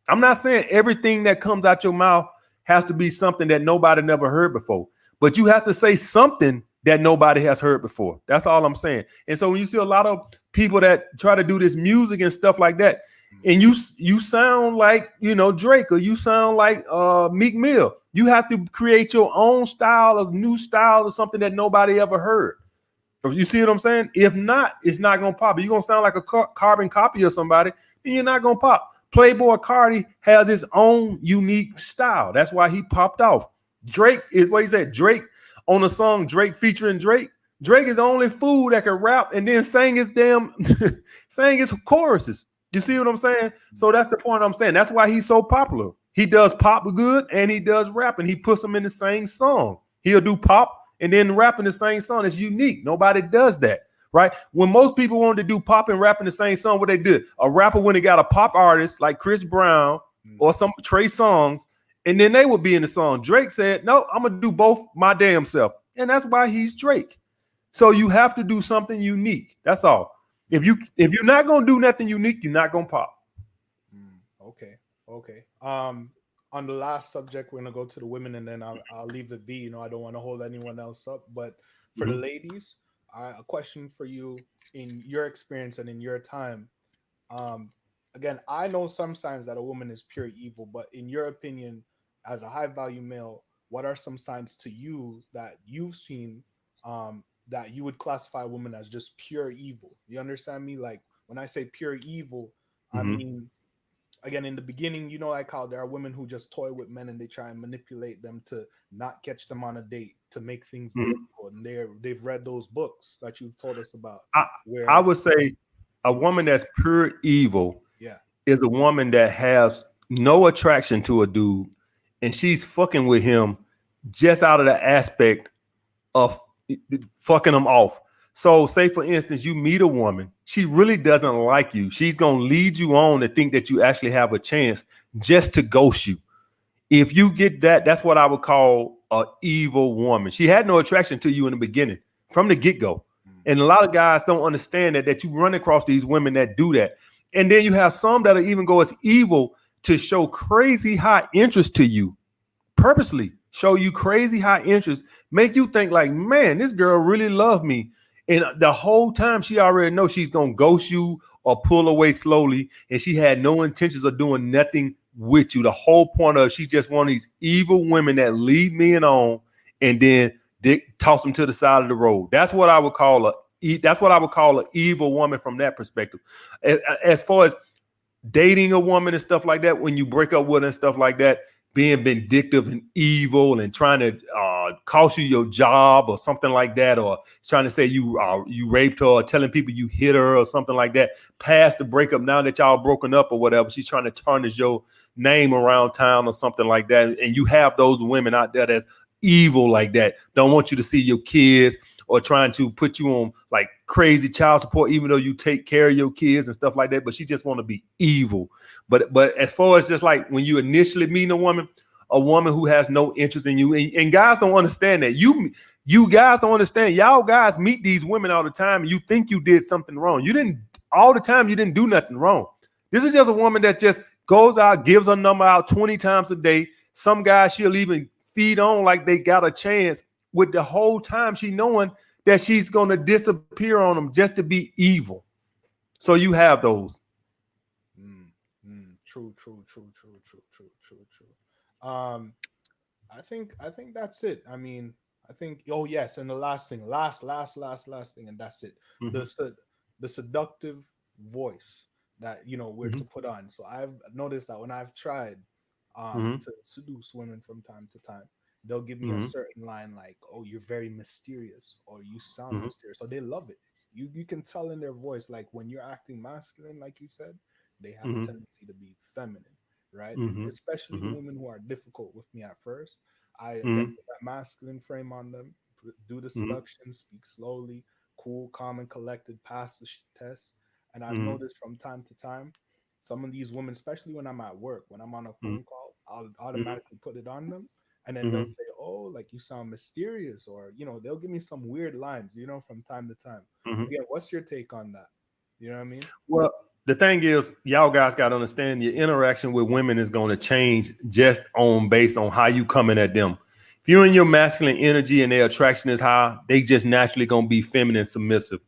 I'm not saying everything that comes out your mouth has to be something that nobody never heard before, but you have to say something that nobody has heard before. That's all I'm saying. And so when you see a lot of people that try to do this music and stuff like that, and you sound like, you know, Drake, or you sound like Meek Mill, you have to create your own style, a new style, or something that nobody ever heard. You see what I'm saying? If not, it's not gonna pop. You're gonna sound like a carbon copy of somebody, then you're not gonna pop. Playboy Carti has his own unique style. That's why he popped off. Drake is what he said. Drake on the song Drake featuring Drake. Drake is the only fool that can rap and then sing his damn sing his choruses. You see what I'm saying? So that's the point I'm saying. That's why he's so popular. He does pop good and he does rap, and he puts them in the same song. He'll do pop and then rap in the same song. It's unique. Nobody does that, right? When most people wanted to do pop and rap in the same song, what they did, a rapper when they got a pop artist like Chris Brown or some Trey Songz, and then they would be in the song. Drake said, no, I'm going to do both my damn self. And that's why he's Drake. So you have to do something unique. That's all. If you're not going to do nothing unique, you're not going to pop. Okay. On the last subject, we're gonna go to the women, and then I'll leave it be. I don't want to hold anyone else up. But for the ladies, a question for you: in your experience and in your time, again, I know some signs that a woman is pure evil, but in your opinion, as a high value male, what are some signs to you that you've seen that you would classify a woman as just pure evil? You understand me? Like when I say pure evil, I mean, again, in the beginning, like how there are women who just toy with men and they try and manipulate them to not catch them on a date, to make things difficult. And they've read those books that you've told us about. I would say a woman that's pure evil is a woman that has no attraction to a dude, and she's fucking with him just out of the aspect of fucking him off. So say, for instance, you meet a woman, she really doesn't like you. She's going to lead you on to think that you actually have a chance just to ghost you. If you get that, that's what I would call an evil woman. She had no attraction to you in the beginning, from the get-go. And a lot of guys don't understand that you run across these women that do that. And then you have some that'll even go as evil to show crazy high interest to you, purposely show you crazy high interest, make you think like, man, this girl really loves me. And the whole time she already knows she's going to ghost you or pull away slowly. And she had no intentions of doing nothing with you. The whole point of she just one of these evil women that lead men on and then toss them to the side of the road. That's what I would call an evil woman from that perspective. As far as dating a woman and stuff like that, when you break up with her and stuff like that, being vindictive and evil and trying to cost you your job or something like that, or trying to say you raped her or telling people you hit her or something like that, past the breakup, now that y'all broken up or whatever, she's trying to tarnish your name around town or something like that. And you have those women out there that's evil like that, don't want you to see your kids or trying to put you on like crazy child support, even though you take care of your kids and stuff like that. But she just want to be evil. But as far as just like when you initially meet a woman who has no interest in you, and guys don't understand that. You guys don't understand. Y'all guys meet these women all the time and you think you did something wrong. You didn't. All the time you didn't do nothing wrong. This is just a woman that just goes out, gives her number out 20 times a day. Some guys she'll even feed on like they got a chance, with the whole time she knowing that she's going to disappear on them just to be evil. So you have those. True. I think that's it. I mean, I think, oh yes, and the last thing, last thing, and that's it. The seductive voice that we're to put on. So I've noticed that when I've tried to seduce women from time to time, they'll give me a certain line like, "Oh, you're very mysterious," or "You sound mysterious." So they love it. You can tell in their voice, like when you're acting masculine, like you said, they have a tendency to be feminine, right? Especially the women who are difficult with me at first. I again put that masculine frame on them, do the seduction, speak slowly, cool, calm, and collected, pass the test. And I've noticed from time to time, some of these women, especially when I'm at work, when I'm on a phone call, I'll automatically put it on them. And then they'll say, "Oh, like you sound mysterious," or they'll give me some weird lines, from time to time. Again, what's your take on that? You know what I mean? Well, the thing is, y'all guys got to understand your interaction with women is going to change just based on how you coming at them. If you're in your masculine energy and their attraction is high, they just naturally going to be feminine, submissive.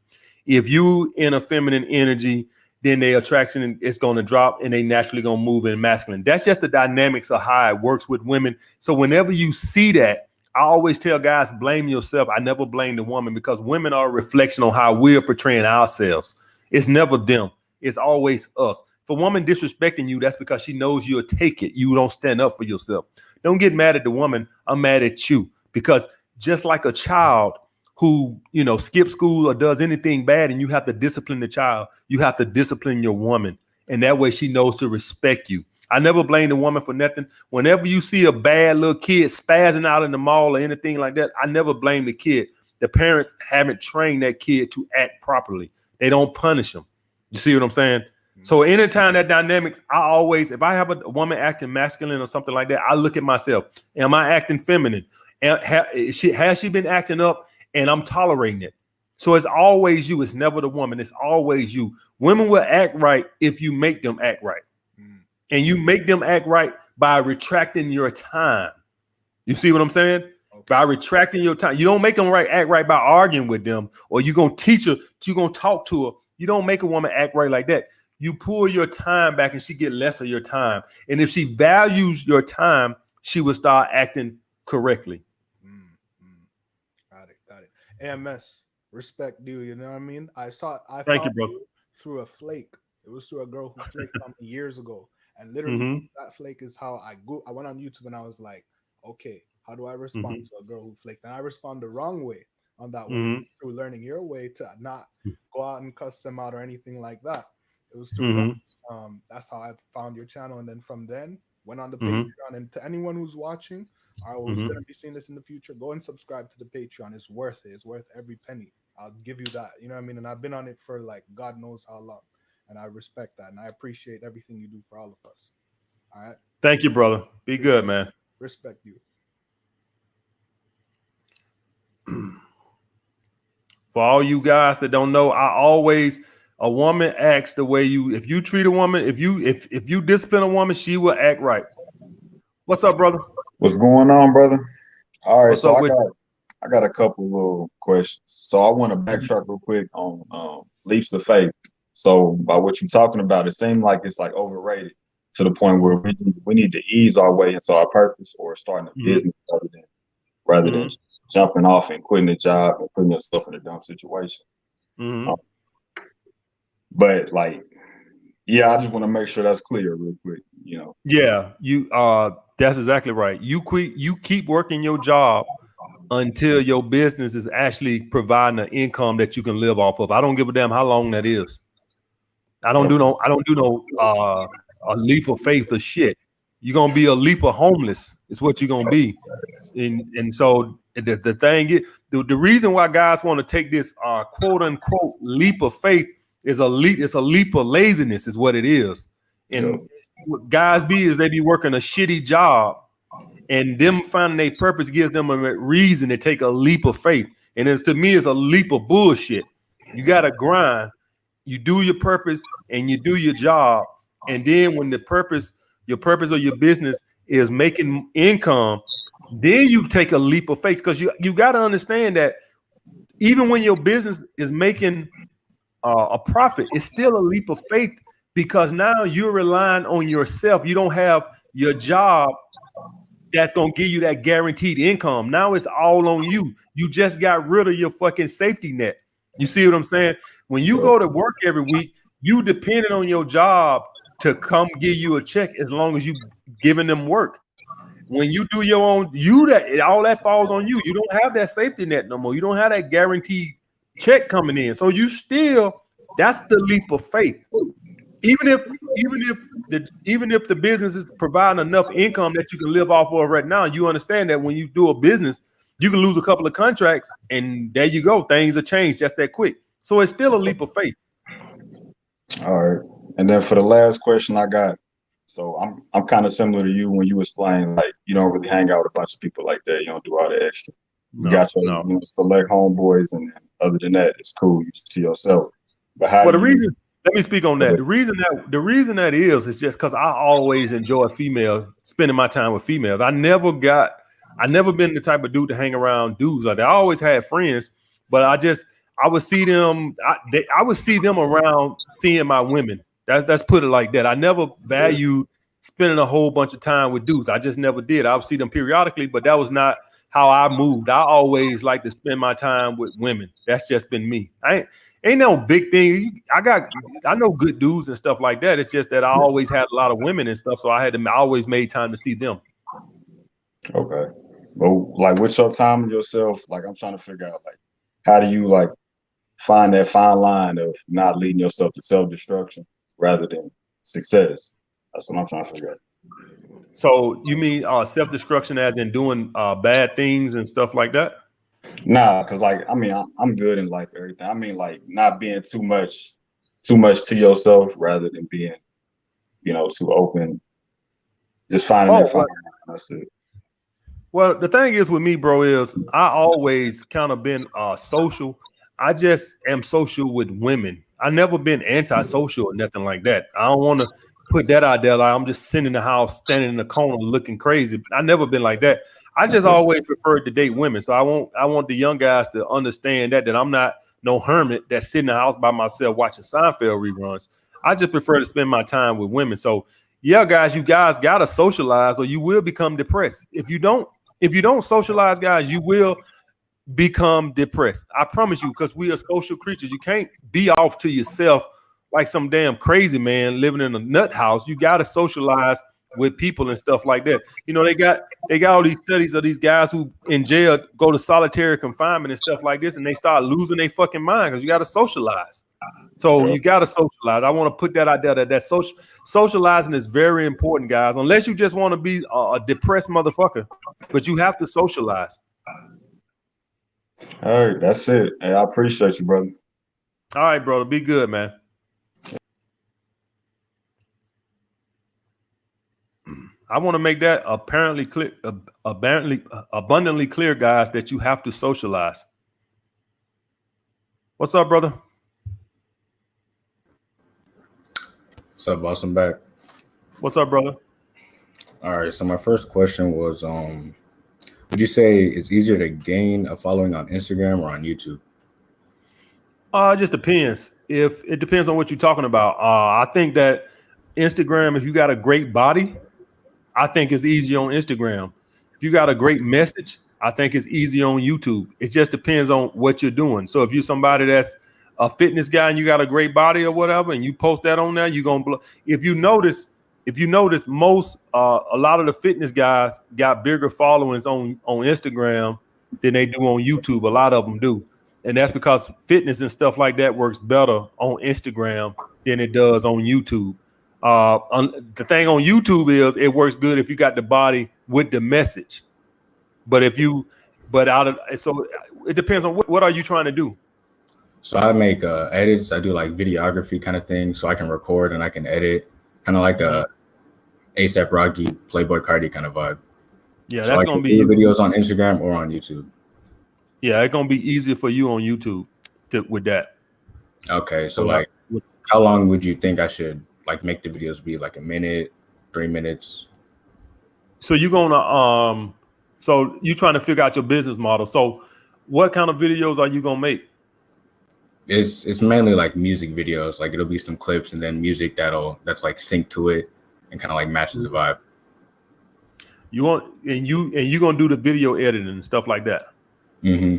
If you in a feminine energy, then their attraction is going to drop and they naturally going to move in masculine. That's just the dynamics of how it works with women. So whenever you see that, I always tell guys, blame yourself. I never blame the woman, because women are a reflection on how we're portraying ourselves. It's never them. It's always us. If a woman disrespecting you, that's because she knows you'll take it. You don't stand up for yourself. Don't get mad at the woman. I'm mad at you, because just like a child who, skips school or does anything bad and you have to discipline the child, you have to discipline your woman. And that way she knows to respect you. I never blame the woman for nothing. Whenever you see a bad little kid spazzing out in the mall or anything like that, I never blame the kid. The parents haven't trained that kid to act properly. They don't punish them. You see what I'm saying? So anytime that dynamics, I always, if I have a woman acting masculine or something like that, I look at myself. Am I acting feminine? Has she been acting up and I'm tolerating it? So it's always you. It's never the woman. It's always you. Women will act right if you make them act right. And you make them act right by retracting your time. You see what I'm saying? Okay. By retracting your time. You don't make them act right by arguing with them, or you're going to teach her, you're going to talk to her. You don't make a woman act right like that. You pull your time back and she get less of your time. And if she values your time, she will start acting correctly. Got it. AMS, respect due, you know what I mean? I Thank you, bro. Through a flake. It was through a girl who flaked on me years ago. And literally that flake is how I went on YouTube and I was like, okay, how do I respond to a girl who flaked? And I respond the wrong way on that one, through learning your way to not go out and cuss them out or anything like that. It was through that's how I found your channel. And then from then went on the Patreon. And to anyone who's watching, I was going to be seeing this in the future, go and subscribe to the Patreon. It's worth it. It's worth every penny. I'll give you that. You know what I mean? And I've been on it for like God knows how long. And I respect that. And I appreciate everything you do for all of us. All right. Thank you, brother. Be good, man. Respect you. For all you guys that don't know, a woman acts the way if you treat a woman, if you discipline a woman, she will act right. What's up, brother? What's going on, brother? All right. So I got a couple little questions. So I want to backtrack real quick on leaps of faith. So by what you're talking about, it seemed like it's like overrated to the point where we need to ease our way into our purpose or starting a business rather than jumping off and quitting a job and putting yourself in a dumb situation. But like, yeah, I just want to make sure that's clear real quick, Yeah, that's exactly right. You keep working your job until your business is actually providing an income that you can live off of. I don't give a damn how long that is. I don't do no a leap of faith or shit. You're gonna be a leap of homeless. Is what you're gonna be. And so the thing is, the reason why guys want to take this quote unquote leap of faith is it's a leap of laziness, is what it is. And what guys they be working a shitty job, and them finding their purpose gives them a reason to take a leap of faith. And to me, it's a leap of bullshit. You gotta grind. You do your purpose and you do your job. And then when your purpose or your business is making income, then you take a leap of faith, because you got to understand that even when your business is making a profit, it's still a leap of faith, because now you're relying on yourself. You don't have your job that's going to give you that guaranteed income. Now it's all on you. You just got rid of your fucking safety net. You see what I'm saying? When you go to work every week, you depending on your job to come give you a check as long as you giving them work. When you do your own, all that falls on you. You don't have that safety net no more. You don't have that guaranteed check coming in. So that's the leap of faith. Even if the business is providing enough income that you can live off of right now, you understand that when you do a business, you can lose a couple of contracts, and there you go. Things are changed just that quick. So it's still a leap of faith. All right. And then for the last question I got, so I'm kind of similar to you when you explain, like, you don't really hang out with a bunch of people like that. You don't do all the extra. You got your select homeboys, and other than that, it's cool. You just to yourself. But let me speak on that. The reason that is just because I always enjoy spending my time with females. I never been the type of dude to hang around dudes like that. I always had friends, but I would see them. I would see them around seeing my women. That's put it like that. I never valued spending a whole bunch of time with dudes. I just never did. I would see them periodically, but that was not how I moved. I always like to spend my time with women. That's just been me. Ain't no big thing. I know good dudes and stuff like that. It's just that I always had a lot of women and stuff, so I always made time to see them. Okay. Well, like with your time yourself, like I'm trying to figure out, like, how do you like find that fine line of not leading yourself to self-destruction rather than success? That's what I'm trying to figure out. So you mean self-destruction as in doing bad things and stuff like that? Nah, because like I mean I'm good in life, everything. I mean like not being too much to yourself rather than being, too open. Just finding that fine line. That's it. Well, the thing is with me, bro, is I always kind of been social. I just am social with women. I never been antisocial or nothing like that. I don't want to put that out there. Like I'm just sitting in the house, standing in the corner, looking crazy. I never been like that. I just always preferred to date women. So I want the young guys to understand that I'm not no hermit that's sitting in the house by myself watching Seinfeld reruns. I just prefer to spend my time with women. So yeah, guys, you guys gotta socialize or you will become depressed. If you don't socialize, guys, you will become depressed. I promise you, because we are social creatures. You can't be off to yourself like some damn crazy man living in a nut house. You got to socialize with people and stuff like that. They got all these studies of these guys who in jail go to solitary confinement and stuff like this, and they start losing their fucking mind because you got to socialize. So you got to socialize. I want to put that out there that socializing is very important, guys. Unless you just want to be a depressed motherfucker, but you have to socialize. All right, that's it. Hey, I appreciate you, brother. All right, brother. Be good, man. I want to make that abundantly clear, guys, that you have to socialize. What's up, brother? What's up, boss? I'm back. What's up, brother? All right. So my first question was, would you say it's easier to gain a following on Instagram or on YouTube? It just depends. It depends on what you're talking about. I think that Instagram, if you got a great body, I think it's easy on Instagram. If you got a great message, I think it's easy on YouTube. It just depends on what you're doing. So if you're somebody that's a fitness guy and you got a great body or whatever, and you post that on there, you're gonna blow. If you notice, most a lot of the fitness guys got bigger followings on Instagram than they do on YouTube. A lot of them do, and that's because fitness and stuff like that works better on Instagram than it does on YouTube. The thing on YouTube is it works good if you got the body with the message, so it depends on what are you trying to do. So I make edits. I do like videography kind of thing, so I can record and I can edit, kind of like a ASAP Rocky, Playboy Cardi kind of vibe. Yeah, so that's I gonna be videos on Instagram or on YouTube. Yeah, it's gonna be easier for you on YouTube with that. Okay, so like, how long would you think I should like make the videos be? Like a minute, 3 minutes? So you're gonna so you're trying to figure out your business model. So what kind of videos are you gonna make? It's mainly like music videos. Like it'll be some clips and then music that's like synced to it and kind of like matches the vibe. You're gonna do the video editing and stuff like that. Mm-hmm.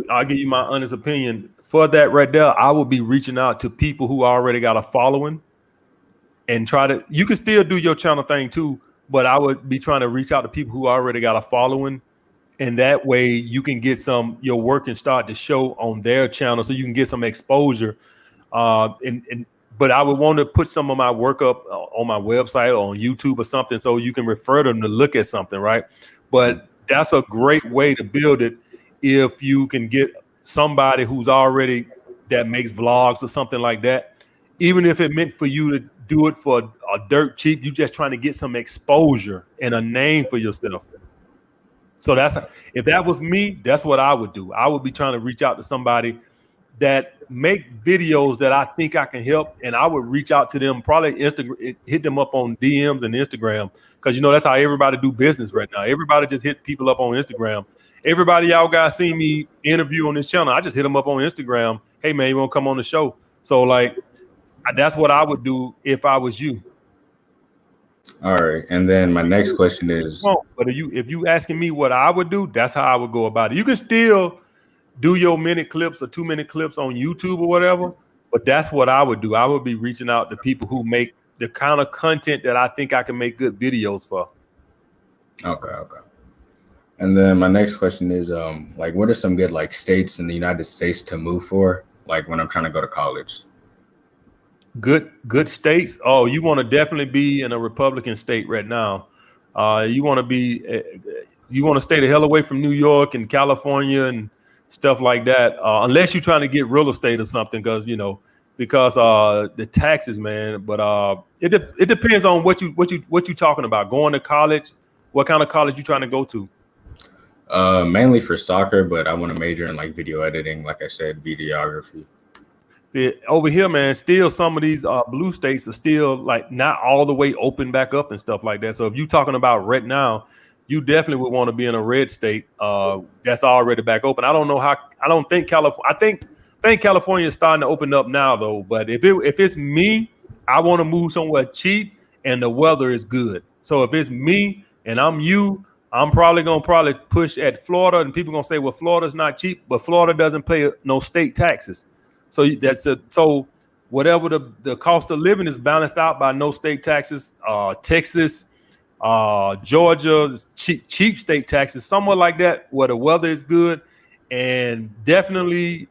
I'll give you my honest opinion. For that right there, I would be reaching out to people who already got a following and you can still do your channel thing too, but I would be trying to reach out to people who already got a following. And that way you can get your work and start to show on their channel so you can get some exposure. But I would want to put some of my work up on my website or on YouTube or something so you can refer them to look at something, right? But that's a great way to build it if you can get somebody who's already that makes vlogs or something like that. Even if it meant for you to do it for a dirt cheap, you just trying to get some exposure and a name for yourself. So if that was me, that's what I would do. I would be trying to reach out to somebody that make videos that I think I can help, and I would reach out to them, probably hit them up on DMs and Instagram, because that's how everybody do business right now. Everybody just hit people up on Instagram. Everybody y'all guys see me interview on this channel, I just hit them up on Instagram. Hey man, you want to come on the show? So like that's what I would do if I was you. All right, and then my next question is, but if you asking me what I would do, that's how I would go about it. You can still do your minute clips or 2-minute clips on YouTube or whatever, but that's what I would do. I would be reaching out to people who make the kind of content that I think I can make good videos for. Okay. And then my next question is, like, what are some good like states in the United States to move for? Like when I'm trying to go to college. Good states. Oh, you want to definitely be in a Republican state right now. You want to stay the hell away from New York and California and stuff like that, unless you're trying to get real estate or something, because the taxes, man. But it depends on what you talking about. Going to college, what kind of college you trying to go to? Mainly for soccer, but I want to major in like video editing, like I said, videography. See, over here, man, still some of these blue states are still like not all the way open back up and stuff like that. So if you're talking about right now, you definitely would want to be in a red state that's already back open. I don't know how. I don't think California. I think California is starting to open up now, though. But if it's me, I want to move somewhere cheap and the weather is good. So if it's me and I'm you, I'm probably gonna push at Florida, and people gonna say, well, Florida's not cheap, but Florida doesn't pay no state taxes. So so whatever the cost of living is balanced out by no state taxes. Texas, Georgia, cheap state taxes, somewhere like that, where the weather is good, and definitely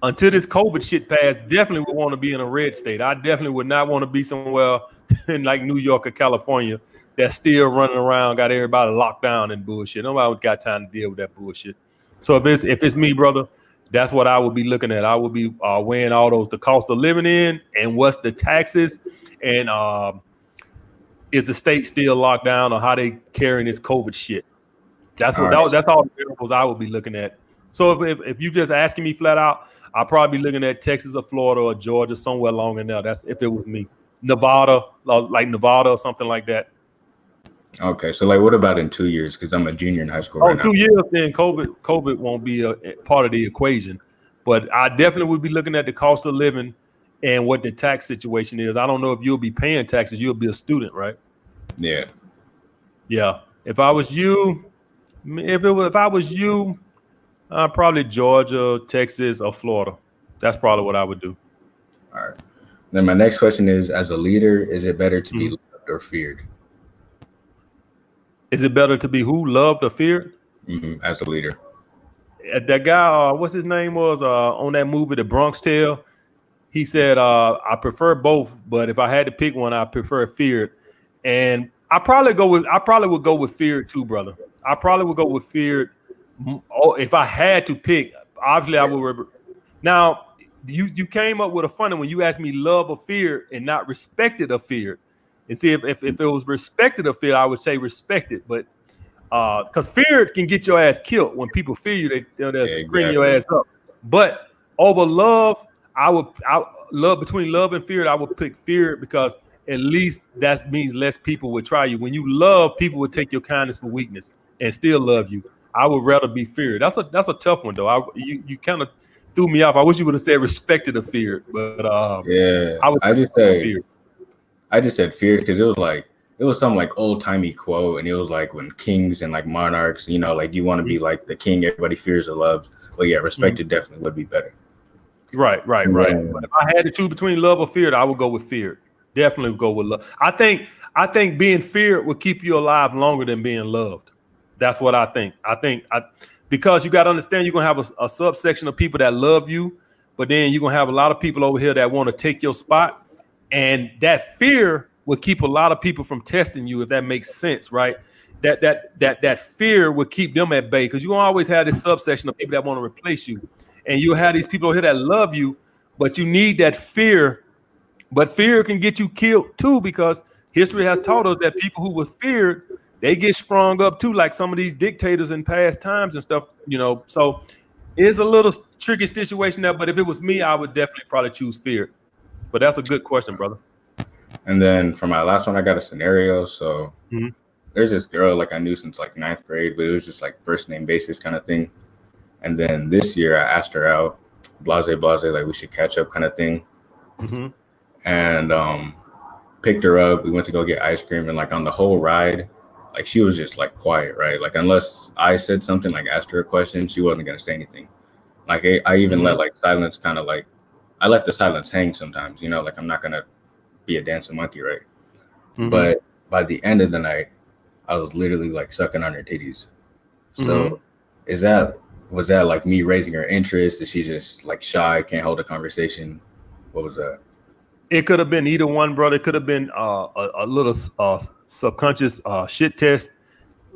until this COVID shit passed, definitely would want to be in a red state. I definitely would not want to be somewhere in like New York or California that's still running around, got everybody locked down and bullshit. Nobody got time to deal with that bullshit. So if it's me, brother, that's what I would be looking at. I would be weighing all those, the cost of living in and what's the taxes, and is the state still locked down, or how they carrying this COVID shit. That's all the variables I would be looking at. So if you just asking me flat out, I'll probably be looking at Texas or Florida or Georgia, somewhere along in there. That's if it was me. Nevada, like Nevada or something like that. Okay, so like, what about in 2 years? Because I'm a junior in high school right now. 2 years, then COVID won't be a part of the equation. But I definitely would be looking at the cost of living and what the tax situation is. I don't know if you'll be paying taxes. You'll be a student, right? Yeah. Yeah. If I was you, probably Georgia, Texas, or Florida. That's probably what I would do. All right. Then my next question is, as a leader, is it better to be loved or feared? Is it better to be who? Loved or feared? As a leader. That guy, what's his name was on that movie, The Bronx Tale? He said, I prefer both, but if I had to pick one, I prefer feared. And I probably would go with feared too, brother. I probably would go with feared. If I had to pick, obviously I would. Now, you came up with a funny one. You asked me love or fear and not respected or feared. And see, if it was respected or feared, I would say respected. But because feared can get your ass killed. When people fear you, they'll scream your ass up. But over love, between love and fear, I would pick fear, because at least that means less people would try you. When you love, people would take your kindness for weakness and still love you. I would rather be feared. That's a tough one though. You kind of threw me off. I wish you would have said respected or feared, but I just said feared because it was some like old timey quote, and it was like when kings and like monarchs, like you want to be like the king everybody fears or loves. But yeah, respected definitely would be better. Right. But if I had to choose between love or feared, I would go with feared. Definitely would go with love. I think being feared would keep you alive longer than being loved. That's what I think. Because you got to understand, you're gonna have a subsection of people that love you, but then you're gonna have a lot of people over here that want to take your spot. And that fear would keep a lot of people from testing you, if that makes sense, right? That fear would keep them at bay, because you gonna always have this subsection of people that want to replace you, and you have these people over here that love you, but you need that fear. But fear can get you killed too, because history has taught us that people who were feared, they get sprung up too, like some of these dictators in past times and stuff. So it's a little tricky situation there. But if it was me, I would definitely probably choose fear. But that's a good question, brother. And then for my last one, I got a scenario. So there's this girl like I knew since like 9th grade, but it was just like first name basis kind of thing. And then this year I asked her out, blase, like we should catch up kind of thing. And picked her up. We went to go get ice cream, and like on the whole ride, like she was just like quiet, right? Like unless I said something, like asked her a question, she wasn't gonna say anything. Like I even let like silence kind of like I let the silence hang sometimes, you know, like I'm not gonna be a dancing monkey, right? But by the end of the night, I was literally like sucking on her titties. So was that like me raising her interest? Is she just like shy, can't hold a conversation? What was that? It could have been either one, brother. It could have been a little subconscious shit test,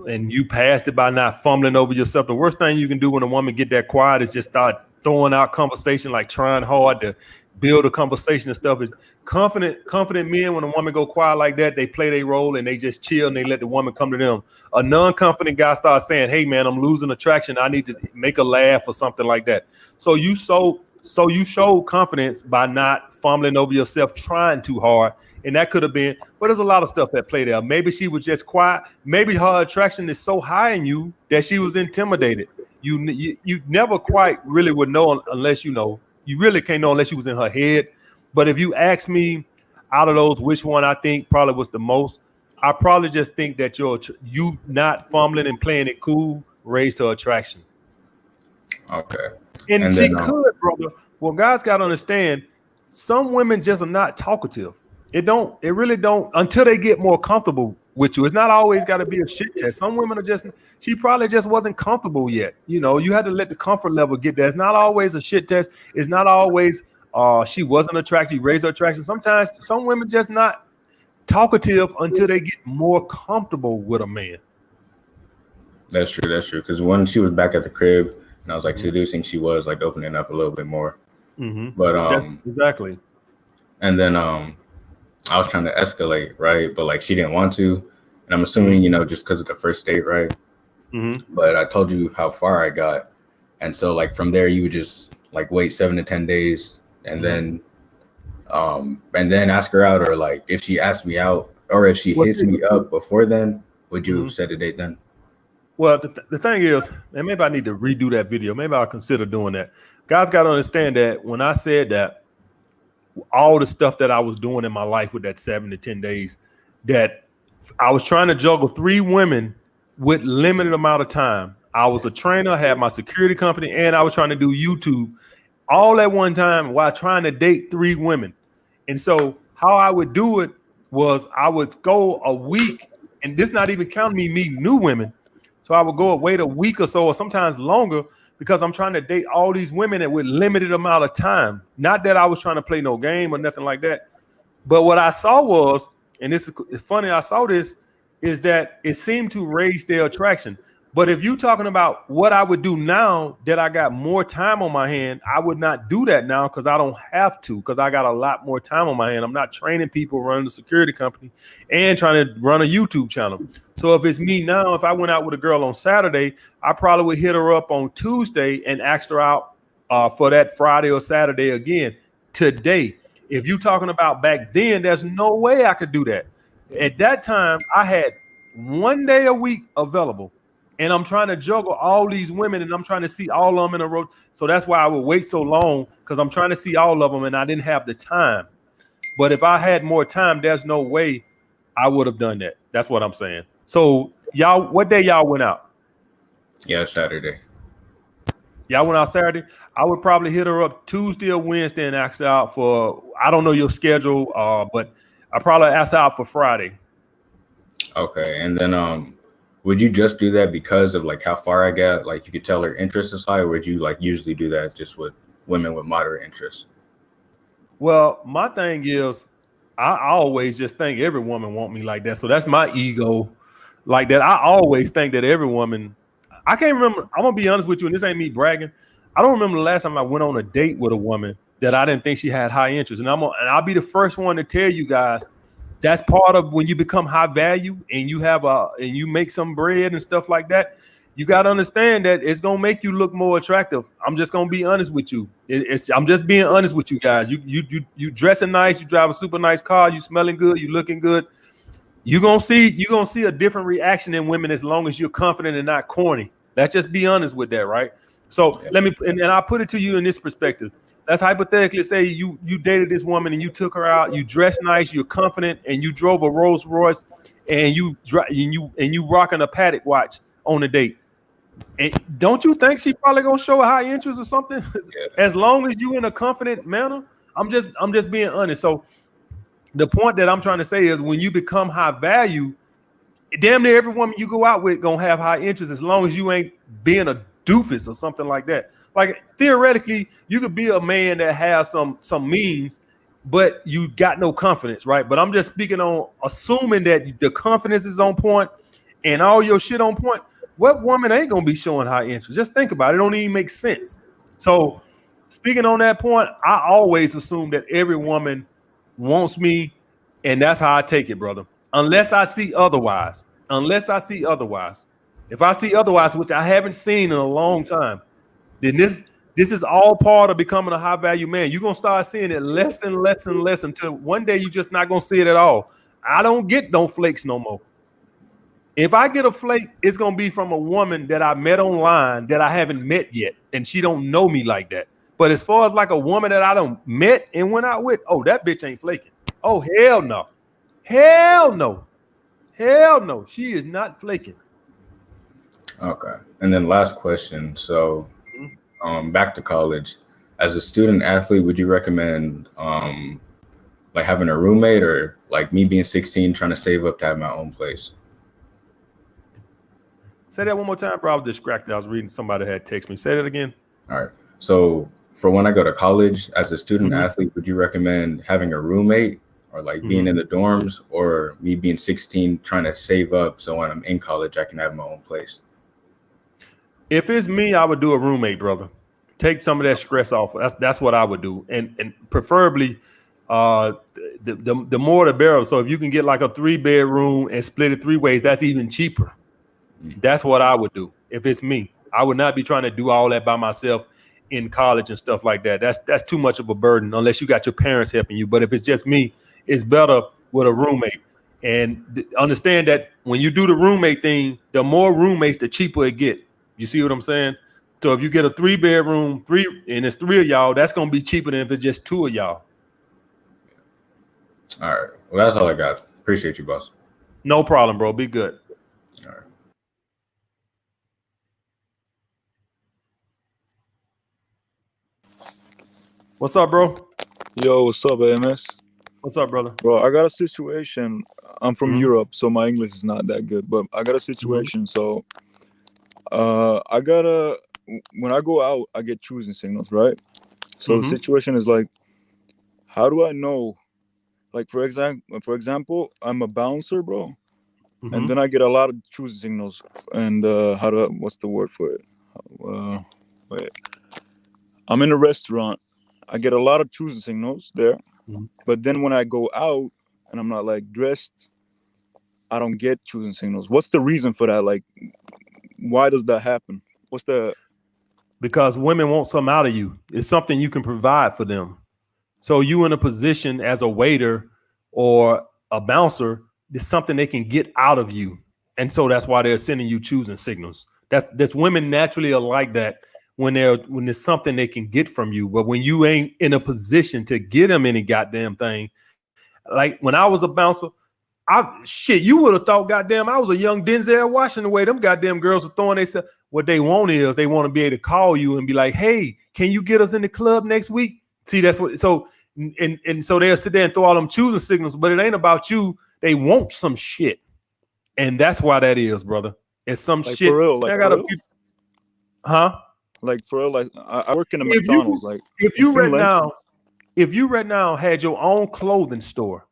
and you passed it by not fumbling over yourself. The worst thing you can do when a woman get that quiet is just start throwing out conversation, like trying hard to build a conversation and stuff. Is confident men, when a woman go quiet like that, they play their role and they just chill and they let the woman come to them. A non-confident guy starts saying, hey man, I'm losing attraction, I need to make a laugh or something like that. So you show confidence by not fumbling over yourself, trying too hard. And that could have been, but there's a lot of stuff that played there. Maybe she was just quiet. Maybe her attraction is so high in you that she was intimidated. You never quite really would know unless you know. You really can't know unless you was in her head. But if you ask me, out of those, which one I think probably was the most, I probably just think that you not fumbling and playing it cool raised her attraction. Okay. And she could, brother. Well, guys got to understand, some women just are not talkative. It really don't until they get more comfortable with you. It's not always got to be a shit test. Some women are she probably just wasn't comfortable yet. You know, you had to let the comfort level get there. It's not always a shit test. It's not always she wasn't attractive, you raised her attraction. Sometimes some women just not talkative until they get more comfortable with a man. That's true. Because when she was back at the crib and I was like seducing, she was like opening up a little bit more. But exactly. And then I was trying to escalate, right? But like she didn't want to. And I'm assuming, you know, just because of the first date, right? But I told you how far I got. And so like from there, you would just like wait 7 to 10 days and then ask her out, or like if she asked me out or if she hits me up before then, would you set a date then? Well, the thing is, and maybe I need to redo that video. Maybe I'll consider doing that. Guys got to understand that when I said that, all the stuff that I was doing in my life with that 7 to 10 days, that I was trying to juggle 3 women with limited amount of time. I was a trainer, had my security company, and I was trying to do YouTube all at one time while trying to date 3 women. And so how I would do it was I would go a week, and this not even counting me meeting new women. So I would go wait a week or so, or sometimes longer, because I'm trying to date all these women with limited amount of time. Not that I was trying to play no game or nothing like that. But what I saw was, and this is funny, I saw this, is that it seemed to raise their attraction. But if you're talking about what I would do now that I got more time on my hand, I would not do that now because I don't have to, because I got a lot more time on my hand. I'm not training people, running a security company and trying to run a YouTube channel. So if it's me now, if I went out with a girl on Saturday, I probably would hit her up on Tuesday and ask her out for that Friday or Saturday again. Today, if you're talking about back then, there's no way I could do that. At that time, I had 1 day a week available. And I'm trying to juggle all these women, and I'm trying to see all of them in a row. So that's why I would wait so long, because I'm trying to see all of them, and I didn't have the time. But if I had more time, there's no way I would have done that. That's what I'm saying. So y'all, what day y'all went out? Yeah, Saturday. Y'all went out Saturday? I would probably hit her up Tuesday or Wednesday and ask her out for, I don't know your schedule, but I probably ask her out for Friday. Okay, and then would you just do that because of like how far I got? Like you could tell her interest is high, or would you like usually do that just with women with moderate interest? Well, my thing is, I always just think every woman want me like that. So that's my ego like that. I always think that every woman, I can't remember. I'm going to be honest with you, and this ain't me bragging. I don't remember the last time I went on a date with a woman that I didn't think she had high interest. And I'll be the first one to tell you guys, that's part of when you become high value and you have and you make some bread and stuff like that. You got to understand that it's going to make you look more attractive. I'm just going to be honest with you. I'm just being honest with you guys. You dressing nice, you drive a super nice car, you smelling good, you looking good. You're going to see a different reaction in women as long as you're confident and not corny. Let's just be honest with that, right? So let me, and I put it to you in this perspective. Let's hypothetically say you dated this woman and you took her out. You dressed nice, you're confident, and you drove a Rolls Royce, and you rocking a Patek watch on the date. And don't you think she probably gonna show a high interest or something? As long as you in a confident manner. I'm just being honest. So the point that I'm trying to say is when you become high value, damn near every woman you go out with gonna have high interest as long as you ain't being a doofus or something like that. Like theoretically, you could be a man that has some means, but you got no confidence, right? But I'm just speaking on assuming that the confidence is on point and all your shit on point. What woman ain't gonna be showing high interest? Just think about it. It don't even make sense. So speaking on that point, I always assume that every woman wants me, and that's how I take it, brother. Unless I see otherwise. If I see otherwise, which I haven't seen in a long time, then this is all part of becoming a high value man. You're gonna start seeing it less and less and less until one day you're just not gonna see it at all. I don't get no flakes no more. If I get a flake, it's gonna be from a woman that I met online that I haven't met yet, and she don't know me like that. But as far as like a woman that I don't met and went out with, oh, that bitch ain't flaking. Oh, hell no. Hell no. Hell no. She is not flaking. Okay. And then last question. So back to college. As a student athlete, would you recommend like having a roommate, or like me being 16 trying to save up to have my own place? Say that one more time, bro. I was distracted. I was reading somebody had text me. Say that again. All right. So for when I go to college as a student athlete, would you recommend having a roommate, or like being in the dorms, or me being 16 trying to save up so when I'm in college I can have my own place? If it's me, I would do a roommate, brother. Take some of that stress off. That's what I would do, and preferably the more the better. So if you can get like a 3-bedroom and split it 3 ways, that's even cheaper. That's what I would do if it's me. I would not be trying to do all that by myself in college and stuff like that. That's too much of a burden unless you got your parents helping you. But if it's just me, it's better with a roommate. And understand that when you do the roommate thing, the more roommates, the cheaper it get. You see what I'm saying? So if you get a 3-bedroom, and it's 3 of y'all, that's gonna be cheaper than if it's just 2 of y'all. All right. Well, that's all I got. Appreciate you, boss. No problem, bro. Be good. All right. What's up, bro? Yo, what's up, AMS? What's up, brother? Bro, I got a situation. I'm from Europe, so my English is not that good, but I got a situation. So I gotta, when I go out, I get choosing signals, right? So the situation is like, how do I know? Like, for example, I'm a bouncer, bro. And then I get a lot of choosing signals. And what's the word for it? Wait. I'm in a restaurant. I get a lot of choosing signals there. But then when I go out and I'm not like dressed, I don't get choosing signals. What's the reason for that? Like, why does that happen? Because women want something out of you. It's something you can provide for them. So you in a position as a waiter or a bouncer, there's something they can get out of you. And so that's why they're sending you choosing signals. That's women naturally are like that when there's something they can get from you. But when you ain't in a position to get them any goddamn thing, like when I was a bouncer, you would have thought goddamn I was a young Denzel Washington the way them goddamn girls are throwing themselves. What they want is they want to be able to call you and be like, hey, can you get us in the club next week? See, that's what, so they'll sit there and throw all them choosing signals, but it ain't about you. They want some shit. And that's why that is, brother. It's some like shit. For real, like, for real? Huh? Like for real, like I work in a McDonald's. If you right now had your own clothing store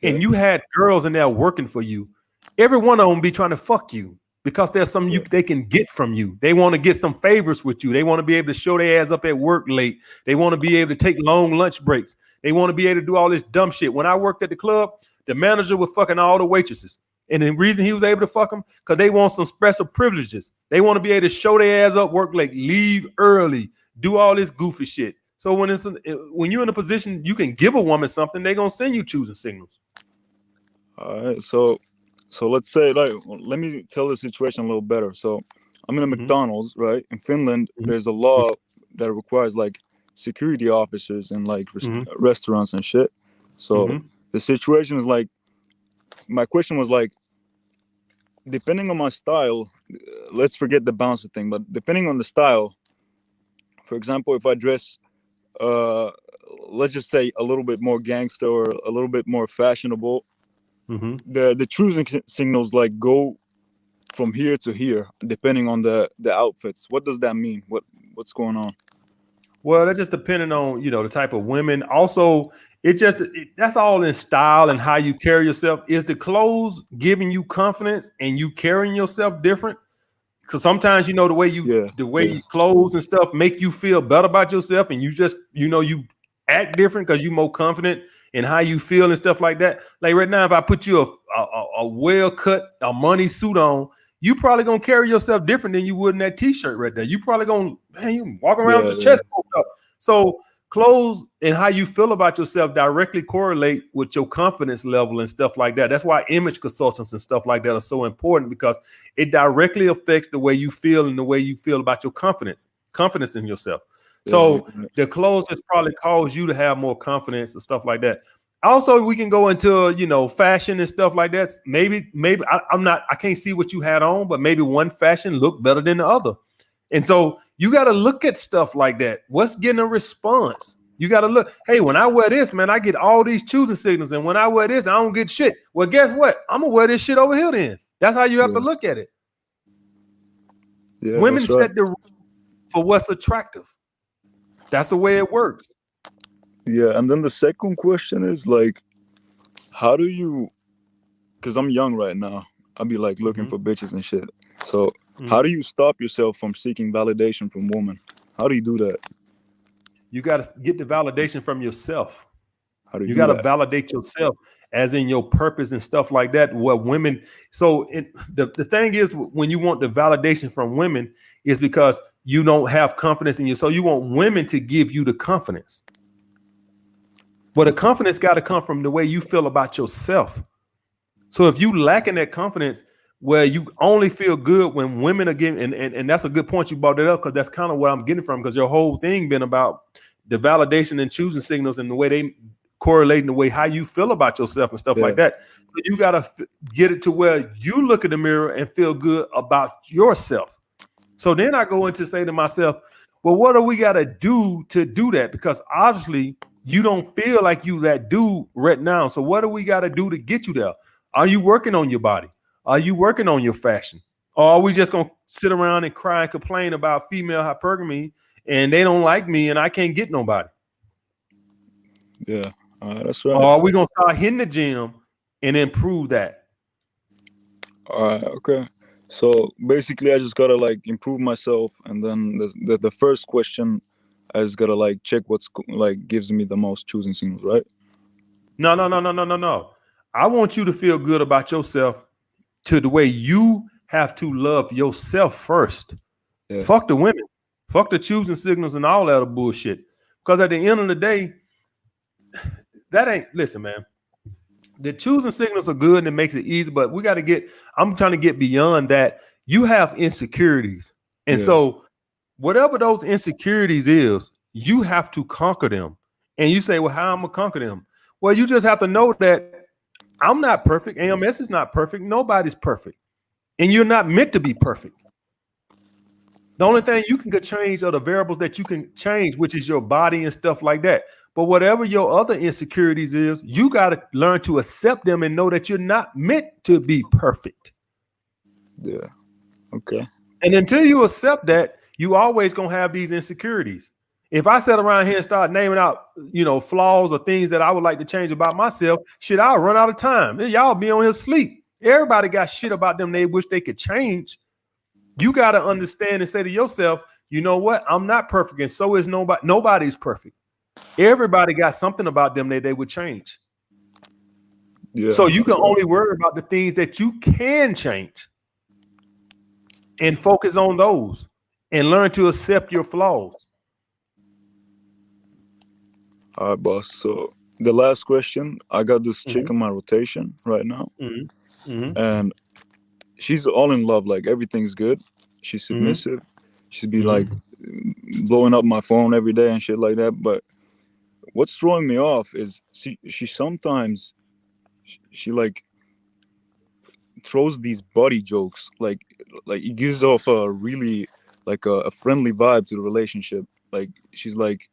and you had girls in there working for you, every one of them be trying to fuck you because there's something they can get from you. They want to get some favors with you. They want to be able to show their ass up at work late. They want to be able to take long lunch breaks. They want to be able to do all this dumb shit. When I worked at the club, the manager was fucking all the waitresses. And the reason he was able to fuck them, because they want some special privileges. They want to be able to show their ass up, work late, leave early, do all this goofy shit. So when you're in a position you can give a woman something, they're going to send you choosing signals. All right. So let's say, like, let me tell the situation a little better. So I'm in a McDonald's, right? In Finland, there's a law that requires like security officers in like restaurants and shit. So the situation is like, my question was like, depending on my style, let's forget the bouncer thing, but depending on the style, for example, if I dress, let's just say a little bit more gangster or a little bit more fashionable, the choosing signals like go from here to here, depending on the outfits. What does that mean? What's going on? Well, that's just depending on, you know, the type of women. Also, that's all in style and how you carry yourself. Is the clothes giving you confidence and you carrying yourself different? Because sometimes, you know, the way you clothes and stuff make you feel better about yourself, and you just, you know, you act different because you're more confident in how you feel and stuff like that. Like right now, if I put you a well-cut, a money suit on, you probably gonna carry yourself different than you would in that t-shirt right there. You probably gonna, man, you walk around with your chest poked up. So clothes and how you feel about yourself directly correlate with your confidence level and stuff like that. That's why image consultants and stuff like that are so important, because it directly affects the way you feel and the way you feel about your confidence in yourself. So the clothes just probably cause you to have more confidence and stuff like that. Also, we can go into, you know, fashion and stuff like that. Maybe I can't see what you had on, but maybe one fashion looked better than the other. And so you got to look at stuff like that. What's getting a response? You got to look, hey, when I wear this, man, I get all these choosing signals. And when I wear this, I don't get shit. Well, guess what? I'm going to wear this shit over here then. That's how you have to look at it. Women set the rule for what's attractive. That's the way it works. Yeah, and then the second question is like, how do you, because I'm young right now, I'll be like looking for bitches and shit. So how do you stop yourself from seeking validation from women? How do you do that? You got to get the validation from yourself. How do you got to validate yourself, as in your purpose and stuff like that. What women, so the thing is, when you want the validation from women, is because you don't have confidence in you. So you want women to give you the confidence. But the confidence got to come from the way you feel about yourself. So if you lacking that confidence, where you only feel good when women are giving, and that's a good point you brought it up, because that's kind of where I'm getting from, because your whole thing been about the validation and choosing signals and the way they correlate in the way how you feel about yourself and stuff like that. So you got to get it to where you look in the mirror and feel good about yourself. So then I go into say to myself, well, what do we got to do that? Because obviously you don't feel like you that dude right now. So what do we got to do to get you there? Are you working on your body? Are you working on your fashion? Or are we just going to sit around and cry and complain about female hypergamy and they don't like me and I can't get nobody? Yeah, that's right. Or are we going to start hitting the gym and improve that? All right, okay. So basically I just got to like improve myself. And then the first question, I just got to like check what's like gives me the most choosing signals, right? No. I want you to feel good about yourself to the way you have to love yourself first. Yeah. Fuck the women. Fuck the choosing signals and all that other bullshit. Because at the end of the day, that ain't, listen, man. The choosing signals are good and it makes it easy, but I'm trying to get beyond that. You have insecurities. And so whatever those insecurities is, you have to conquer them. And you say, well, how am I gonna conquer them? Well, you just have to know that I'm not perfect. AMS is not perfect. Nobody's perfect. And you're not meant to be perfect. The only thing you can change are the variables that you can change, which is your body and stuff like that. But whatever your other insecurities is, you got to learn to accept them and know that you're not meant to be perfect. Yeah. Okay. And until you accept that, you always going to have these insecurities. If I sat around here and start naming out, flaws or things that I would like to change about myself, shit, I'll run out of time. Y'all be on here asleep. Everybody got shit about them they wish they could change. You got to understand and say to yourself, you know what? I'm not perfect, and so is nobody. Nobody's perfect. Everybody got something about them that they would change. Yeah, so you can only worry about the things that you can change and focus on those and learn to accept your flaws. All right, boss. So the last question, I got this chick in my rotation right now. And she's all in love, like everything's good. She's submissive. She'd be like blowing up my phone every day and shit like that. But what's throwing me off is she sometimes she like throws these body jokes, like it gives off a really like a friendly vibe to the relationship. Like she's like,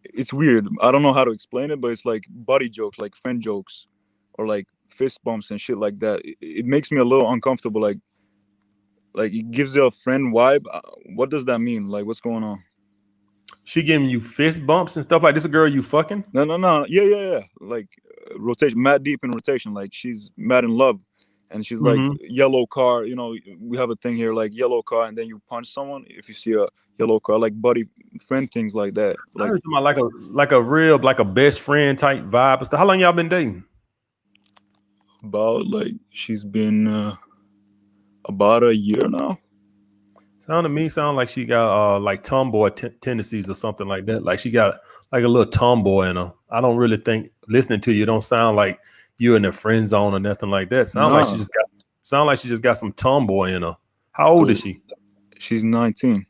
it's weird. I don't know how to explain it, but it's like body jokes, like friend jokes, or like fist bumps and shit like that. It makes me a little uncomfortable. Like it gives you a friend vibe. What does that mean? Like, what's going on? She giving you fist bumps and stuff like this? A girl you fucking? No. Yeah. Like rotation, mad deep in rotation. Like she's mad in love, and she's like yellow car. You know, we have a thing here like yellow car, and then you punch someone if you see a yellow car. Like buddy friend things like that. Like I heard about like a real like a best friend type vibe and stuff. How long y'all been dating? About like she's been about a year now. Sound like she got like tomboy tendencies or something like that. Like she got like a little tomboy in her. I don't really think listening to you don't sound like you're in the friend zone or nothing like that. Sound like she just got some tomboy in her. How old is she? She's 19.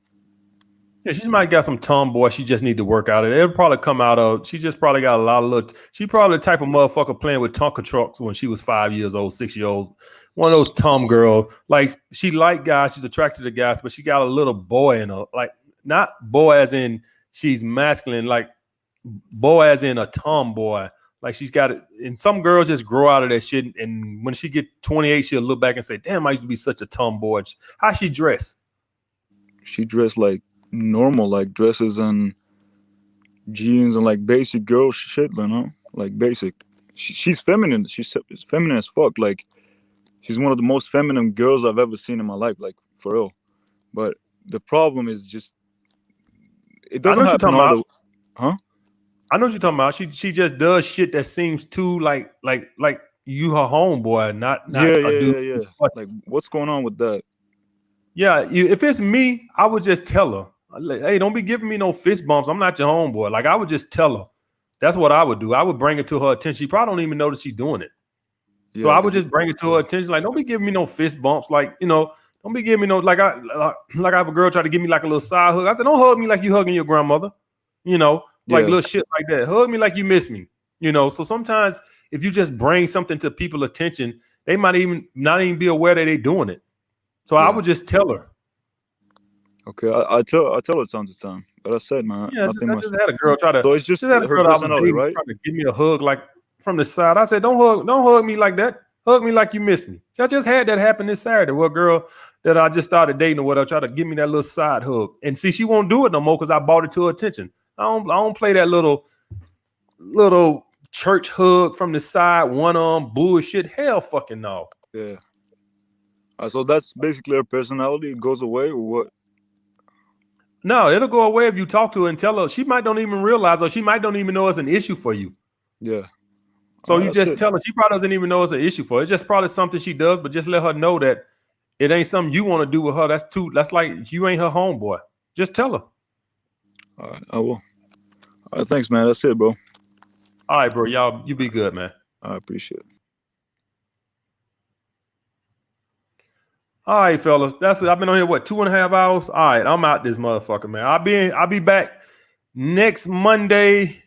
Yeah, she might got some tomboy. She just need to work out of it. It'll probably come out of. She just probably got a lot of little. She probably the type of motherfucker playing with Tonka trucks when she was 5 years old, 6 years old. One of those tom girls. Like she like guys, she's attracted to guys, but she got a little boy in her. Like not boy as in she's masculine, like boy as in a tomboy. Like she's got it. And some girls just grow out of that shit. And when she get 28, she'll look back and say, "Damn, I used to be such a tomboy." How she dress? She dressed like normal, like dresses and jeans and like basic girl shit, you know, like basic. She's feminine. She's feminine as fuck. Like she's one of the most feminine girls I've ever seen in my life, like for real. But the problem is just it doesn't happen all the. Huh? I know what you're talking about. She just does shit that seems too like you her homeboy, not yeah. Like what's going on with that? Yeah, if it's me, I would just tell her, hey, don't be giving me no fist bumps. I'm not your homeboy. Like I would just tell her. That's what I would do. I would bring it to her attention. She probably don't even know that she's doing it. Yeah, so I would just bring it to her attention. Like, don't be giving me no fist bumps. Like, you know, don't be giving me no like I have a girl try to give me like a little side hug. I said, don't hug me like you hugging your grandmother. You know, like little shit like that. Hug me like you miss me. You know, so sometimes if you just bring something to people's attention, they might even not even be aware that they're doing it. So I would just tell her. Okay, I tell her time to time. But I said, man, I just had a girl try to. So it's just her personality, right? Trying to give me a hug like from the side. I said, don't hug me like that. Hug me like you miss me. I just had that happen this Saturday. Well, a girl that I just started dating or whatever tried to give me that little side hug, and see, she won't do it no more because I brought it to her attention. I don't play that little church hug from the side, one arm bullshit. Hell, fucking no. Yeah. So that's basically her personality. It goes away or what? No, it'll go away if you talk to her and tell her. She might don't even realize, or she might don't even know it's an issue for you. Yeah. So you just tell her. She probably doesn't even know it's an issue for her. It's just probably something she does, but just let her know that it ain't something you want to do with her. That's like you ain't her homeboy. Just tell her. All right, I will. All right, thanks, man. That's it, bro. All right, bro. Y'all, you be good, man. I appreciate it. All right, fellas. That's it. I've been on here, 2.5 hours? All right, I'm out this motherfucker, man. I'll be back next Monday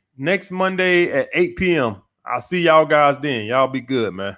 at 8 p.m. I'll see y'all guys then. Y'all be good, man.